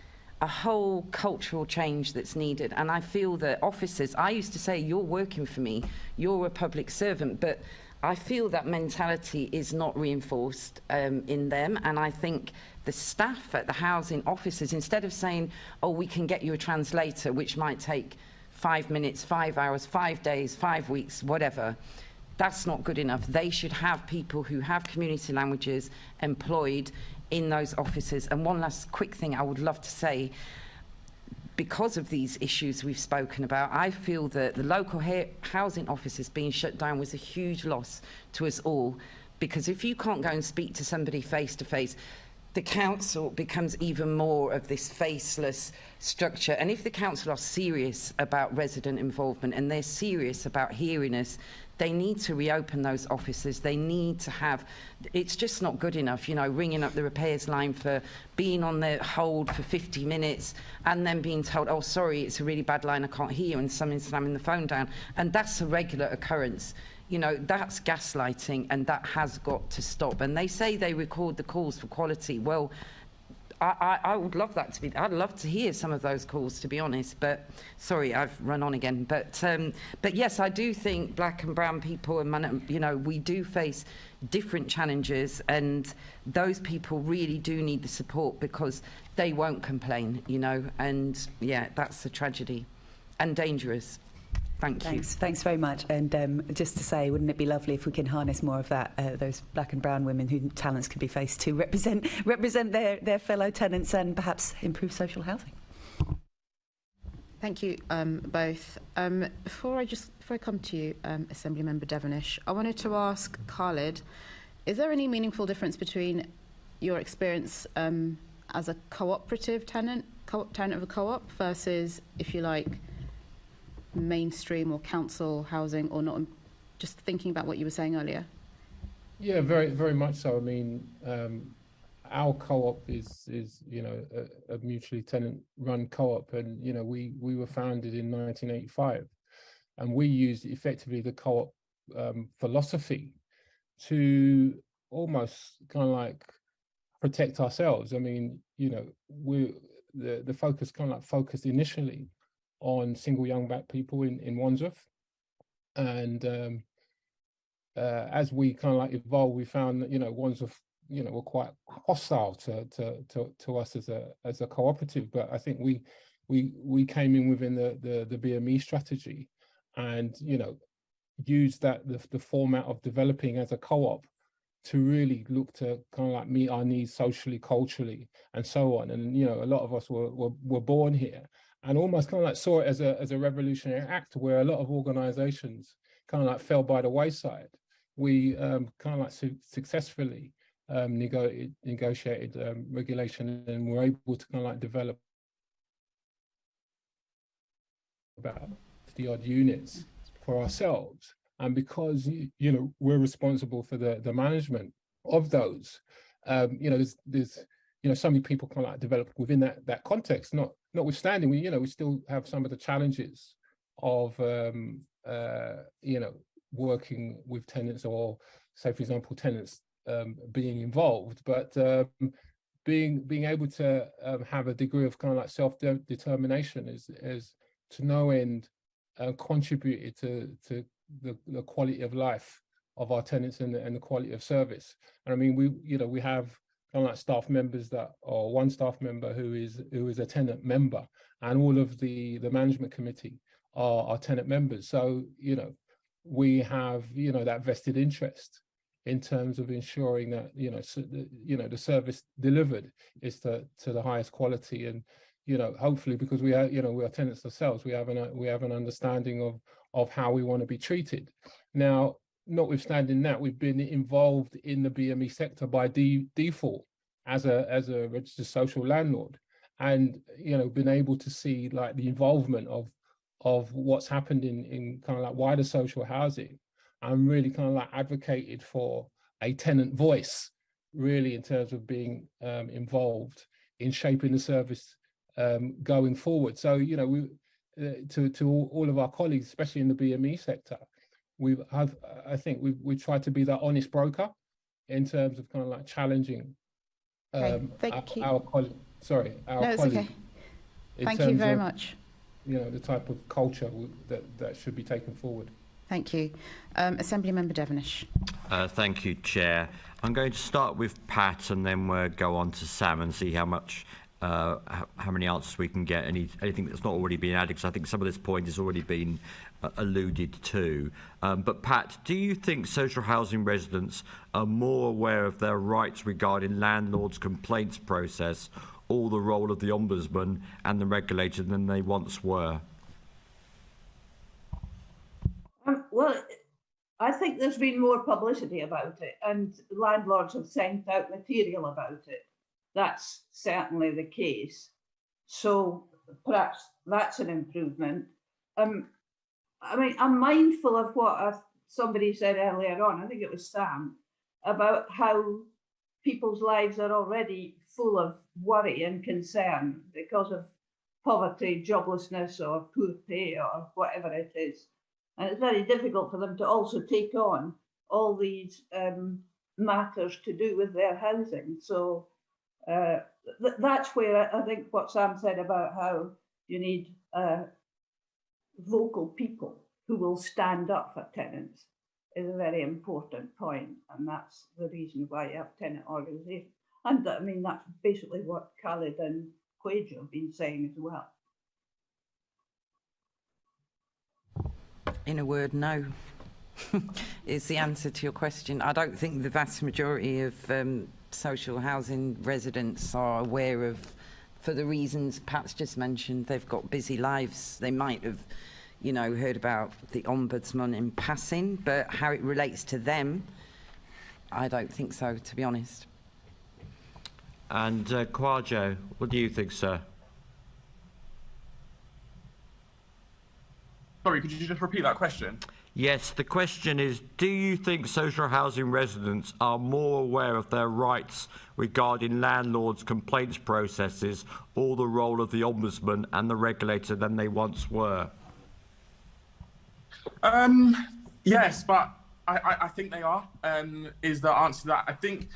a whole cultural change that's needed, and I feel that officers, I used to say, you're working for me, you're a public servant, but I feel that mentality is not reinforced in them, and I think the staff at the housing offices, instead of saying, oh, we can get you a translator, which might take 5 minutes, 5 hours, 5 days, 5 weeks, whatever, that's not good enough. They should have people who have community languages employed in those offices. And one last quick thing I would love to say, because of these issues we've spoken about, I feel that the local housing offices being shut down was a huge loss to us all, because if you can't go and speak to somebody face to face, the council becomes even more of this faceless structure. And if the council are serious about resident involvement and they're serious about hearing us, they need to reopen those offices. They need to have, it's just not good enough, you know, ringing up the repairs line for being on the hold for 50 minutes and then being told, oh, sorry, it's a really bad line, I can't hear you, and someone slamming the phone down. And that's a regular occurrence. You know, that's gaslighting, and that has got to stop. And they say they record the calls for quality. Well, I would love that to be, I'd love to hear some of those calls, to be honest, but sorry, I've run on again. But yes, I do think black and brown people, and you know, we do face different challenges, and those people really do need the support because they won't complain, you know, and yeah, that's a tragedy and dangerous. Thank you. Thanks very much. And just to say, wouldn't it be lovely if we can harness more of that, those black and brown women whose talents could be faced to represent their fellow tenants and perhaps improve social housing? Thank you both. Before I come to you, Assembly Member Devonish, I wanted to ask Khalid, is there any meaningful difference between your experience as a cooperative tenant of a co-op versus, if you like, mainstream or council housing, or not? Just thinking about what you were saying earlier. Yeah, very, very much so. I mean, our co-op is you know, a mutually tenant-run co-op, and you know, we were founded in 1985, and we used effectively the co-op philosophy to almost kind of like protect ourselves. I mean, you know, the focus kind of like focused initially on single young black people in Wandsworth, and as we kind of like evolved, we found that, you know, Wandsworth, you know, were quite hostile to us as a cooperative. But I think we came in within the BME strategy, and you know, used that the format of developing as a co-op to really look to kind of like meet our needs socially, culturally, and so on. And you know, a lot of us were born here, and almost kind of like saw it as a revolutionary act, where a lot of organisations kind of like fell by the wayside. We kind of like successfully negotiated regulation, and were able to kind of like develop about 50 odd units for ourselves. And because, you know, we're responsible for the management of those, you know, there's you know, so many people kind of like develop within that context. Notwithstanding, we still have some of the challenges of you know, working with tenants, or say, for example, tenants being involved, but being able to have a degree of kind of like self-determination is to no end contributed to the quality of life of our tenants and the quality of service. And I mean, we have kind of like staff members or one staff member who is a tenant member, and all of the management committee are tenant members. So, you know, we have, you know, that vested interest in terms of ensuring that, you know, the service delivered is to the highest quality. And, you know, hopefully, because we are tenants ourselves, we have an understanding of how we want to be treated. Now, notwithstanding that, we've been involved in the BME sector by default as a registered social landlord, and, you know, been able to see like the involvement of what's happened in kind of like wider social housing, and really kind of like advocated for a tenant voice, really, in terms of being involved in shaping the service going forward. So, you know, we to all of our colleagues, especially in the BME sector, I think we've tried to be that honest broker in terms of kind of like challenging our colleague. Sorry, our no, it's colleague. Okay. Thank you very much. You know, the type of culture that should be taken forward. Thank you. Assembly Member Devenish. Thank you, Chair. I'm going to start with Pat and then we'll go on to Sam and see how many answers we can get. Anything that's not already been added, because I think some of this point has already been alluded to. But Pat, do you think social housing residents are more aware of their rights regarding landlords' complaints process or the role of the Ombudsman and the regulator than they once were? Well, I think there's been more publicity about it, and landlords have sent out material about it. That's certainly the case. So perhaps that's an improvement. I mean, I'm mindful of what somebody said earlier on, I think it was Sam, about how people's lives are already full of worry and concern because of poverty, joblessness, or poor pay, or whatever it is. And it's very difficult for them to also take on all these matters to do with their housing. So that's where I think what Sam said about how you need vocal people who will stand up for tenants is a very important point, and that's the reason why you have tenant organisations. And I mean, that's basically what Khalid and Kwajo have been saying as well. In a word, no, is the answer to your question. I don't think the vast majority of social housing residents are aware of, for the reasons Pat's just mentioned. They've got busy lives. They might have, you know, heard about the Ombudsman in passing, but how it relates to them, I don't think so, to be honest. And Kwajo, what do you think, sir? Sorry, could you just repeat that question? Yes, the question is, do you think social housing residents are more aware of their rights regarding landlords' complaints processes or the role of the Ombudsman and the regulator than they once were? Yes, but I think they are, is the answer to that. I think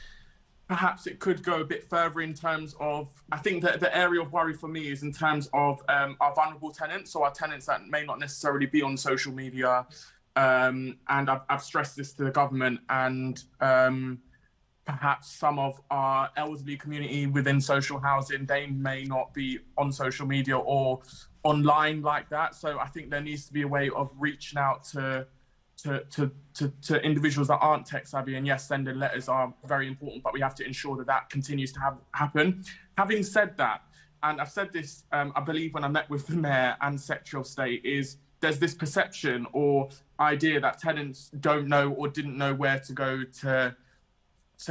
perhaps it could go a bit further in terms of, I think that the area of worry for me is in terms of our vulnerable tenants, so our tenants that may not necessarily be on social media, and I've stressed this to the government, and perhaps some of our elderly community within social housing, they may not be on social media or online like that. So I think there needs to be a way of reaching out to individuals that aren't tech savvy. And yes, sending letters are very important, but we have to ensure that that continues to happen. Having said that, and I've said this, I believe when I met with the Mayor and Secretary of State, is there's this perception or idea that tenants don't know or didn't know where to go to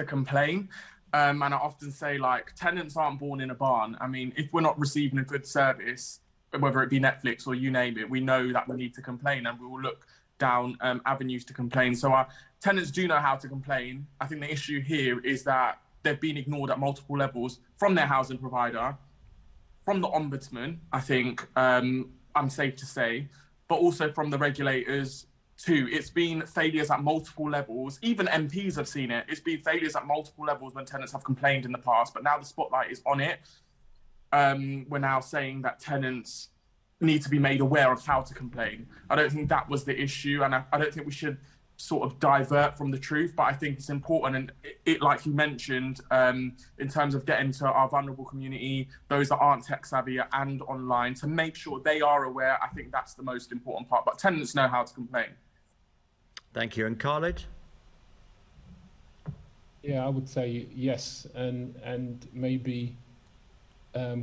complain. And I often say, like, tenants aren't born in a barn. I mean, if we're not receiving a good service, whether it be Netflix or you name it, we know that we need to complain, and we will look down avenues to complain. So our tenants do know how to complain. I think the issue here is that they've been ignored at multiple levels from their housing provider, from the Ombudsman, I think, I'm safe to say, but also from the regulators too. It's been failures at multiple levels. Even MPs have seen it. It's been failures at multiple levels when tenants have complained in the past, but now the spotlight is on it. We're now saying that tenants need to be made aware of how to complain. I don't think that was the issue, and I don't think we should sort of divert from the truth, but I think it's important, and it like you mentioned, in terms of getting to our vulnerable community, those that aren't tech savvy and online, to make sure they are aware. I think that's the most important part, but tenants know how to complain. Thank you. And Khalid? Yeah, I would say yes, and maybe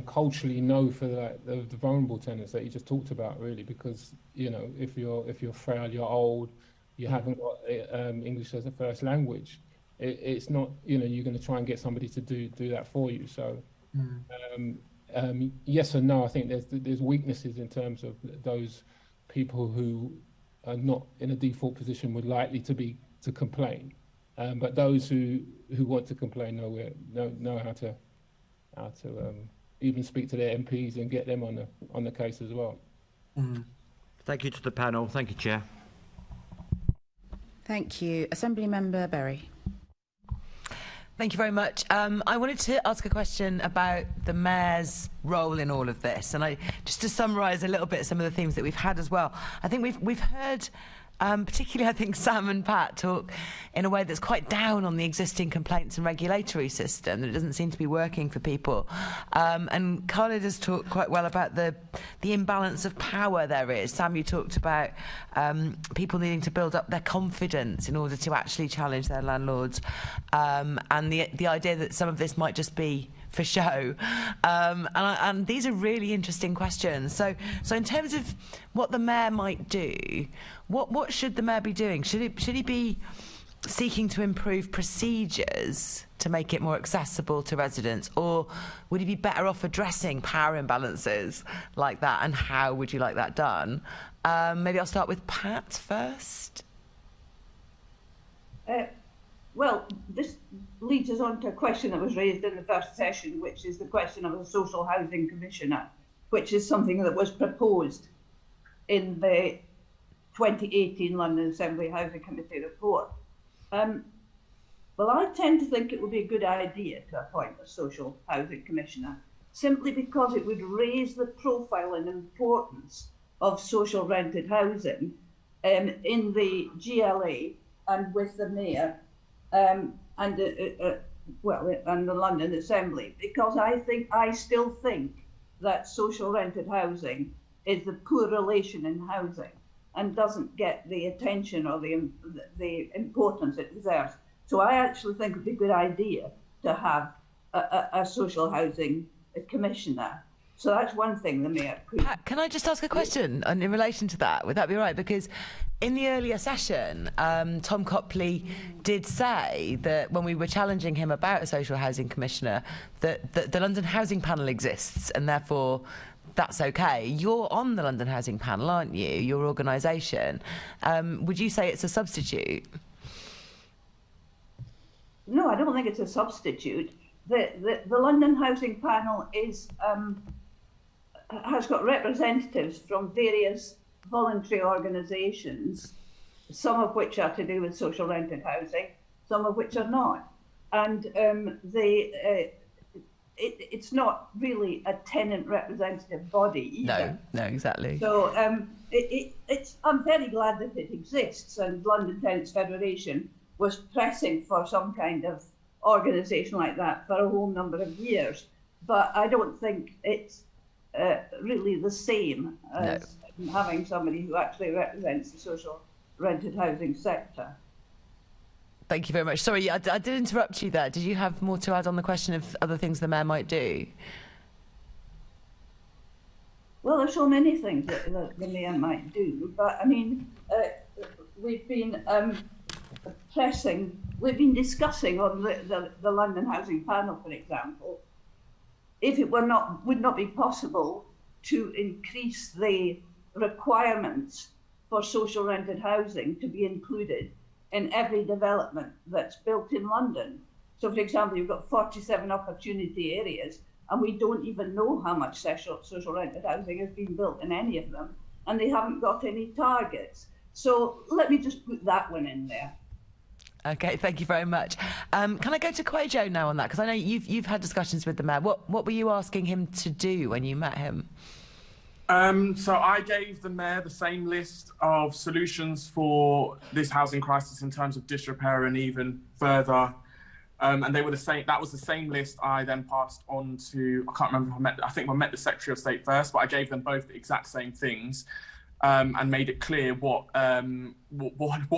culturally no for the vulnerable tenants that you just talked about, really, because, you know, if you're frail, you're old, you haven't got English as a first language, it's not, you know, you're going to try and get somebody to do that for you. So yes and no. I think there's weaknesses in terms of those people who are not in a default position would likely to complain. But those who want to complain know how to even speak to their MPs and get them on the case as well. Thank you to the panel. Thank you, Chair. Thank you. Assembly Member Berry. Thank you very much. I wanted to ask a question about the Mayor's role in all of this, and just to summarise a little bit some of the themes that we've had as well. I think we've heard, particularly I think Sam and Pat talk in a way that's quite down on the existing complaints and regulatory system, that it doesn't seem to be working for people. And Khalid has talked quite well about the imbalance of power there is. Sam, you talked about people needing to build up their confidence in order to actually challenge their landlords, and the idea that some of this might just be for show, and these are really interesting questions. So in terms of what the Mayor might do, what should the Mayor be doing? Should he be seeking to improve procedures to make it more accessible to residents, or would he be better off addressing power imbalances like that, and how would you like that done? Maybe I'll start with Pat first. Well, this leads us on to a question that was raised in the first session, which is the question of a social housing commissioner, which is something that was proposed in the 2018 London Assembly Housing Committee report. Well, I tend to think it would be a good idea to appoint a social housing commissioner, simply because it would raise the profile and importance of social rented housing in the GLA and with the Mayor, and the London Assembly, because I still think that social rented housing is the poor relation in housing and doesn't get the attention or the importance it deserves. So I actually think it would be a good idea to have a social housing commissioner. So that's one thing the Mayor could... Can I just ask a question in relation to that? Would that be right? Because in the earlier session, Tom Copley did say that when we were challenging him about a social housing commissioner, that the London Housing Panel exists and therefore that's okay. You're on the London Housing Panel, aren't you? Your organisation. Would you say it's a substitute? No, I don't think it's a substitute. The London Housing Panel has got representatives from various voluntary organisations, some of which are to do with social rented housing, some of which are not. And it's not really a tenant representative body either. No, exactly. So I'm very glad that it exists, and London Tenants Federation was pressing for some kind of organisation like that for a whole number of years. But I don't think it's really the same as having somebody who actually represents the social rented housing sector. Thank you very much. Sorry, I did interrupt you there. Did you have more to add on the question of other things the Mayor might do? Well, there's so many things that the Mayor might do, but I mean, we've been we've been discussing on the London Housing Panel, for example, if it would not be possible to increase the requirements for social rented housing to be included in every development that's built in London. So, for example, you've got 47 opportunity areas, and we don't even know how much social rented housing has been built in any of them, and they haven't got any targets. So let me just put that one in there. Okay, thank you very much. Can I go to Kwajo now on that? Because I know you've had discussions with the Mayor. What were you asking him to do when you met him? So I gave the Mayor the same list of solutions for this housing crisis in terms of disrepair and even further. And they were the same. That was the same list I then passed on to, I can't remember if I think I met the Secretary of State first, but I gave them both the exact same things, and made it clear what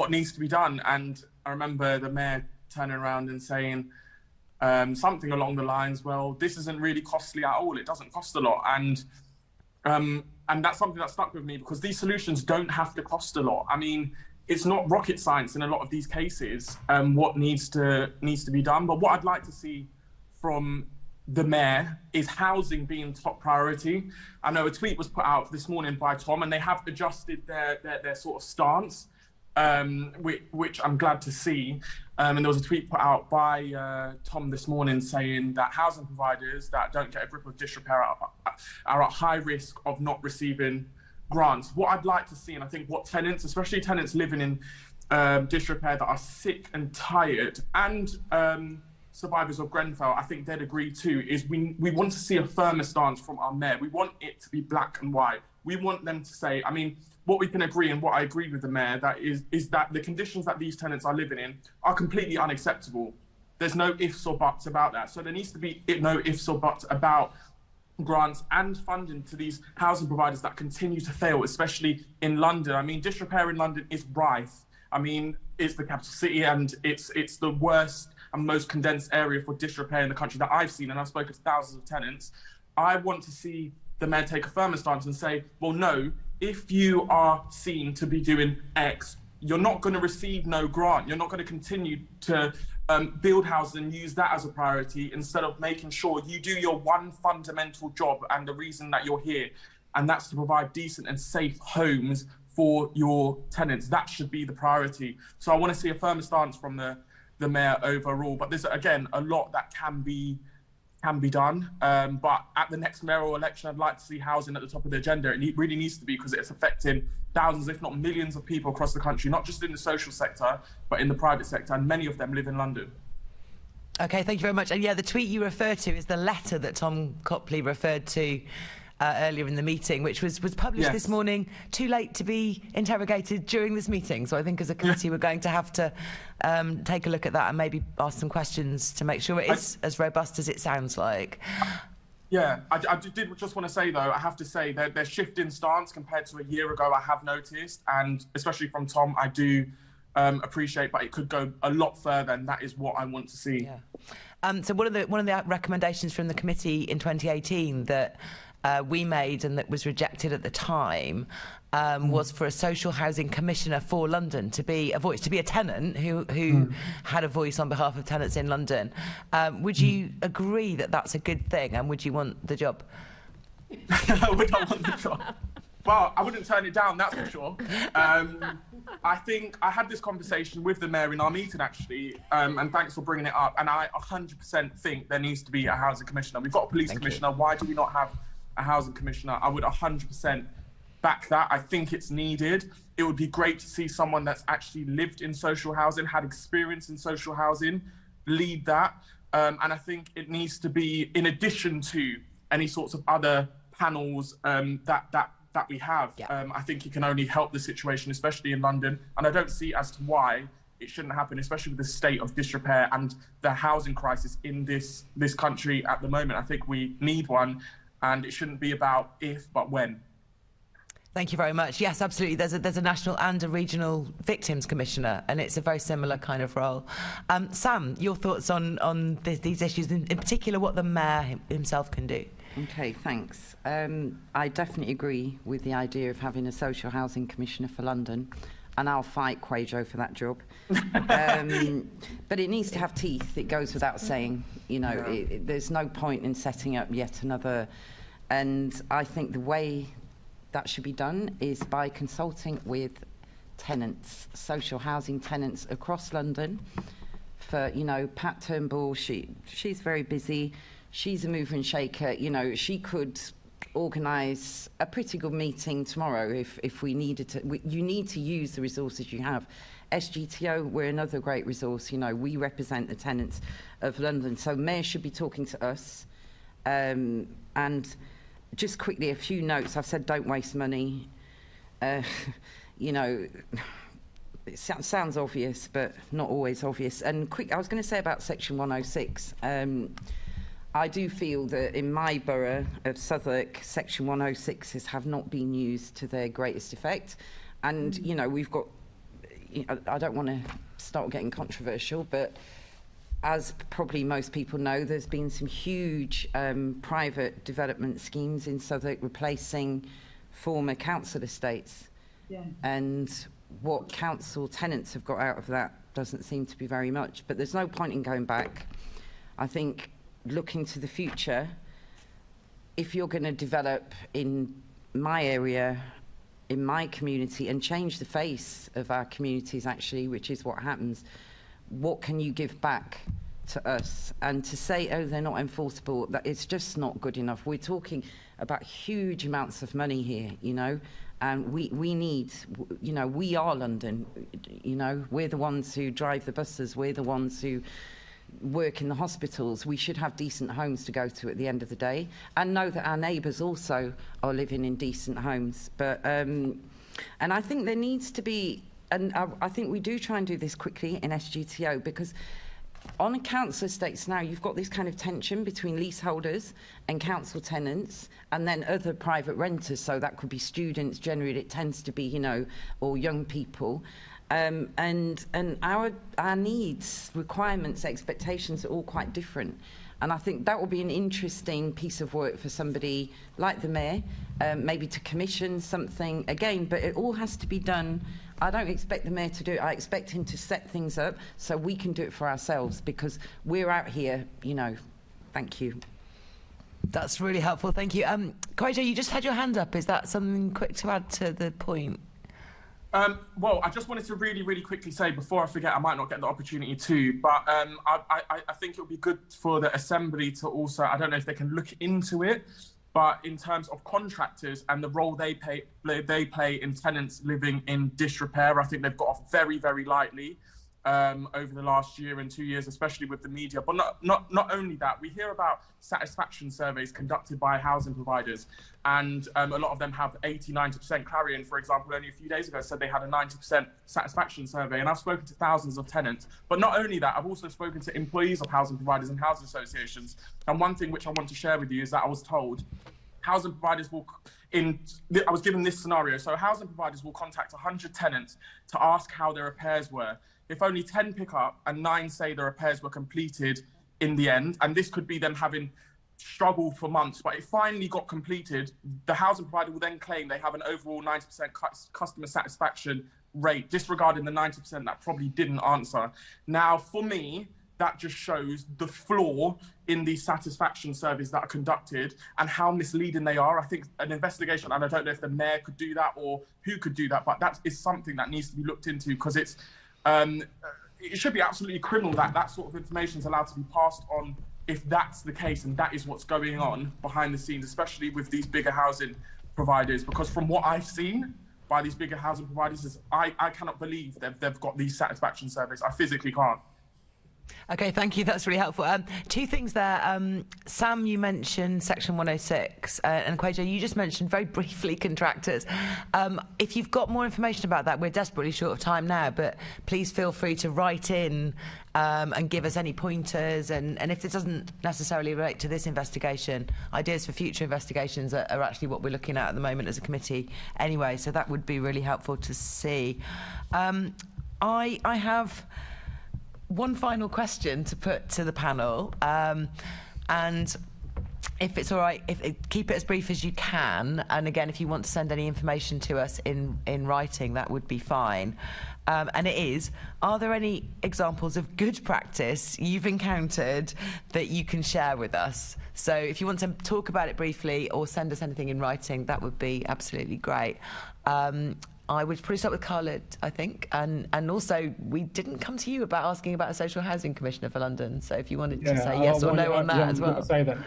needs to be done. And I remember the Mayor turning around and saying something along the lines, well, this isn't really costly at all. It doesn't cost a lot. And that's something that stuck with me, because these solutions don't have to cost a lot. I mean, it's not rocket science in a lot of these cases, what needs to be done. But what I'd like to see from the Mayor, is housing being top priority. I know a tweet was put out this morning by Tom, and they have adjusted their sort of stance, which I'm glad to see. And there was a tweet put out by Tom this morning saying that housing providers that don't get a grip of disrepair are at high risk of not receiving grants. What I'd like to see, and I think what tenants, especially tenants living in disrepair that are sick and tired, and survivors of Grenfell, I think they'd agree too, is we want to see a firmer stance from our Mayor. We want it to be black and white. We want them to say, I mean, what we can agree, and what I agree with the Mayor, that is that the conditions that these tenants are living in are completely unacceptable. There's no ifs or buts about that. So there needs to be no ifs or buts about grants and funding to these housing providers that continue to fail, especially in London. I mean, disrepair in London is rife. I mean, it's the capital city, and it's the worst and most condensed area for disrepair in the country that I've seen, and I've spoken to thousands of tenants. I want to see the Mayor take a firmer stance and say, well, no, if you are seen to be doing X, you're not going to receive no grant. You're not going to continue to build houses and use that as a priority, instead of making sure you do your one fundamental job and the reason that you're here, and that's to provide decent and safe homes for your tenants. That should be the priority. So I want to see a firmer stance from the Mayor overall, but there's again a lot that can be done, but at the next mayoral election I'd like to see housing at the top of the agenda. It really needs to be, because it's affecting thousands if not millions of people across the country, not just in the social sector but in the private sector, and many of them live in London. Okay, thank you very much. And yeah, the tweet you refer to is the letter that Tom Copley referred to earlier in the meeting, which was published this morning, too late to be interrogated during this meeting. So I think as a committee we're going to have to take a look at that and maybe ask some questions to make sure it is as robust as it sounds like. Yeah, I did just want to say, though, I have to say that their shift in stance compared to a year ago, I have noticed, and especially from Tom, I do appreciate, but it could go a lot further, and that is what I want to see. Yeah. So one of the recommendations from the committee in 2018 that we made and that was rejected at the time was for a social housing commissioner for London to be a voice, to be a tenant who had a voice on behalf of tenants in London. Would you agree that that's a good thing, and would you want the job? I would not want the job. Well, I wouldn't turn it down, that's for sure. I think I had this conversation with the Mayor in our meeting, actually, and thanks for bringing it up. And I 100% think there needs to be a housing commissioner. We've got a police commissioner. Why do we not have a housing commissioner? I would 100% back that. I think it's needed. It would be great to see someone that's actually lived in social housing, had experience in social housing, lead that. And I think it needs to be in addition to any sorts of other panels that we have. I think it can only help the situation, especially in London. And I don't see as to why it shouldn't happen, especially with the state of disrepair and the housing crisis in this country at the moment. I think we need one, and it shouldn't be about if, but when. Thank you very much. Yes, absolutely. There's a national and a regional victims commissioner, and it's a very similar kind of role. Sam, your thoughts on these issues, in particular what the Mayor himself can do? Okay, thanks. I definitely agree with the idea of having a social housing commissioner for London, and I'll fight Kwajo for that job. But it needs to have teeth. It goes without saying. You know, there's no point in setting up yet another. And I think the way that should be done is by consulting with tenants, social housing tenants across London. For, you know, Pat Turnbull, she's very busy. She's a mover and shaker. You know, she could organise a pretty good meeting tomorrow if we needed to. You need to use the resources you have. SGTO, we're another great resource. You know, we represent the tenants of London. So Mayor should be talking to us. And just quickly, a few notes. I've said don't waste money. You know, it sounds obvious, but not always obvious. And quick, I was going to say about Section 106. I do feel that in my borough of Southwark, Section 106s have not been used to their greatest effect. And, you know, we've got, I don't want to start getting controversial, but as probably most people know, there's been some huge private development schemes in Southwark replacing former council estates. Yeah. And what council tenants have got out of that doesn't seem to be very much. But there's no point in going back. I think looking to the future, if you're going to develop in my area, in my community, and change the face of our communities, actually, which is what happens, what can you give back to us? And to say, oh, they're not enforceable, that it's just not good enough. We're talking about huge amounts of money here, you know, and we need, you know, we are London, you know, we're the ones who drive the buses, we're the ones who work in the hospitals. We should have decent homes to go to at the end of the day, and know that our neighbours also are living in decent homes. But and I think there needs to be, and I think we do try and do this quickly in SGTO, because on council estates now, you've got this kind of tension between leaseholders and council tenants, and then other private renters. So that could be students. Generally, it tends to be, you know, or young people. And our needs, requirements, expectations are all quite different. And I think that will be an interesting piece of work for somebody like the Mayor, maybe to commission something again, but it all has to be done. I don't expect the Mayor to do it. I expect him to set things up so we can do it for ourselves, because we're out here, you know. Thank you. That's really helpful. Thank you. Kwajo, you just had your hand up. Is that something quick to add to the point? Well, I just wanted to really quickly say, before I forget, I might not get the opportunity to, but I think it would be good for the Assembly to also, I don't know if they can look into it, but in terms of contractors and the role they play in tenants living in disrepair, I think they've got off very lightly over the last year and 2 years, especially with the media. But not only that, we hear about satisfaction surveys conducted by housing providers, and a lot of them have 80-90%. Clarion, for example, only a few days ago said they had a 90% satisfaction survey, and I've spoken to thousands of tenants. But not only that, I've also spoken to employees of housing providers and housing associations, and one thing which I want to share with you is that I was told housing providers will, I was given this scenario, so housing providers will contact 100 tenants to ask how their repairs were. If only 10 pick up and 9 say the repairs were completed in the end, and this could be them having struggled for months, but it finally got completed, the housing provider will then claim they have an overall 90% customer satisfaction rate, disregarding the 90% that probably didn't answer. Now, for me, that just shows the flaw in these satisfaction surveys that are conducted and how misleading they are. I think an investigation, and I don't know if the Mayor could do that or who could do that, but that is something that needs to be looked into, because it's it should be absolutely criminal that that sort of information is allowed to be passed on, if that's the case and that is what's going on behind the scenes, especially with these bigger housing providers. Because from what I've seen by these bigger housing providers, is I cannot believe they've got these satisfaction surveys. I physically can't. Okay, thank you. That's really helpful. 2 things there. Sam, you mentioned Section 106, and Kwajo, you just mentioned very briefly contractors. If you've got more information about that, we're desperately short of time now, but please feel free to write in and give us any pointers. And if this doesn't necessarily relate to this investigation, ideas for future investigations are actually what we're looking at the moment as a committee anyway, so that would be really helpful to see. I have one final question to put to the panel, and if it's all right, keep it as brief as you can. And again, if you want to send any information to us in writing, that would be fine. And it is, are there any examples of good practice you've encountered that you can share with us? So if you want to talk about it briefly or send us anything in writing, that would be absolutely great. I would probably start with Khalid, I think, and also we didn't come to you about asking about a social housing commissioner for London. So if you wanted to say yes or no on that as well. Say that.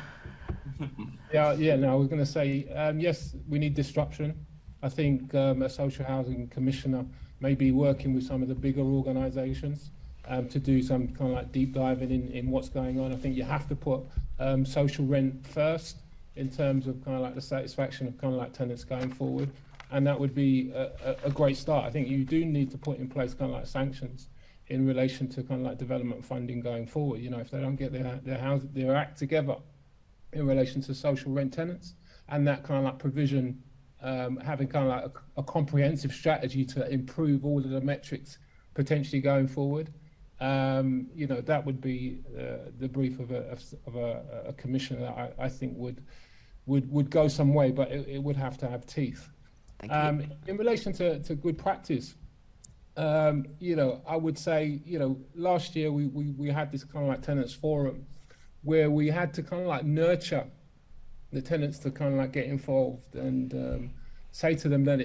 No, I was going to say yes. We need disruption. I think a social housing commissioner may be working with some of the bigger organisations to do some kind of like deep diving in what's going on. I think you have to put social rent first in terms of kind of like the satisfaction of kind of like tenants going forward. And that would be a great start. I think you do need to put in place kind of like sanctions in relation to kind of like development funding going forward. You know, if they don't get their act together in relation to social rent tenants, and that kind of like provision, having kind of like a comprehensive strategy to improve all of the metrics potentially going forward. You know, that would be the brief of a commissioner that I think would go some way, but it would have to have teeth. In relation to good practice, you know, I would say, you know, last year we had this kind of like tenants forum where we had to kind of like nurture the tenants to kind of like get involved and say to them that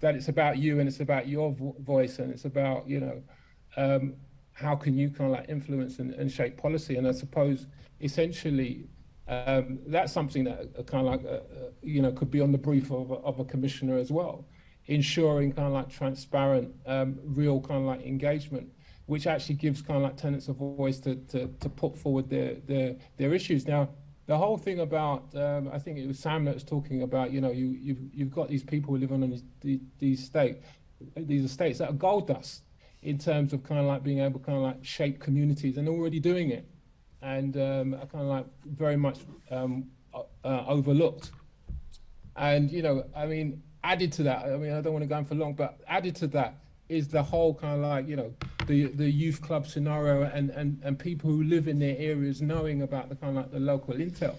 it's about you and it's about your voice and it's about, you know, how can you kind of like influence and shape policy. And I suppose essentially that's something that kind of like, you know, could be on the brief of a commissioner as well, ensuring kind of like transparent, real kind of like engagement, which actually gives kind of like tenants a voice to put forward their issues. Now, the whole thing about, I think it was Sam that was talking about, you know, you've got these people living on these estates that are gold dust in terms of kind of like being able to kind of like shape communities and already doing it, and are kind of like very much overlooked. And, you know, I mean, added to that, I mean, I don't want to go on for long, but added to that is the whole kind of like, you know, the youth club scenario and people who live in their areas knowing about the kind of like the local intel.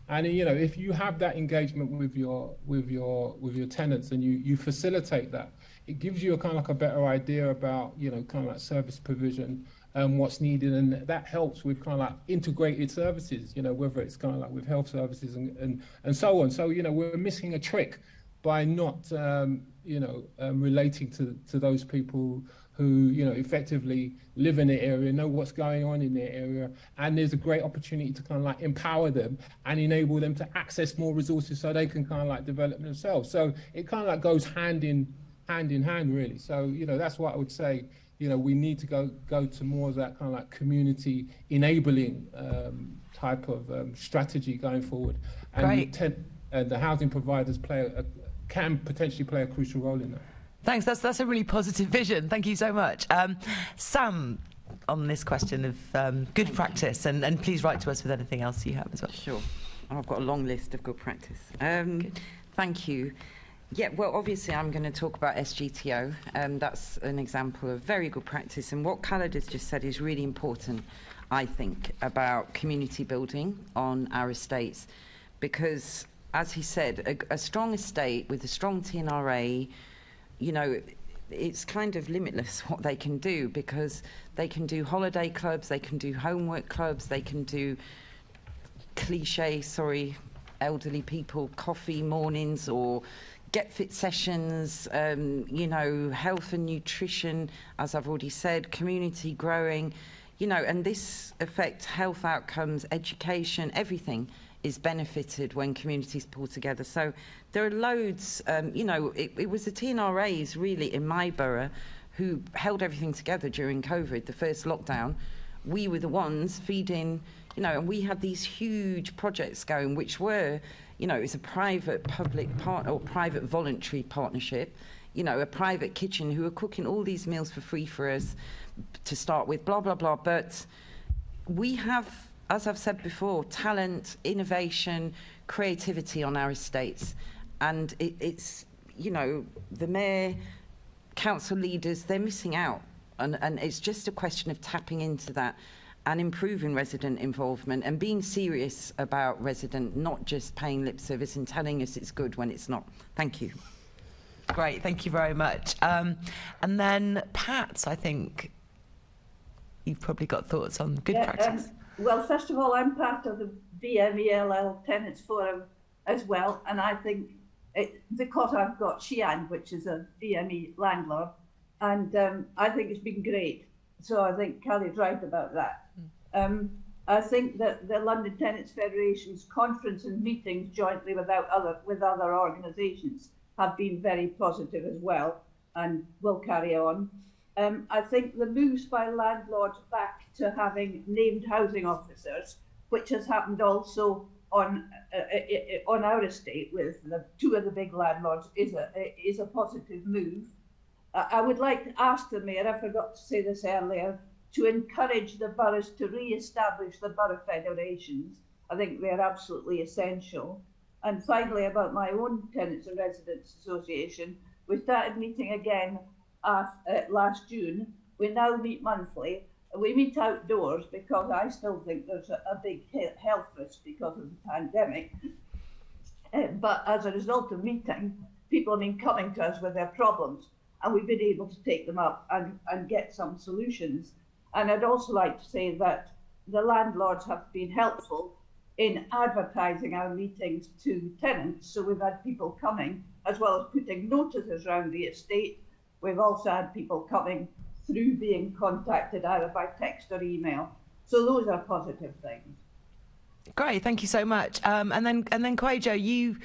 And, you know, if you have that engagement with your tenants and you facilitate that, it gives you a kind of like a better idea about, you know, kind of like service provision and what's needed, and that helps with kind of like integrated services, you know, whether it's kind of like with health services and so on. So, you know, we're missing a trick by not, you know, relating to those people who, you know, effectively live in the area, know what's going on in their area, and there's a great opportunity to kind of like empower them and enable them to access more resources so they can kind of like develop themselves. So it kind of like goes hand in hand, really. So, you know, that's what I would say. You know, we need to go to more of that kind of like community enabling type of strategy going forward. And the housing providers can potentially play a crucial role in that. Thanks. That's a really positive vision. Thank you so much. Sam, on this question of good practice, and please write to us with anything else you have as well. Sure. I've got a long list of good practice. Thank you. Yeah, well, obviously I'm going to talk about SGTO. That's an example of very good practice. And what Khalid has just said is really important, I think, about community building on our estates. Because, as he said, a strong estate with a strong TNRA, you know, it's kind of limitless what they can do, because they can do holiday clubs, they can do homework clubs, they can do elderly people coffee mornings or get fit sessions, you know, health and nutrition, as I've already said, community growing, you know, and this affects health outcomes, education, everything is benefited when communities pull together. So there are loads, you know, it was the TNRAs really in my borough who held everything together during COVID, the first lockdown. We were the ones feeding, you know, and we had these huge projects going, which were, you know, it's a private public or private voluntary partnership, you know, a private kitchen who are cooking all these meals for free for us to start with, blah, blah, blah. But we have, as I've said before, talent, innovation, creativity on our estates. And it's, you know, the mayor, council leaders, they're missing out. And it's just a question of tapping into that and improving resident involvement and being serious about resident, not just paying lip service and telling us it's good when it's not. Thank you. Great, thank you very much. And then Pat, I think you've probably got thoughts on good practice. Well, first of all, I'm part of the BMELL Tenants Forum as well, and I think because I've got Xi'an, which is a BME landlord, and I think it's been great. So I think Khalid's right about that. I think that the London Tenants Federation's conference and meetings jointly with other organisations have been very positive as well, and will carry on. I think the moves by landlords back to having named housing officers, which has happened also on our estate with two of the big landlords, is a positive move. I would like to ask the Mayor, I forgot to say this earlier, to encourage the boroughs to re-establish the borough federations. I think they're absolutely essential. And finally, about my own Tenants and Residents Association, we started meeting again last June. We now meet monthly. We meet outdoors because I still think there's a big health risk because of the pandemic. But as a result of meeting, people have been coming to us with their problems, and we've been able to take them up and get some solutions. And I'd also like to say that the landlords have been helpful in advertising our meetings to tenants. So we've had people coming, as well as putting notices around the estate. We've also had people coming through being contacted either by text or email. So those are positive things. Great, thank you so much. And then Kwajo, you,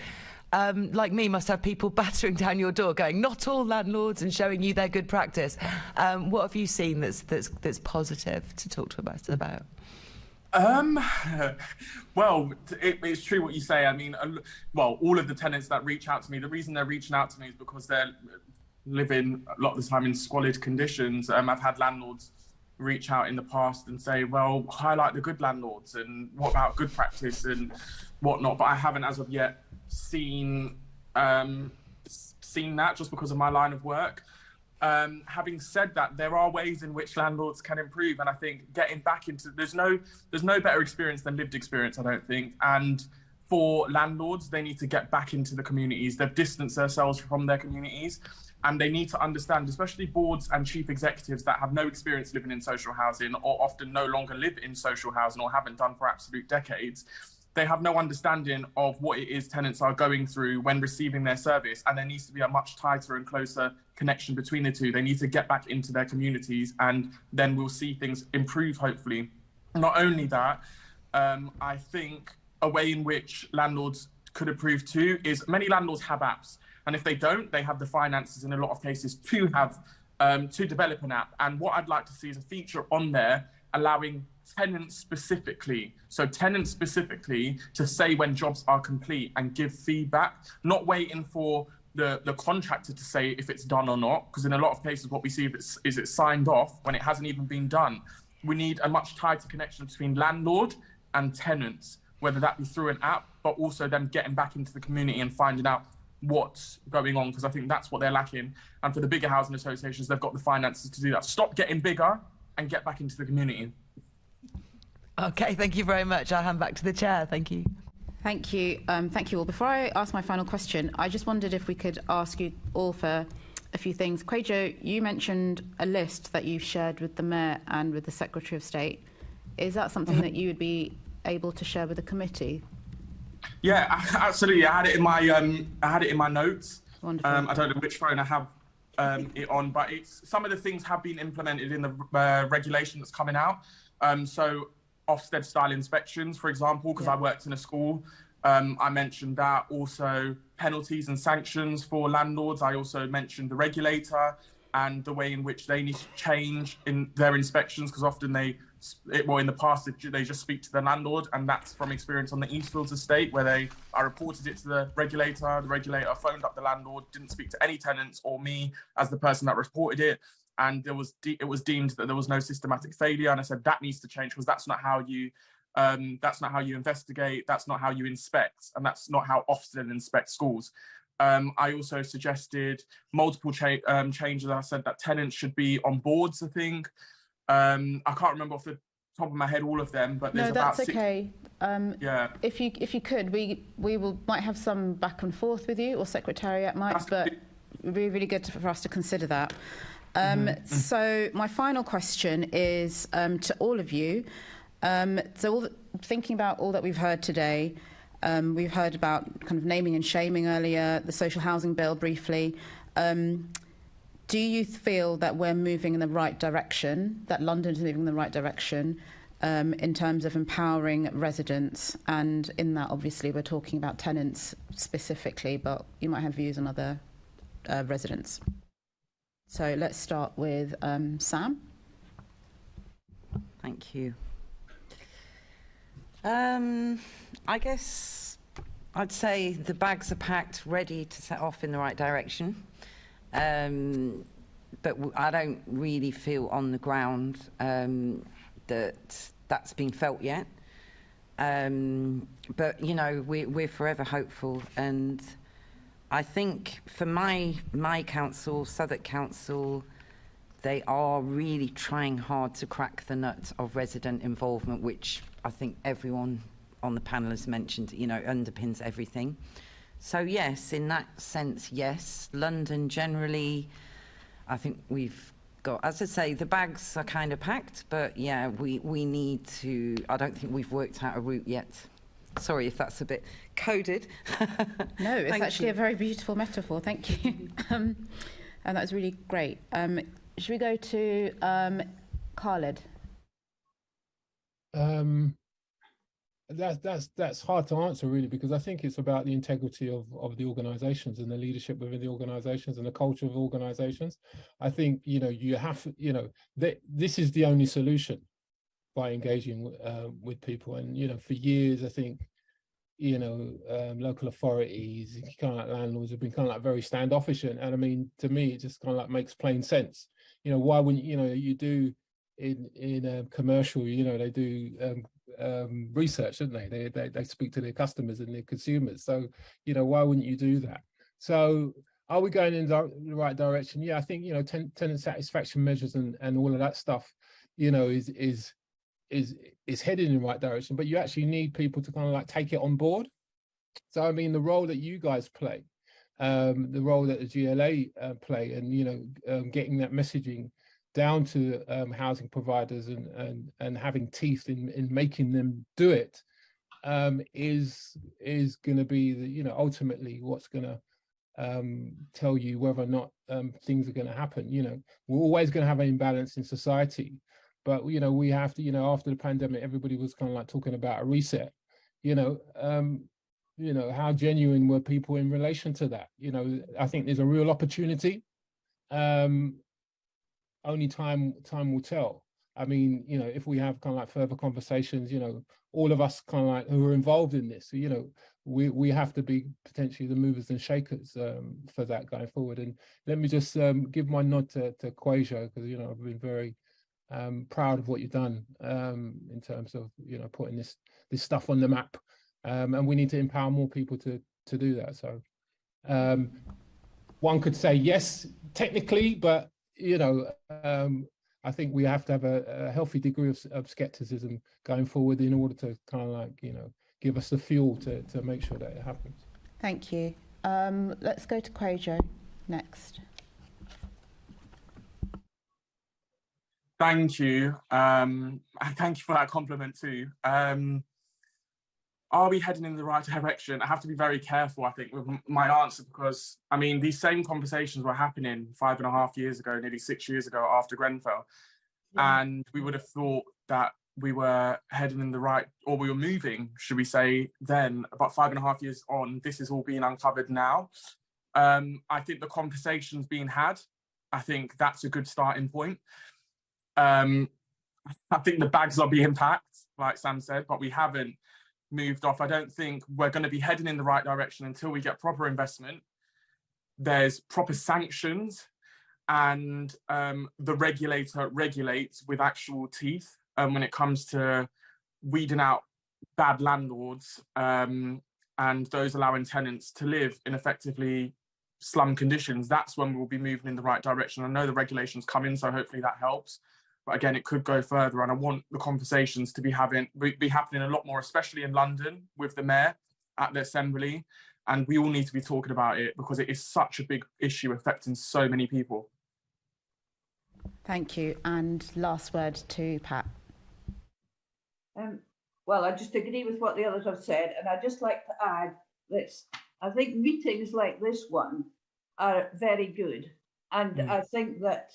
like me, must have people battering down your door going, not all landlords, and showing you their good practice. What have you seen that's positive to talk to us about? Well, it's true what you say. I mean, well, all of the tenants that reach out to me, the reason they're reaching out to me is because they're living a lot of the time in squalid conditions. I've had landlords reach out in the past and say, well, highlight the good landlords and what about good practice and whatnot. But I haven't as of yet seen that, just because of my line of work. Having said that, there are ways in which landlords can improve, and I think getting back into there's no better experience than lived experience, I don't think. And for landlords, they need to get back into the communities. They've distanced themselves from their communities, and they need to understand, especially boards and chief executives that have no experience living in social housing, or often no longer live in social housing or haven't done for absolute decades. They have no understanding of what it is tenants are going through when receiving their service, and there needs to be a much tighter and closer connection between the two. They need to get back into their communities, and then we'll see things improve, hopefully. Not only that, I think a way in which landlords could improve too is many landlords have apps, and if they don't, they have the finances in a lot of cases to have to develop an app. And what I'd like to see is a feature on there allowing tenants specifically to say when jobs are complete and give feedback, not waiting for the contractor to say if it's done or not, because in a lot of cases what we see is it's signed off when it hasn't even been done. We need a much tighter connection between landlord and tenants, whether that be through an app, but also them getting back into the community and finding out what's going on, because I think that's what they're lacking. And for the bigger housing associations, they've got the finances to do that. Stop getting bigger and get back into the community. Okay, thank you very much. I'll hand back to the chair. Thank you. Thank you. Thank you all. Before I ask my final question, I just wondered if we could ask you all for a few things. Kwajo, you mentioned a list that you've shared with the Mayor and with the Secretary of State. Is that something that you would be able to share with the committee? Yeah, absolutely. I had it in my notes. Wonderful. I don't know which phone I have it on, but some of the things have been implemented in the regulation that's coming out. So Ofsted style inspections, for example, because I worked in a school. I mentioned that. Also penalties and sanctions for landlords. I also mentioned the regulator and the way in which they need to change in their inspections, because often in the past they just speak to the landlord, and that's from experience on the Eastfields estate where I reported it to the regulator phoned up the landlord, didn't speak to any tenants or me as the person that reported it, and it was deemed that there was no systematic failure, and I said that needs to change, because that's not how you investigate, that's not how you inspect, and that's not how Ofsted inspect schools. I also suggested multiple changes. I said that tenants should be on boards, I think. I can't remember off the top of my head all of them, but there's about that's okay. Yeah. If you could, we might have some back and forth with you, or Secretariat might, but it would be really good for us to consider that. So my final question is to all of you. Thinking about all that we've heard today, we've heard about kind of naming and shaming earlier, the social housing bill briefly. Do you feel that we're moving in the right direction, that London is moving in the right direction in terms of empowering residents? And in that, obviously, we're talking about tenants specifically, but you might have views on other residents. So let's start with Sam. Thank you. I guess I'd say the bags are packed, ready to set off in the right direction. But I don't really feel on the ground that's been felt yet. But, you know, we're forever hopeful. And I think for my council, Southwark Council, they are really trying hard to crack the nut of resident involvement, which I think everyone on the panel has mentioned, you know, underpins everything. So yes, in that sense, yes. London generally, I think we've got, as I say, the bags are kind of packed, but yeah, we need to, I don't think we've worked out a route yet. Sorry if that's a bit coded. No, it's actually a very beautiful metaphor. Thank you. And that was really great. Should we go to Khalid? That's hard to answer, really, because I think it's about the integrity of the organisations and the leadership within the organisations and the culture of organisations. I think, you have, this is the only solution, by engaging with people. And, for years, I think, local authorities, kind of like landlords, have been kind of like very standoffish. And I mean, to me, it just kind of like makes plain sense. Why wouldn't, you do in commercial, they do research, don't they? They speak to their customers and their consumers. So, why wouldn't you do that? So are we going in the right direction? Yeah, I think, tenant satisfaction measures and all of that stuff, is heading in the right direction, but you actually need people to kind of like take it on board. So I mean, the role that you guys play, the role that the GLA play, and getting that messaging down to housing providers and having teeth in making them do it, is going to be the, ultimately what's going to tell you whether or not things are going to happen. We're always going to have an imbalance in society. But, we have to, after the pandemic, everybody was kind of like talking about a reset. How genuine were people in relation to that? I think there's a real opportunity. Only time will tell. I mean, if we have kind of like further conversations, all of us kind of like who are involved in this, we have to be potentially the movers and shakers for that going forward. And let me just give my nod to Kwajo, because, I've been very proud of what you've done in terms of putting this stuff on the map, and we need to empower more people to do that. So one could say yes technically, but I think we have to have a healthy degree of skepticism going forward in order to kind of like give us the fuel to make sure that it happens. Thank you. Let's go to Kwajo next. Thank you. Thank you for that compliment too. Are we heading in the right direction? I have to be very careful, I think, with my answer, because, I mean, these same conversations were happening 5.5 years ago, nearly 6 years ago after Grenfell. Yeah. And we would have thought that we were heading in the right, or we were moving, should we say, then. About 5.5 years on, this is all being uncovered now. I think the conversation's being had. I think that's a good starting point. I think the bags are being packed, like Sam said, but we haven't moved off. I don't think we're going to be heading in the right direction until we get proper investment. There's proper sanctions, and the regulator regulates with actual teeth when it comes to weeding out bad landlords and those allowing tenants to live in effectively slum conditions. That's when we'll be moving in the right direction. I know the regulations come in, so hopefully that helps. But again, it could go further, and I want the conversations to be happening a lot more, especially in London with the Mair at the Assembly. And we all need to be talking about it because it is such a big issue affecting so many people. Thank you. And last word to Pat. Well, I just agree with what the others have said, and I'd just like to add that I think meetings like this one are very good. And I think that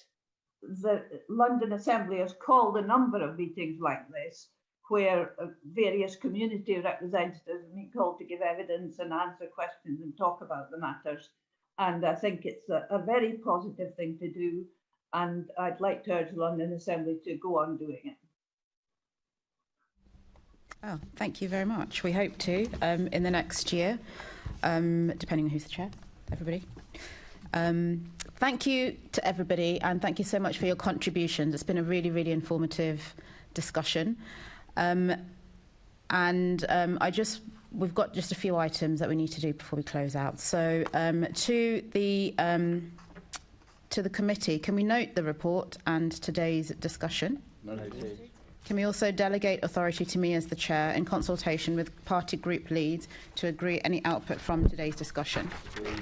the London Assembly has called a number of meetings like this where various community representatives meet called to give evidence and answer questions and talk about the matters. And I think it's a very positive thing to do. And I'd like to urge the London Assembly to go on doing it. Oh, thank you very much. We hope to in the next year, depending on who's the chair, everybody. Thank you to everybody, and thank you so much for your contributions. It's been a really, really informative discussion. We've got just a few items that we need to do before we close out. So to the committee, can we note the report and today's discussion? Noted. Can we also delegate authority to me as the chair in consultation with party group leads to agree any output from today's discussion? Please.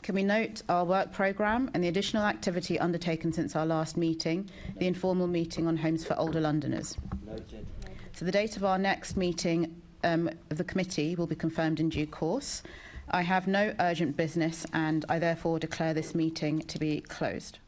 Can we note our work programme and the additional activity undertaken since our last meeting, the informal meeting on Homes for Older Londoners? Noted. So the date of our next meeting of the committee will be confirmed in due course. I have no urgent business and I therefore declare this meeting to be closed.